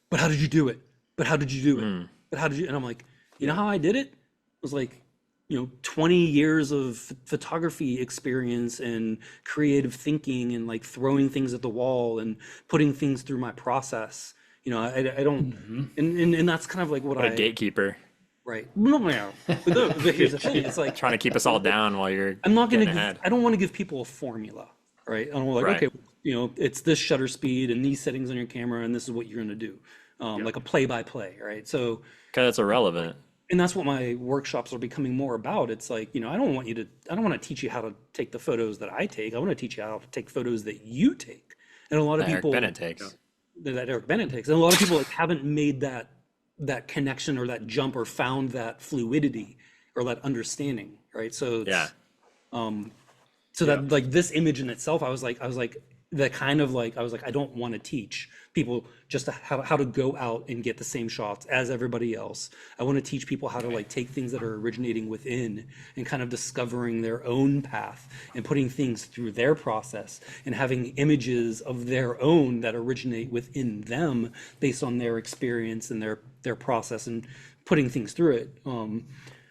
Speaker 4: but how did you do it? But how did you do it? But how did you? And I'm like, you know how I did it? It was like, you know, 20 years of photography experience and creative thinking and like throwing things at the wall and putting things through my process. You know, I don't, and that's kind of like what
Speaker 2: What
Speaker 4: I
Speaker 2: a gatekeeper.
Speaker 4: right. No. But here's the thing: it's like
Speaker 2: Trying to keep us all down while you're
Speaker 4: I'm not going to
Speaker 2: getting
Speaker 4: give,
Speaker 2: ahead.
Speaker 4: I don't want to give people a formula, right? I don't like,
Speaker 2: Right.
Speaker 4: okay, you know, it's this shutter speed and these settings on your camera and this is what you're going to do. Like a play by play, right? So,
Speaker 2: Because it's irrelevant.
Speaker 4: and that's what my workshops are becoming more about. It's like, you know, I don't want to teach you how to take the photos that I take. I want to teach you how to take photos that you take. And a lot of
Speaker 2: That Eric
Speaker 4: people
Speaker 2: Bennett takes.
Speaker 4: that Eric Bennett takes. And a lot of people like haven't made that connection or that jump or found that fluidity or that understanding, right? So it's,
Speaker 2: Yeah.
Speaker 4: so that like this image in itself, I was like that kind of like I was like, I don't want to teach people just how to go out and get the same shots as everybody else. I want to teach people how to like take things that are originating within and kind of discovering their own path and putting things through their process and having images of their own that originate within them based on their experience and their process and putting things through it.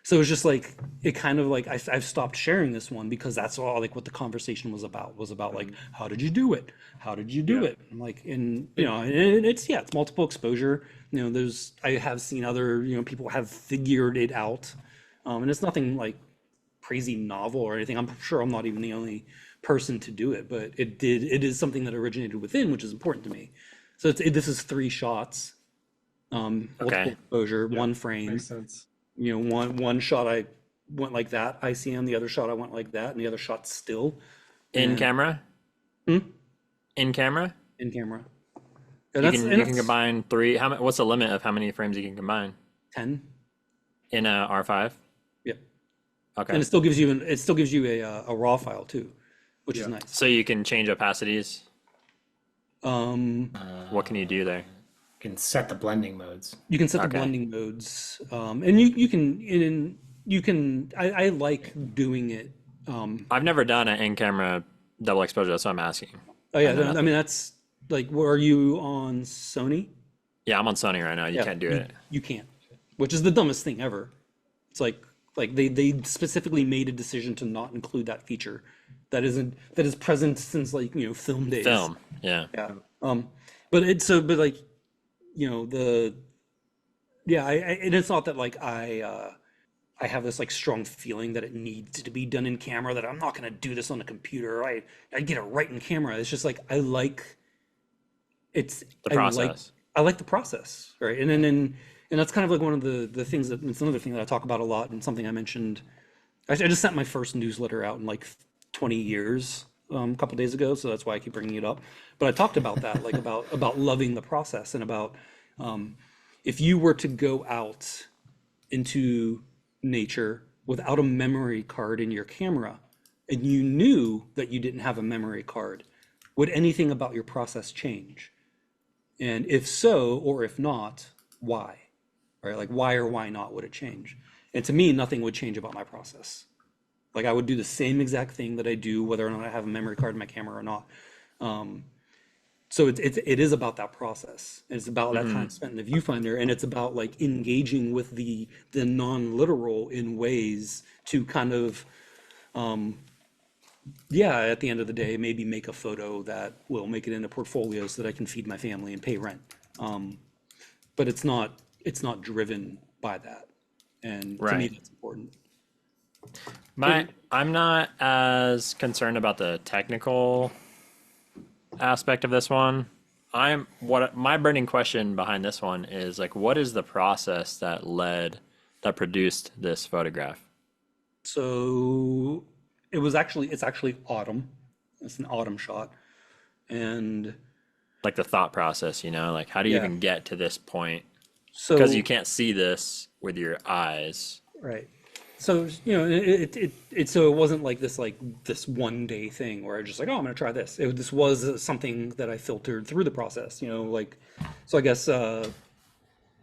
Speaker 4: So it was just like, it kind of like, I've stopped sharing this one because that's all like what the conversation was about like, how did you do it? How did you do it? I'm like, and you know, and it's multiple exposure. You know, I have seen other, you know, people have figured it out. And it's nothing like crazy novel or anything. I'm sure I'm not even the only person to do it, but it is something that originated within, which is important to me. So this is 3 shots, multiple exposure, one frame.
Speaker 6: Makes sense.
Speaker 4: You know, one shot I went like that, ICM, the other shot I went like that, and the other shot still
Speaker 2: In
Speaker 4: And-
Speaker 2: camera? In camera?
Speaker 4: in camera.
Speaker 2: You can combine 3. What's the limit of how many frames you can combine
Speaker 4: 10.
Speaker 2: in a R5?
Speaker 4: Yep.
Speaker 2: Okay.
Speaker 4: And it still gives you a raw file too, which is nice.
Speaker 2: So you can change opacities. What can you do there?
Speaker 5: You can set the blending modes.
Speaker 4: You can set the blending modes, and you can. I like doing it.
Speaker 2: I've never done an in-camera double exposure. That's what I'm asking.
Speaker 4: Oh yeah, I mean that's like. Were you on Sony?
Speaker 2: Yeah, I'm on Sony right now. You can't do it.
Speaker 4: You can't, which is the dumbest thing ever. It's like they specifically made a decision to not include that feature that is present since like, you know, film days.
Speaker 2: Film. Yeah.
Speaker 4: Yeah. But like, you know, and it's not that like I have this like strong feeling that it needs to be done in camera, that I'm not going to do this on a computer. I get it right in camera. It's just like, I like
Speaker 2: The process.
Speaker 4: I like the process. Right. And that's kind of like one of the things that, it's another thing that I talk about a lot, and something I mentioned. I just sent my first newsletter out in like 20 years a couple days ago, so that's why I keep bringing it up. But I talked about that, like about loving the process, and about if you were to go out into nature without a memory card in your camera, and you knew that you didn't have a memory card, would anything about your process change? And if so, or if not, why? Right? Like, why or why not would it change? And to me, nothing would change about my process. Like I would do the same exact thing that I do whether or not I have a memory card in my camera or not. So it is about that process. It's about that time spent in the viewfinder, and it's about like engaging with the non-literal in ways to kind of at the end of the day, maybe make a photo that will make it in a portfolio so that I can feed my family and pay rent. But it's not driven by that. And to me,
Speaker 2: Right.
Speaker 4: that's important.
Speaker 2: I'm not as concerned about the technical aspect of this one. My burning question behind this one is like, what is the process that produced this photograph?
Speaker 4: So it's actually autumn. It's an autumn shot. And
Speaker 2: Like the thought process, like how do you
Speaker 4: yeah,
Speaker 2: even get to this point?
Speaker 4: so
Speaker 2: Because you can't see this with your eyes.
Speaker 4: right. So it wasn't like this one day thing where I just like, oh, I'm gonna try this. This was something that I filtered through the process, so I guess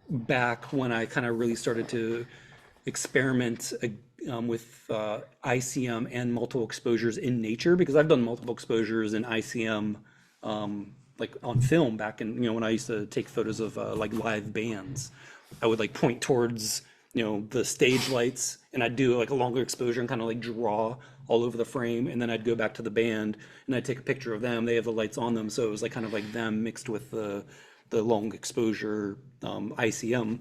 Speaker 4: back when I kind of really started to experiment with ICM and multiple exposures in nature, because I've done multiple exposures in ICM like on film back in, when I used to take photos of like live bands. I would like point towards the stage lights, and I'd do like a longer exposure and kind of like draw all over the frame, and then I'd go back to the band and I'd take a picture of them. They have the lights on them, so it was like kind of like them mixed with the long exposure ICM.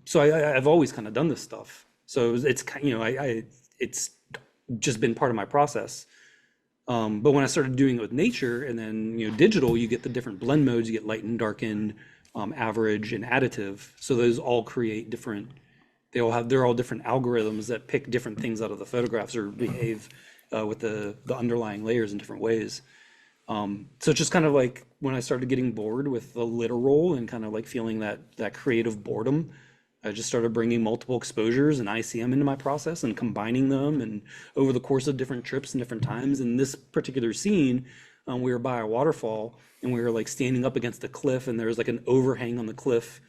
Speaker 4: So I've always kind of done this stuff, so it's it's just been part of my process. But when I started doing it with nature and then digital, you get the different blend modes. You get light and darken, average, and additive. So those all create different. They're all different algorithms that pick different things out of the photographs or behave with the underlying layers in different ways. So it's just kind of like when I started getting bored with the literal and kind of like feeling that creative boredom, I just started bringing multiple exposures and ICM into my process and combining them, and over the course of different trips and different times. In this particular scene, we were by a waterfall and we were like standing up against a cliff, and there was like an overhang on the cliff.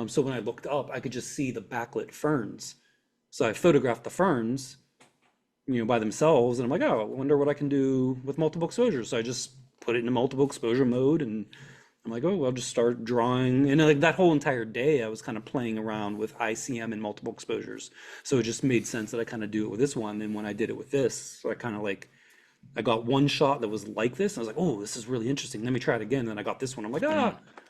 Speaker 4: So when I looked up, I could just see the backlit ferns. So I photographed the ferns, by themselves, and I'm like, oh, I wonder what I can do with multiple exposures. So I just put it in a multiple exposure mode, and I'm like, oh, I'll just start drawing. And like that whole entire day, I was kind of playing around with ICM and multiple exposures. So it just made sense that I kind of do it with this one. And when I did it with this, so I kind of like, I got one shot that was like this. And I was like, oh, this is really interesting. Let me try it again. And then I got this one. I'm like,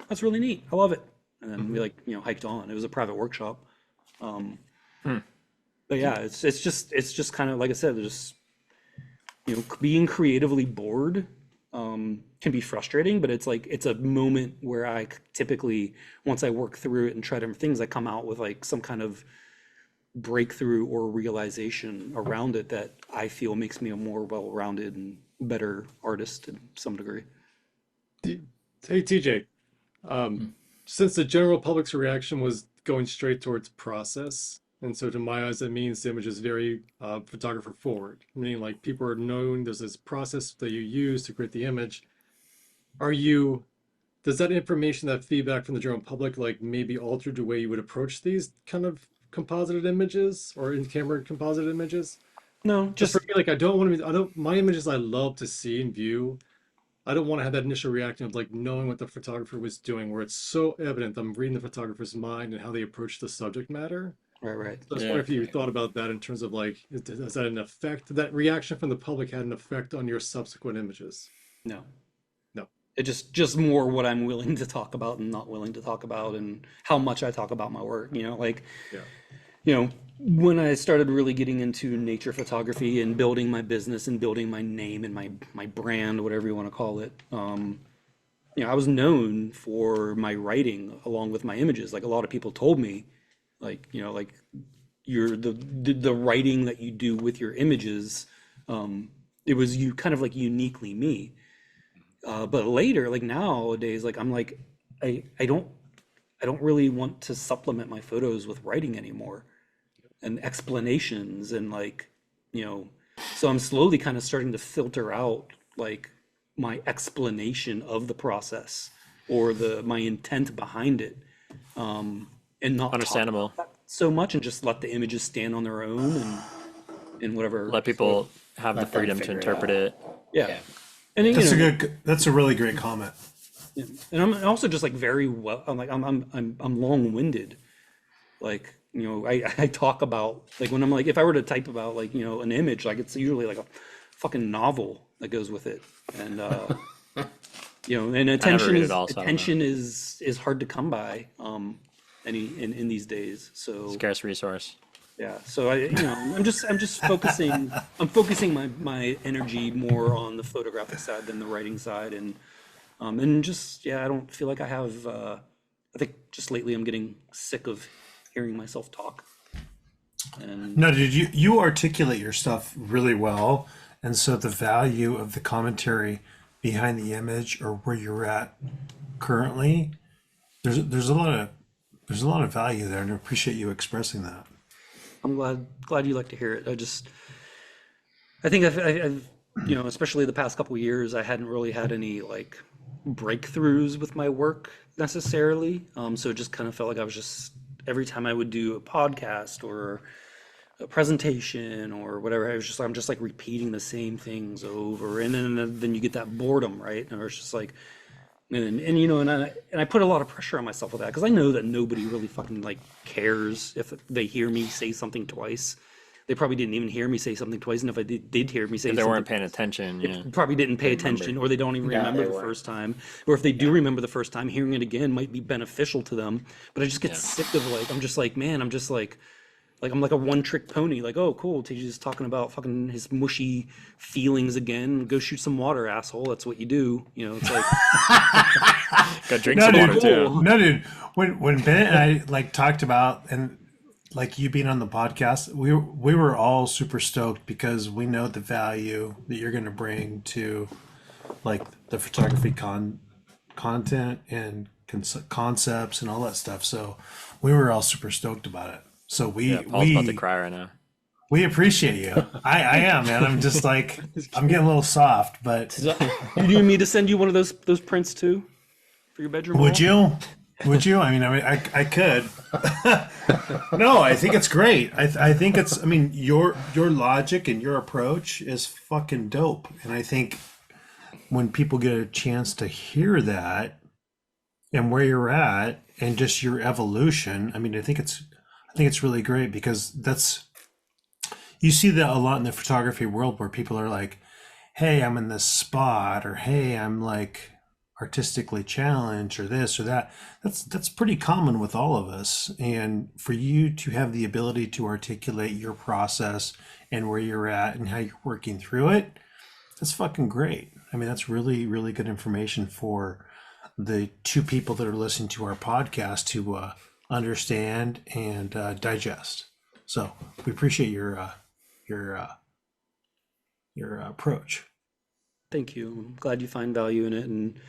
Speaker 4: that's really neat. I love it. And then we like, hiked on. It was a private workshop. But yeah, it's just kind of, like I said, just, being creatively bored can be frustrating, but it's like it's a moment where I typically, once I work through it and try different things, I come out with like some kind of breakthrough or realization around it that I feel makes me a more well-rounded and better artist in some degree.
Speaker 6: Hey, TJ, since the general public's reaction was going straight towards process, and so to my eyes, that means the image is very photographer forward, meaning like people are knowing there's this process that you use to create the image. Does that information, that feedback from the general public, like maybe altered the way you would approach these kind of composited images or in-camera composite images?
Speaker 4: No,
Speaker 6: Just for me, like my images I love to see and view. I don't want to have that initial reaction of like knowing what the photographer was doing, where it's so evident I'm reading the photographer's mind and how they approach the subject matter.
Speaker 4: right.
Speaker 6: So I was wondering if you thought about that in terms of like, does that an effect, that reaction from the public had an effect on your subsequent images?
Speaker 4: No.
Speaker 6: No.
Speaker 4: It just more what I'm willing to talk about and not willing to talk about, and how much I talk about my work, when I started really getting into nature photography and building my business and building my name and my brand, whatever you want to call it, I was known for my writing along with my images. Like a lot of people told me, like you're the writing that you do with your images, it was you kind of like uniquely me. But later, like nowadays, like I'm like, I don't really want to supplement my photos with writing anymore and explanations and like, so I'm slowly kind of starting to filter out like my explanation of the process or my intent behind it, and not
Speaker 2: Understandable.
Speaker 4: talk about that so much and just let the images stand on their own in whatever.
Speaker 2: Let people have the
Speaker 5: Let them
Speaker 2: freedom to
Speaker 5: figure it
Speaker 2: interpret
Speaker 5: out.
Speaker 2: it.
Speaker 4: Yeah. And
Speaker 3: That's a good. That's a really great comment.
Speaker 4: yeah. And I'm also just like very well. I'm long-winded. Like, I talk about, like, when I'm like, if I were to type about, like, an image, like, it's usually like a fucking novel that goes with it. And and attention
Speaker 2: read
Speaker 4: is
Speaker 2: it all, so I don't
Speaker 4: attention is hard to come by in these days. So
Speaker 2: Scarce resource.
Speaker 4: yeah, so I'm just focusing. I'm focusing my energy more on the photographic side than the writing side, and just, I don't feel like I have. I think just lately I'm getting sick of hearing myself talk. And
Speaker 3: No, dude, you articulate your stuff really well, and so the value of the commentary behind the image or where you're at currently, there's a lot of value there, and I appreciate you expressing that.
Speaker 4: I'm glad you like to hear it. I think I've especially the past couple of years, I hadn't really had any like breakthroughs with my work necessarily. So it just kind of felt like I was just, every time I would do a podcast or a presentation or whatever, I'm just like repeating the same things over, and then you get that boredom, right? And it's just like, and I put a lot of pressure on myself with that, because I know that nobody really fucking like cares if they hear me say something twice. They probably didn't even hear me say something twice, and if I did hear me say
Speaker 2: If they
Speaker 4: something,
Speaker 2: weren't paying attention, yeah.
Speaker 4: probably didn't pay attention, or they don't even remember
Speaker 5: they
Speaker 4: the
Speaker 5: weren't.
Speaker 4: first time, or if they do remember the first time, hearing it again might be beneficial to them. But I just get sick of, like, I'm just like, man, I'm just like I'm like a one-trick pony. Like, oh, cool, TJ's talking about fucking his mushy feelings again. Go shoot some water, asshole. That's what you do. It's like,
Speaker 2: Go drink
Speaker 3: No,
Speaker 2: some
Speaker 3: dude.
Speaker 2: water too.
Speaker 3: No, dude. When Bennett and I like talked about, and like you being on the podcast, we were all super stoked because we know the value that you're going to bring to like the photography content and concepts and all that stuff. So we were all super stoked about it. So
Speaker 2: Paul's about to cry right now.
Speaker 3: we appreciate you. I am, man. I'm just like, I'm getting a little soft, but
Speaker 4: you need me to send you one of those prints too for your bedroom
Speaker 3: would
Speaker 4: wall?
Speaker 3: you? Would you? I mean, I could. No, I think it's great. I think it's. I mean, your logic and your approach is fucking dope. And I think when people get a chance to hear that and where you're at and just your evolution, I mean, I think it's really great, because you see that a lot in the photography world where people are like, "Hey, I'm in this spot," or "Hey, I'm like artistically challenged," or this or that. That's pretty common with all of us. And for you to have the ability to articulate your process and where you're at and how you're working through it, that's fucking great. I mean, that's really, really good information for the two people that are listening to our podcast to understand and digest. So we appreciate your approach.
Speaker 4: Thank you. I'm glad you find value in it. And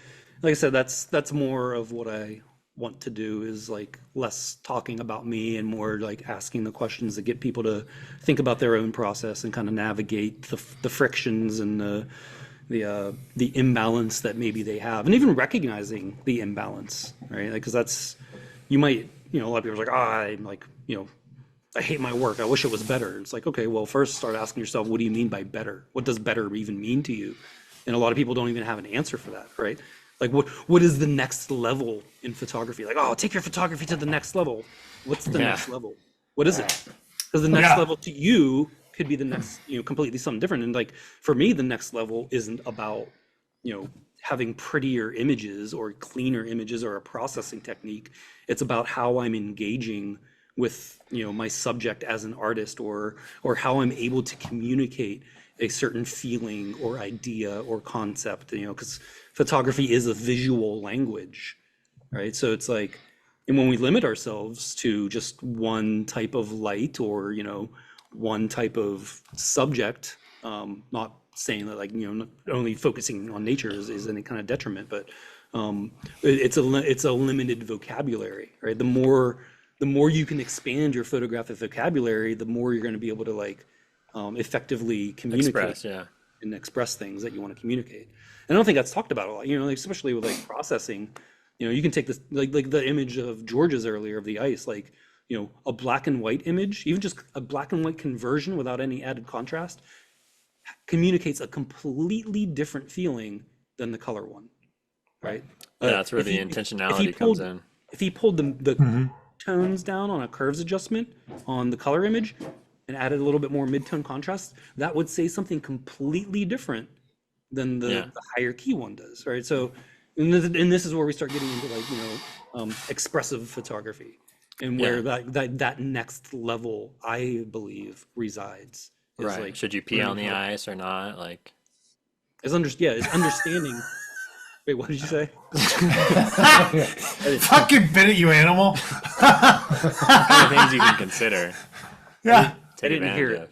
Speaker 4: like I said, that's more of what I want to do, is like less talking about me and more like asking the questions that get people to think about their own process and kind of navigate the frictions and the imbalance that maybe they have, and even recognizing the imbalance, right? Like, because that's, you might, a lot of people are like, I'm like, I hate my work, I wish it was better. It's like, okay, well, first start asking yourself, what do you mean by better? What does better even mean to you? And a lot of people don't even have an answer for that, right? Like, what is the next level in photography? Like, oh, take your photography to the next level. What's the next level? What is it? Because the next level to you could be the next, completely something different. And like, for me, the next level isn't about, having prettier images or cleaner images or a processing technique. It's about how I'm engaging with, my subject as an artist, or how I'm able to communicate a certain feeling or idea or concept, because photography is a visual language, right? So it's like, and when we limit ourselves to just one type of light or, one type of subject, not saying that, like, only focusing on nature is any kind of detriment, but it's a limited vocabulary, right? The more you can expand your photographic vocabulary, the more you're going to be able to like effectively communicate and express things that you want to communicate. And I don't think that's talked about a lot, like, especially with like processing. You can take this, like the image of George's earlier of the ice, like, a black and white image, even just a black and white conversion without any added contrast, communicates a completely different feeling than the color one, right?
Speaker 2: Yeah, that's where the intentionality comes in.
Speaker 4: If he pulled the tones down on a curves adjustment on the color image and added a little bit more mid-tone contrast, that would say something completely different than the higher key one does, right? So, and this is where we start getting into like, expressive photography, and where that next level, I believe, resides.
Speaker 2: Right.
Speaker 4: Like,
Speaker 2: should you pee on the ice or not? Like,
Speaker 4: it's understanding. Wait, what did you say?
Speaker 3: Fucking Bennett, you animal.
Speaker 2: kind of things you can consider.
Speaker 3: Yeah.
Speaker 2: Take
Speaker 4: I didn't hear
Speaker 2: advantage
Speaker 4: it.
Speaker 2: of.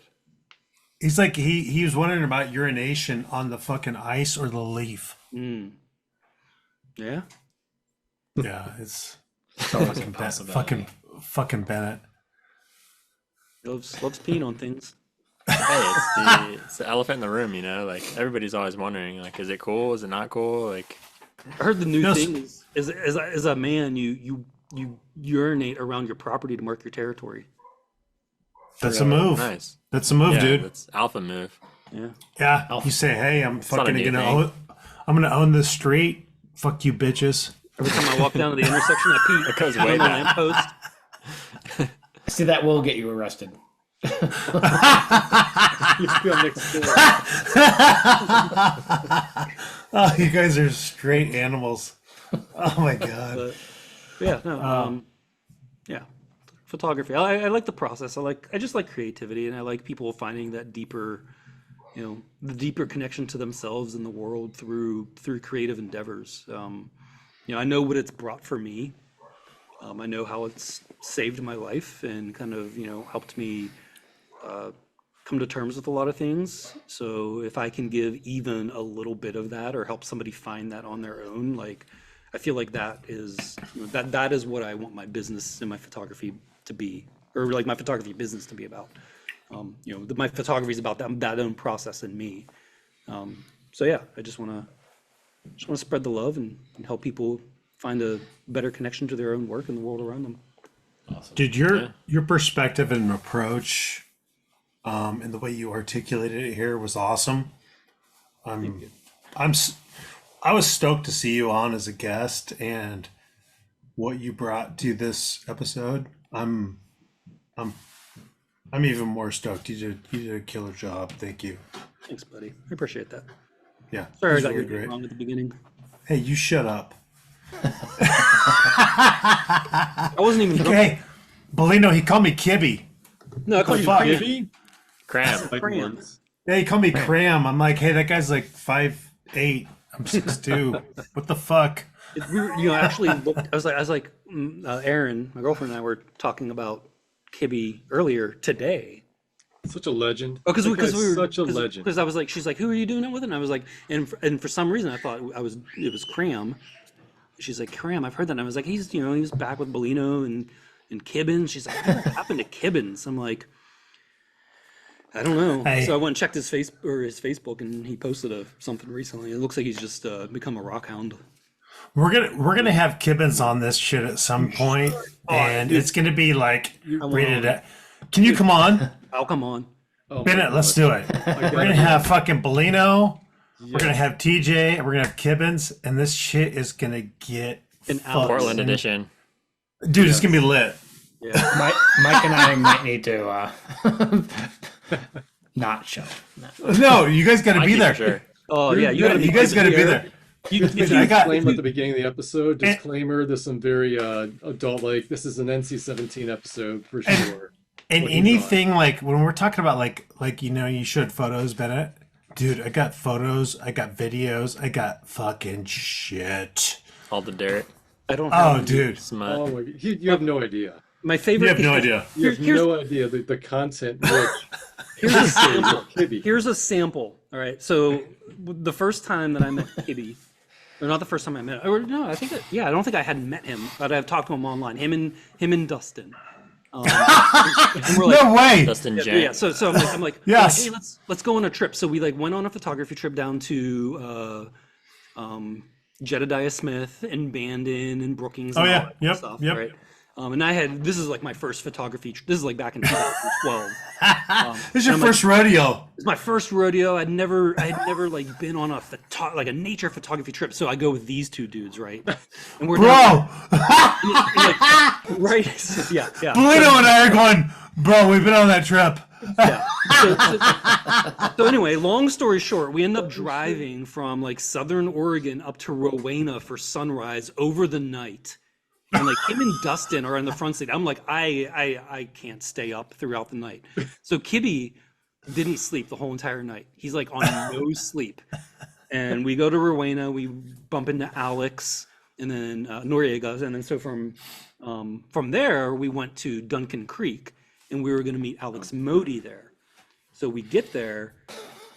Speaker 3: He's like, he was wondering about urination on the fucking ice or the leaf.
Speaker 4: Yeah.
Speaker 3: Yeah, it's fucking fucking Bennett.
Speaker 4: Loves peeing on things.
Speaker 2: Hey, it's the elephant in the room, like everybody's always wondering, like, is it cool? Is it not cool? Like,
Speaker 4: I heard the new thing is as a man, you urinate around your property to mark your territory.
Speaker 3: That's a move.
Speaker 2: nice.
Speaker 3: That's a move,
Speaker 2: Yeah,
Speaker 3: dude.
Speaker 2: that's alpha move.
Speaker 4: Yeah.
Speaker 3: Yeah. You say, hey, I'm fucking
Speaker 2: new
Speaker 3: I'm gonna own this street. Fuck you, bitches.
Speaker 4: Every time I walk down to the intersection, I pee.
Speaker 2: It goes
Speaker 4: on
Speaker 2: way
Speaker 4: the
Speaker 2: back.
Speaker 4: lamppost.
Speaker 5: See, that will get you arrested.
Speaker 6: You feel next door.
Speaker 3: Oh, you guys are straight animals. Oh my god.
Speaker 4: Yeah, no, yeah, photography. I like the process. I just like creativity, and I like people finding that deeper, the deeper connection to themselves and the world through creative endeavors. I know what it's brought for me. I know how it's saved my life and kind of helped me come to terms with a lot of things. So if I can give even a little bit of that or help somebody find that on their own, like, I feel like that is that is what I want my business and my photography to be, or like my photography business to be about. My photography is about that own process in me. So yeah, I just want to spread the love and help people find a better connection to their own work and the world around them.
Speaker 5: Awesome.
Speaker 3: Dude, your perspective and approach, and the way you articulated it here was awesome. I was stoked to see you on as a guest and what you brought to this episode. I'm even more stoked. You did a killer job. Thank you.
Speaker 4: Thanks, buddy. I appreciate that.
Speaker 3: Yeah,
Speaker 4: Sorry I
Speaker 3: it was
Speaker 4: got
Speaker 3: really
Speaker 4: your name
Speaker 3: great.
Speaker 4: wrong at the beginning.
Speaker 3: Hey, you shut up.
Speaker 4: I wasn't even drunk.
Speaker 3: Hey, Bellino, he called me Kibby.
Speaker 4: No, I called you
Speaker 3: fuck?
Speaker 4: Cram.
Speaker 6: Maybe?
Speaker 2: Cram.
Speaker 4: Cram.
Speaker 3: Yeah, he called me Cram. I'm like, hey, that guy's like 5'8". I'm 6'2". What the fuck?
Speaker 4: We were, actually looked. I was like, Erin, my girlfriend and I were talking about Kibby earlier today.
Speaker 6: Such a legend.
Speaker 4: Oh, because
Speaker 6: That guy's
Speaker 4: we were
Speaker 6: such a legend.
Speaker 4: Because I was like, she's like, who are you doing it with? And I was like, and for some reason I thought it was Cram. She's like, Cram, I've heard that. And I was like, he was back with Bellino and Kibbins. She's like, what happened to Kibbins? I'm like, I don't know.
Speaker 3: Hey.
Speaker 4: So I went and checked his Facebook, and he posted something recently. It looks like he's just become a rock hound.
Speaker 3: We're gonna have Kibbins on this shit at some point, and it's gonna be like rated at. Can you come on,
Speaker 4: I'll come on.
Speaker 6: Oh my
Speaker 3: Bennett?
Speaker 6: God.
Speaker 3: Let's do it. We're gonna have fucking Bellino. We're gonna have TJ, and we're gonna have Kibbins, and this shit is gonna get
Speaker 4: An
Speaker 3: fucked.
Speaker 2: Portland edition.
Speaker 3: Dude, it's gonna be lit.
Speaker 4: Yeah.
Speaker 5: Mike and I might need to not show. No.
Speaker 3: No, you guys gotta be
Speaker 2: Mikey,
Speaker 3: there.
Speaker 2: for sure.
Speaker 4: Oh yeah,
Speaker 3: You guys gotta be there.
Speaker 4: If you
Speaker 3: I got.
Speaker 6: Disclaimer at the beginning of the episode. Disclaimer: there's some very adult-like. This is an NC-17 episode for sure.
Speaker 3: And
Speaker 6: What he's
Speaker 3: anything like when we're talking about like you showed photos, Bennett. Dude, I got photos, I got videos, I got fucking shit.
Speaker 2: All the dirt.
Speaker 4: I don't have
Speaker 3: Oh, dude,
Speaker 2: Smut.
Speaker 6: Oh my! You have no idea.
Speaker 4: my favorite.
Speaker 3: you have no idea.
Speaker 6: You have
Speaker 4: Here's-
Speaker 6: no idea the content rich.
Speaker 4: Here's a sample.
Speaker 6: Kibby.
Speaker 4: Here's a sample. All right. So the first time that I met Kibby, or not the first time I met, or no, I think I don't think I had met him, but I've talked to him online. Him and Dustin. And we're like,
Speaker 3: No way.
Speaker 2: Dustin
Speaker 4: yeah.
Speaker 2: J.
Speaker 4: So I'm like,
Speaker 3: Yes.
Speaker 4: hey, let's go on a trip. So we went on a photography trip down to Jedediah Smith and Bandon and Brookings. And
Speaker 3: Oh, yeah.
Speaker 4: all that
Speaker 3: Yep,
Speaker 4: Stuff,
Speaker 3: yep.
Speaker 4: Right. And this is like my first photography. This is like back in 2012.
Speaker 3: This is your first rodeo.
Speaker 4: It's my first rodeo. I had never like been on a nature photography trip. So I go with these two dudes, right? And we're
Speaker 3: Bro!
Speaker 4: right? Yeah.
Speaker 3: Polino and I are going, bro, we've been on that trip.
Speaker 4: Yeah. So anyway, long story short, we end up driving from like Southern Oregon up to Rowena for sunrise over the night. And like him and Dustin are in the front seat. I'm like, I can't stay up throughout the night. So Kibby didn't sleep the whole entire night. He's like on no sleep. And we go to Rowena, we bump into Alex and then Noriega. And then so from there, we went to Duncan Creek and we were going to meet Alex Modi there. So we get there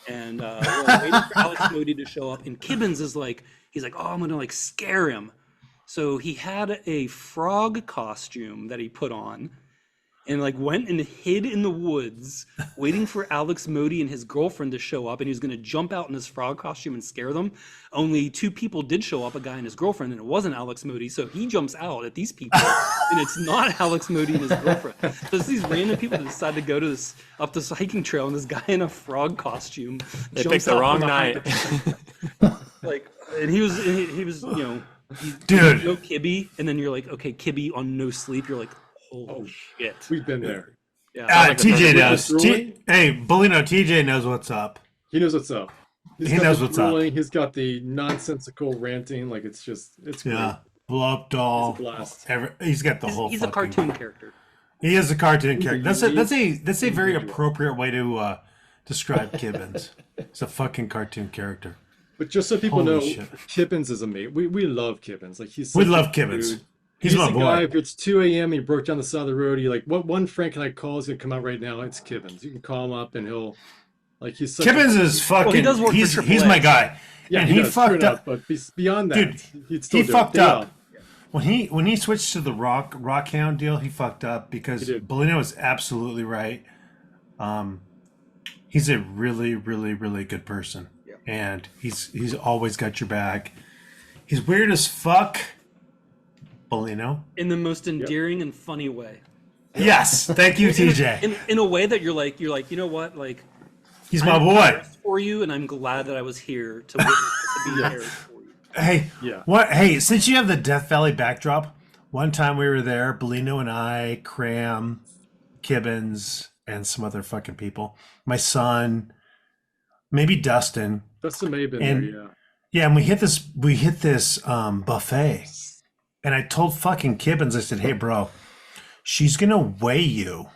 Speaker 4: and we're waiting for Alex Modi to show up. And Kibbins is like, he's like, oh, I'm going to like scare him. So he had a frog costume that he put on and like went and hid in the woods waiting for Alex Modi and his girlfriend to show up, and he was going to jump out in his frog costume and scare them. Only two people did show up, a guy and his girlfriend, and it wasn't Alex Modi. So he jumps out at these people and it's not Alex Modi and his girlfriend. So it's these random people that decide to go to up this hiking trail, and this guy in a frog costume
Speaker 2: They picked the wrong night.
Speaker 4: Like, and he was you know,
Speaker 3: Dude.
Speaker 4: no Kibby, and then you're like, okay, Kibby on no sleep. You're like, holy shit.
Speaker 6: We've been there.
Speaker 4: Yeah.
Speaker 3: TJ knows.
Speaker 6: Really?
Speaker 3: Hey, Bolino, TJ knows what's up.
Speaker 6: He knows what's up.
Speaker 3: He knows what's up.
Speaker 6: He's got the nonsensical ranting. Like it's great.
Speaker 3: Yeah. Blow up doll.
Speaker 6: It's a blast.
Speaker 3: He's got the whole.
Speaker 4: He's a
Speaker 3: fucking-
Speaker 4: cartoon character.
Speaker 3: He is a cartoon character. That's a very
Speaker 6: individual.
Speaker 3: appropriate way to describe Kibbins. It's a fucking cartoon character.
Speaker 6: But just so people
Speaker 3: Holy
Speaker 6: know,
Speaker 3: shit.
Speaker 6: Kibbins is amazing. We love Kibbins. Like
Speaker 3: We
Speaker 6: such a
Speaker 3: love
Speaker 6: good
Speaker 3: Kibbins.
Speaker 6: dude.
Speaker 3: He's my
Speaker 6: the
Speaker 3: boy.
Speaker 6: guy. If it's 2 a.m. and he broke down the side of the road, you like, what one friend can I call? Is gonna come out right now. It's Kibbins. You can call him up and he'll like he's such
Speaker 3: Kibbins is fucking.
Speaker 4: he does work for
Speaker 3: he's
Speaker 4: AAA.
Speaker 3: my guy.
Speaker 6: yeah,
Speaker 3: and
Speaker 6: he,
Speaker 3: he
Speaker 6: does,
Speaker 3: fucked
Speaker 6: true enough,
Speaker 3: up.
Speaker 6: but beyond that,
Speaker 3: Dude,
Speaker 6: he'd still
Speaker 3: he
Speaker 6: do
Speaker 3: fucked
Speaker 6: it.
Speaker 3: up. When he switched to the Rockhound deal, he fucked up because
Speaker 6: He did.
Speaker 3: Bolino is absolutely right. He's a really, really, really good person, and he's always got your back. He's weird as fuck, Bolino.
Speaker 4: In the most endearing and funny way.
Speaker 3: Yes, thank you, TJ.
Speaker 4: In a way that you're like, you know what? Like,
Speaker 3: He's my
Speaker 4: I'm
Speaker 3: boy.
Speaker 4: embarrassed for you, and I'm glad that I was here to be here for you.
Speaker 3: Hey,
Speaker 6: Yeah.
Speaker 3: what? Hey, since you have the Death Valley backdrop, one time we were there, Bolino and I, Cram, Kibbins, and some other fucking people. My son, maybe Dustin.
Speaker 6: Dustin may have been
Speaker 3: And-
Speaker 6: there. Yeah.
Speaker 3: Yeah, and we hit this buffet. And I told fucking Kibbins, I said, hey bro, she's gonna weigh you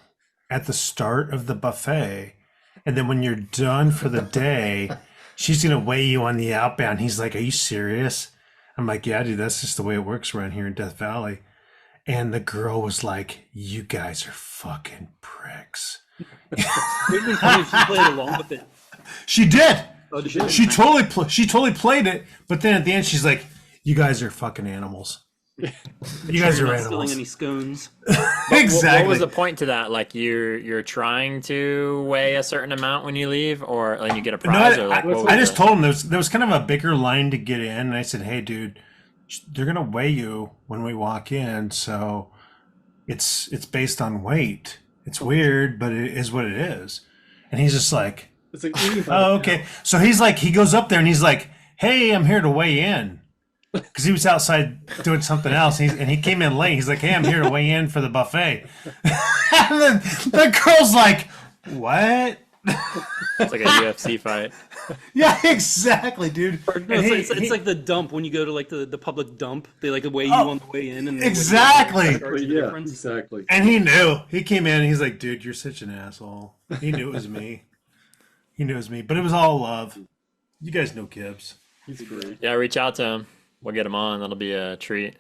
Speaker 3: at the start of the buffet. And then when you're done for the day, she's gonna weigh you on the outbound. He's like, are you serious? I'm like, yeah, dude, that's just the way it works around here in Death Valley. And the girl was like, you guys are fucking pricks.
Speaker 4: It would have been funny if she played along with it.
Speaker 3: She did.
Speaker 4: Oh, did she?
Speaker 3: She totally played it, but then at the end she's like, "You guys are fucking animals. You guys
Speaker 4: You're
Speaker 3: are
Speaker 4: not stealing
Speaker 3: animals."
Speaker 4: any scones.
Speaker 3: Exactly.
Speaker 2: What was the point to that? Like you're trying to weigh a certain amount when you leave, or like you get a
Speaker 3: No,
Speaker 2: prize, or like
Speaker 3: I,
Speaker 2: what
Speaker 3: I
Speaker 2: was
Speaker 3: just told him there was kind of a bigger line to get in, and I said, "Hey, dude, they're gonna weigh you when we walk in, so it's based on weight. It's weird, but it is what it is." And he's just like,
Speaker 6: It's like eating by
Speaker 3: "Oh,
Speaker 6: the
Speaker 3: okay." So he's like, he goes up there and he's like, "Hey, I'm here to weigh in," because he was outside doing something else, and he came in late. He's like, "Hey, I'm here to weigh in for the buffet," and then the girl's like, "What?"
Speaker 2: It's like a UFC fight.
Speaker 3: Yeah, exactly, dude.
Speaker 4: No,
Speaker 3: And
Speaker 4: it's like the dump when you go to like the public dump. They like weigh you on the way in, and they
Speaker 3: exactly.
Speaker 4: weigh you charge you the
Speaker 6: Yeah,
Speaker 4: difference.
Speaker 6: exactly.
Speaker 3: And he knew. He came in and he's like, dude, you're such an asshole. He knew it was me. He knew it was me. But it was all love. You guys know Gibbs.
Speaker 6: He's great.
Speaker 2: Yeah, reach out to him. We'll get him on. That'll be a treat.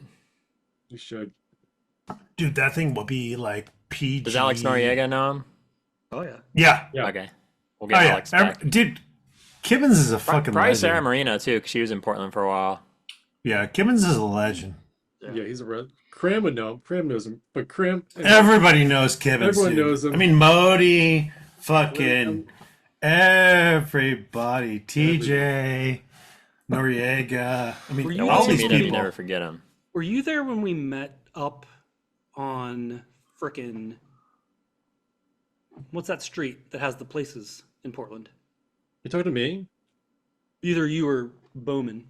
Speaker 6: You should.
Speaker 3: Dude, that thing will be like PG.
Speaker 2: Does Alex Noriega know him?
Speaker 4: Oh yeah.
Speaker 3: Yeah.
Speaker 6: Yeah.
Speaker 2: Okay, we'll
Speaker 3: Oh,
Speaker 2: get
Speaker 3: yeah.
Speaker 2: Alex back.
Speaker 3: Dude, Kibbins is a fucking
Speaker 2: Probably
Speaker 3: legend.
Speaker 2: Sarah Marino too, because she was in Portland for a while.
Speaker 3: Yeah, Kibbins is a legend.
Speaker 6: Yeah, he's a red. Cram would know. Cram knows him. But Cram.
Speaker 3: Everybody knows Kibbins.
Speaker 6: Everyone
Speaker 3: dude.
Speaker 6: knows him.
Speaker 3: I mean, Modi, fucking everybody. TJ, Noriega. I
Speaker 4: Were
Speaker 3: mean,
Speaker 4: you
Speaker 3: all
Speaker 2: Once you
Speaker 3: these
Speaker 2: meet him, you
Speaker 3: people.
Speaker 2: never forget him.
Speaker 4: Were you there when we met up on frickin' what's that street that has the places in Portland?
Speaker 6: You talking to me?
Speaker 4: Either you or Bowman.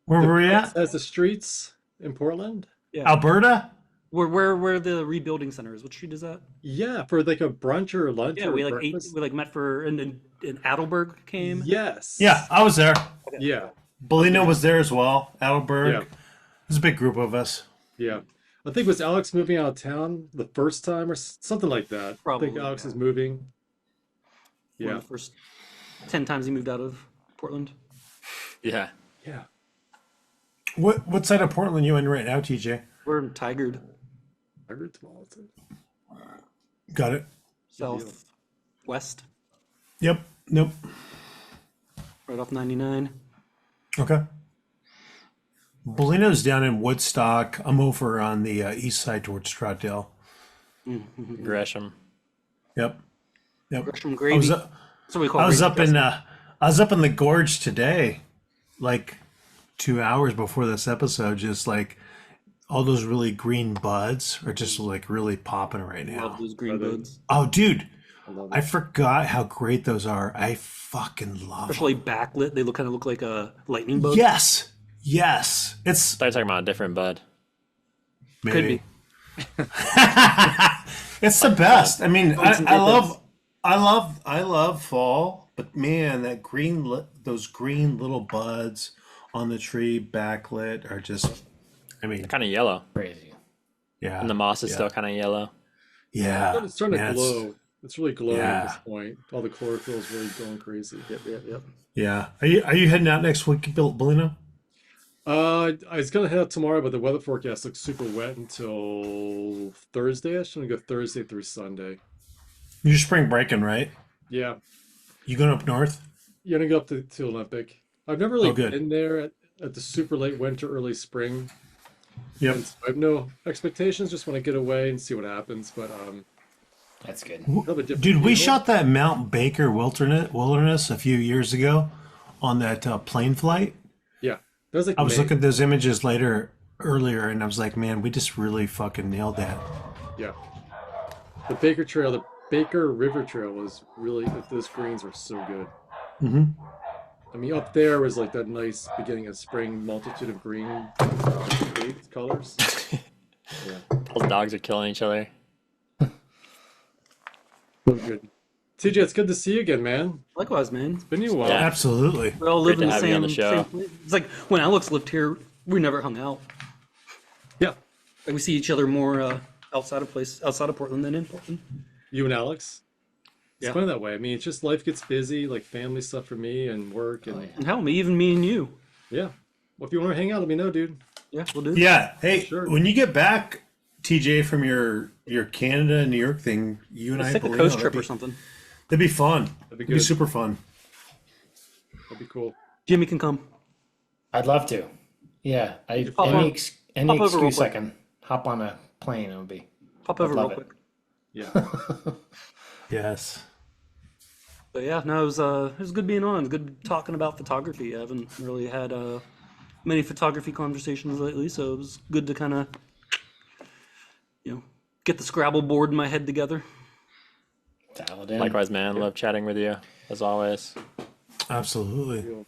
Speaker 3: Where were we at?
Speaker 6: As the streets in Portland?
Speaker 4: Yeah.
Speaker 3: Alberta?
Speaker 4: Where the rebuilding center is. What street is that?
Speaker 6: Yeah, for like a brunch or lunch
Speaker 4: Yeah,
Speaker 6: or
Speaker 4: we
Speaker 6: breakfast.
Speaker 4: met for and Adelberg came.
Speaker 6: Yes.
Speaker 3: Yeah, I was there.
Speaker 6: Yeah.
Speaker 3: Bolino was there as well. Adelberg.
Speaker 6: Yeah.
Speaker 3: There's a big group of us.
Speaker 6: Yeah. I think was Alex moving out of town the first time or something like that. I
Speaker 4: Probably,
Speaker 6: think Alex
Speaker 4: yeah.
Speaker 6: is moving.
Speaker 4: One
Speaker 6: Yeah.
Speaker 4: of the first 10 times he moved out of Portland.
Speaker 2: Yeah.
Speaker 6: Yeah.
Speaker 3: What side of Portland you in right now, TJ?
Speaker 4: We're in Tigard,
Speaker 6: I heard tomorrow.
Speaker 3: Got it.
Speaker 4: southwest,
Speaker 3: Yep. Nope.
Speaker 4: right off 99.
Speaker 3: Okay. Bolino's down in Woodstock. I'm over on the east side towards Troutdale.
Speaker 2: Gresham.
Speaker 3: Yep. Yep.
Speaker 4: Gresham
Speaker 3: I
Speaker 4: Gravy.
Speaker 3: was,
Speaker 4: That's what we call
Speaker 3: I was
Speaker 4: gravy
Speaker 3: up in
Speaker 4: dressing.
Speaker 3: I was up in the gorge today, like 2 hours before this episode. Just like all those really green buds are just like really popping right now.
Speaker 4: Love those green buds.
Speaker 3: Oh, dude,
Speaker 6: love
Speaker 3: I forgot how great those are. I fucking love them.
Speaker 4: Especially backlit. They kind of look like a lightning bug.
Speaker 3: Yes, yes. It's
Speaker 2: They're talking about a different bud.
Speaker 4: Could
Speaker 3: maybe.
Speaker 4: be.
Speaker 3: It's the best. I mean,
Speaker 4: Bugs and
Speaker 3: I love fall, but man, that those green little buds on the tree backlit are just. I mean,
Speaker 2: Kind of yellow.
Speaker 5: Crazy.
Speaker 3: yeah,
Speaker 2: And the moss is
Speaker 3: yeah.
Speaker 2: still kind of yellow.
Speaker 3: Yeah,
Speaker 6: It's starting to
Speaker 3: man,
Speaker 6: glow. It's really glowing
Speaker 3: Yeah.
Speaker 6: at this point. All the chlorophyll is really going crazy.
Speaker 4: Yep.
Speaker 3: Yeah. Are you heading out next week, Bolino?
Speaker 6: I was gonna head out tomorrow, but the weather forecast looks super wet until Thursday. I should go Thursday through Sunday.
Speaker 3: You're spring breaking, right?
Speaker 6: Yeah,
Speaker 3: You going up north?
Speaker 6: you're gonna go up to Olympic. I've never really
Speaker 3: Oh, good.
Speaker 6: been there at the super late winter, early spring.
Speaker 3: Yep.
Speaker 6: And so I have no expectations. Just want to get away and see what happens. But
Speaker 5: That's good.
Speaker 6: have a different
Speaker 3: Dude, we
Speaker 6: feel.
Speaker 3: shot that Mount Baker wilderness a few years ago on that plane flight.
Speaker 6: Yeah, that was like
Speaker 3: I was
Speaker 6: May.
Speaker 3: looking at those images earlier, and I was like, man, we just really fucking nailed that.
Speaker 6: Yeah, the Baker Trail, the Baker River Trail was really. Those greens were so good.
Speaker 3: Mm-hmm.
Speaker 6: I mean, up there was like that nice beginning of spring, multitude of green colors. Yeah,
Speaker 2: All the dogs are killing each other.
Speaker 6: so good. TJ, it's good to see you again, man.
Speaker 4: Likewise, man.
Speaker 6: Been you a while.
Speaker 2: Yeah.
Speaker 3: Absolutely.
Speaker 4: We all live
Speaker 2: Great
Speaker 4: in
Speaker 2: to
Speaker 4: the
Speaker 2: have you on
Speaker 4: same,
Speaker 2: the show.
Speaker 4: same place. It's like when Alex lived here, we never hung out.
Speaker 6: Yeah,
Speaker 4: Like we see each other more outside of Portland than in Portland.
Speaker 6: you and Alex. It's
Speaker 4: Yeah.
Speaker 6: funny that way. I mean, it's just life gets busy, like family stuff for me and work and
Speaker 4: And hell, even me and you.
Speaker 6: yeah. Well, if you want to hang out, let me know, dude.
Speaker 4: Yeah, we'll do.
Speaker 3: Yeah. Hey,
Speaker 6: Sure.
Speaker 3: when you get back, TJ, from your Canada and New York thing, you and
Speaker 4: Let's
Speaker 3: I
Speaker 4: take a
Speaker 3: Bolino,
Speaker 4: coast trip or something.
Speaker 3: That'd be fun.
Speaker 6: That'd be
Speaker 3: It'd be
Speaker 6: good.
Speaker 3: super fun.
Speaker 6: That'd be cool.
Speaker 4: Jimmy can come.
Speaker 5: I'd love to. Yeah.
Speaker 4: pop
Speaker 5: Any
Speaker 4: over-
Speaker 5: any
Speaker 4: pop over real
Speaker 5: excuse I
Speaker 4: quick.
Speaker 5: can hop on a plane. It would be.
Speaker 4: Pop over real
Speaker 5: love it.
Speaker 4: quick.
Speaker 6: Yeah.
Speaker 3: Yes.
Speaker 4: But yeah, no, it was good being on. Good talking about photography. I haven't really had many photography conversations lately, so it was good to kind of, get the Scrabble board in my head together.
Speaker 5: Dial it in.
Speaker 2: Likewise, man. Love chatting with you as always.
Speaker 3: Absolutely.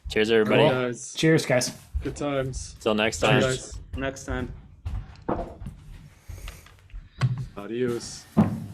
Speaker 2: Cheers, everybody.
Speaker 5: Cool.
Speaker 6: Guys,
Speaker 5: Cheers, guys.
Speaker 6: good times.
Speaker 2: Till next
Speaker 6: Bye,
Speaker 2: time.
Speaker 6: guys.
Speaker 4: Next time.
Speaker 6: Adios.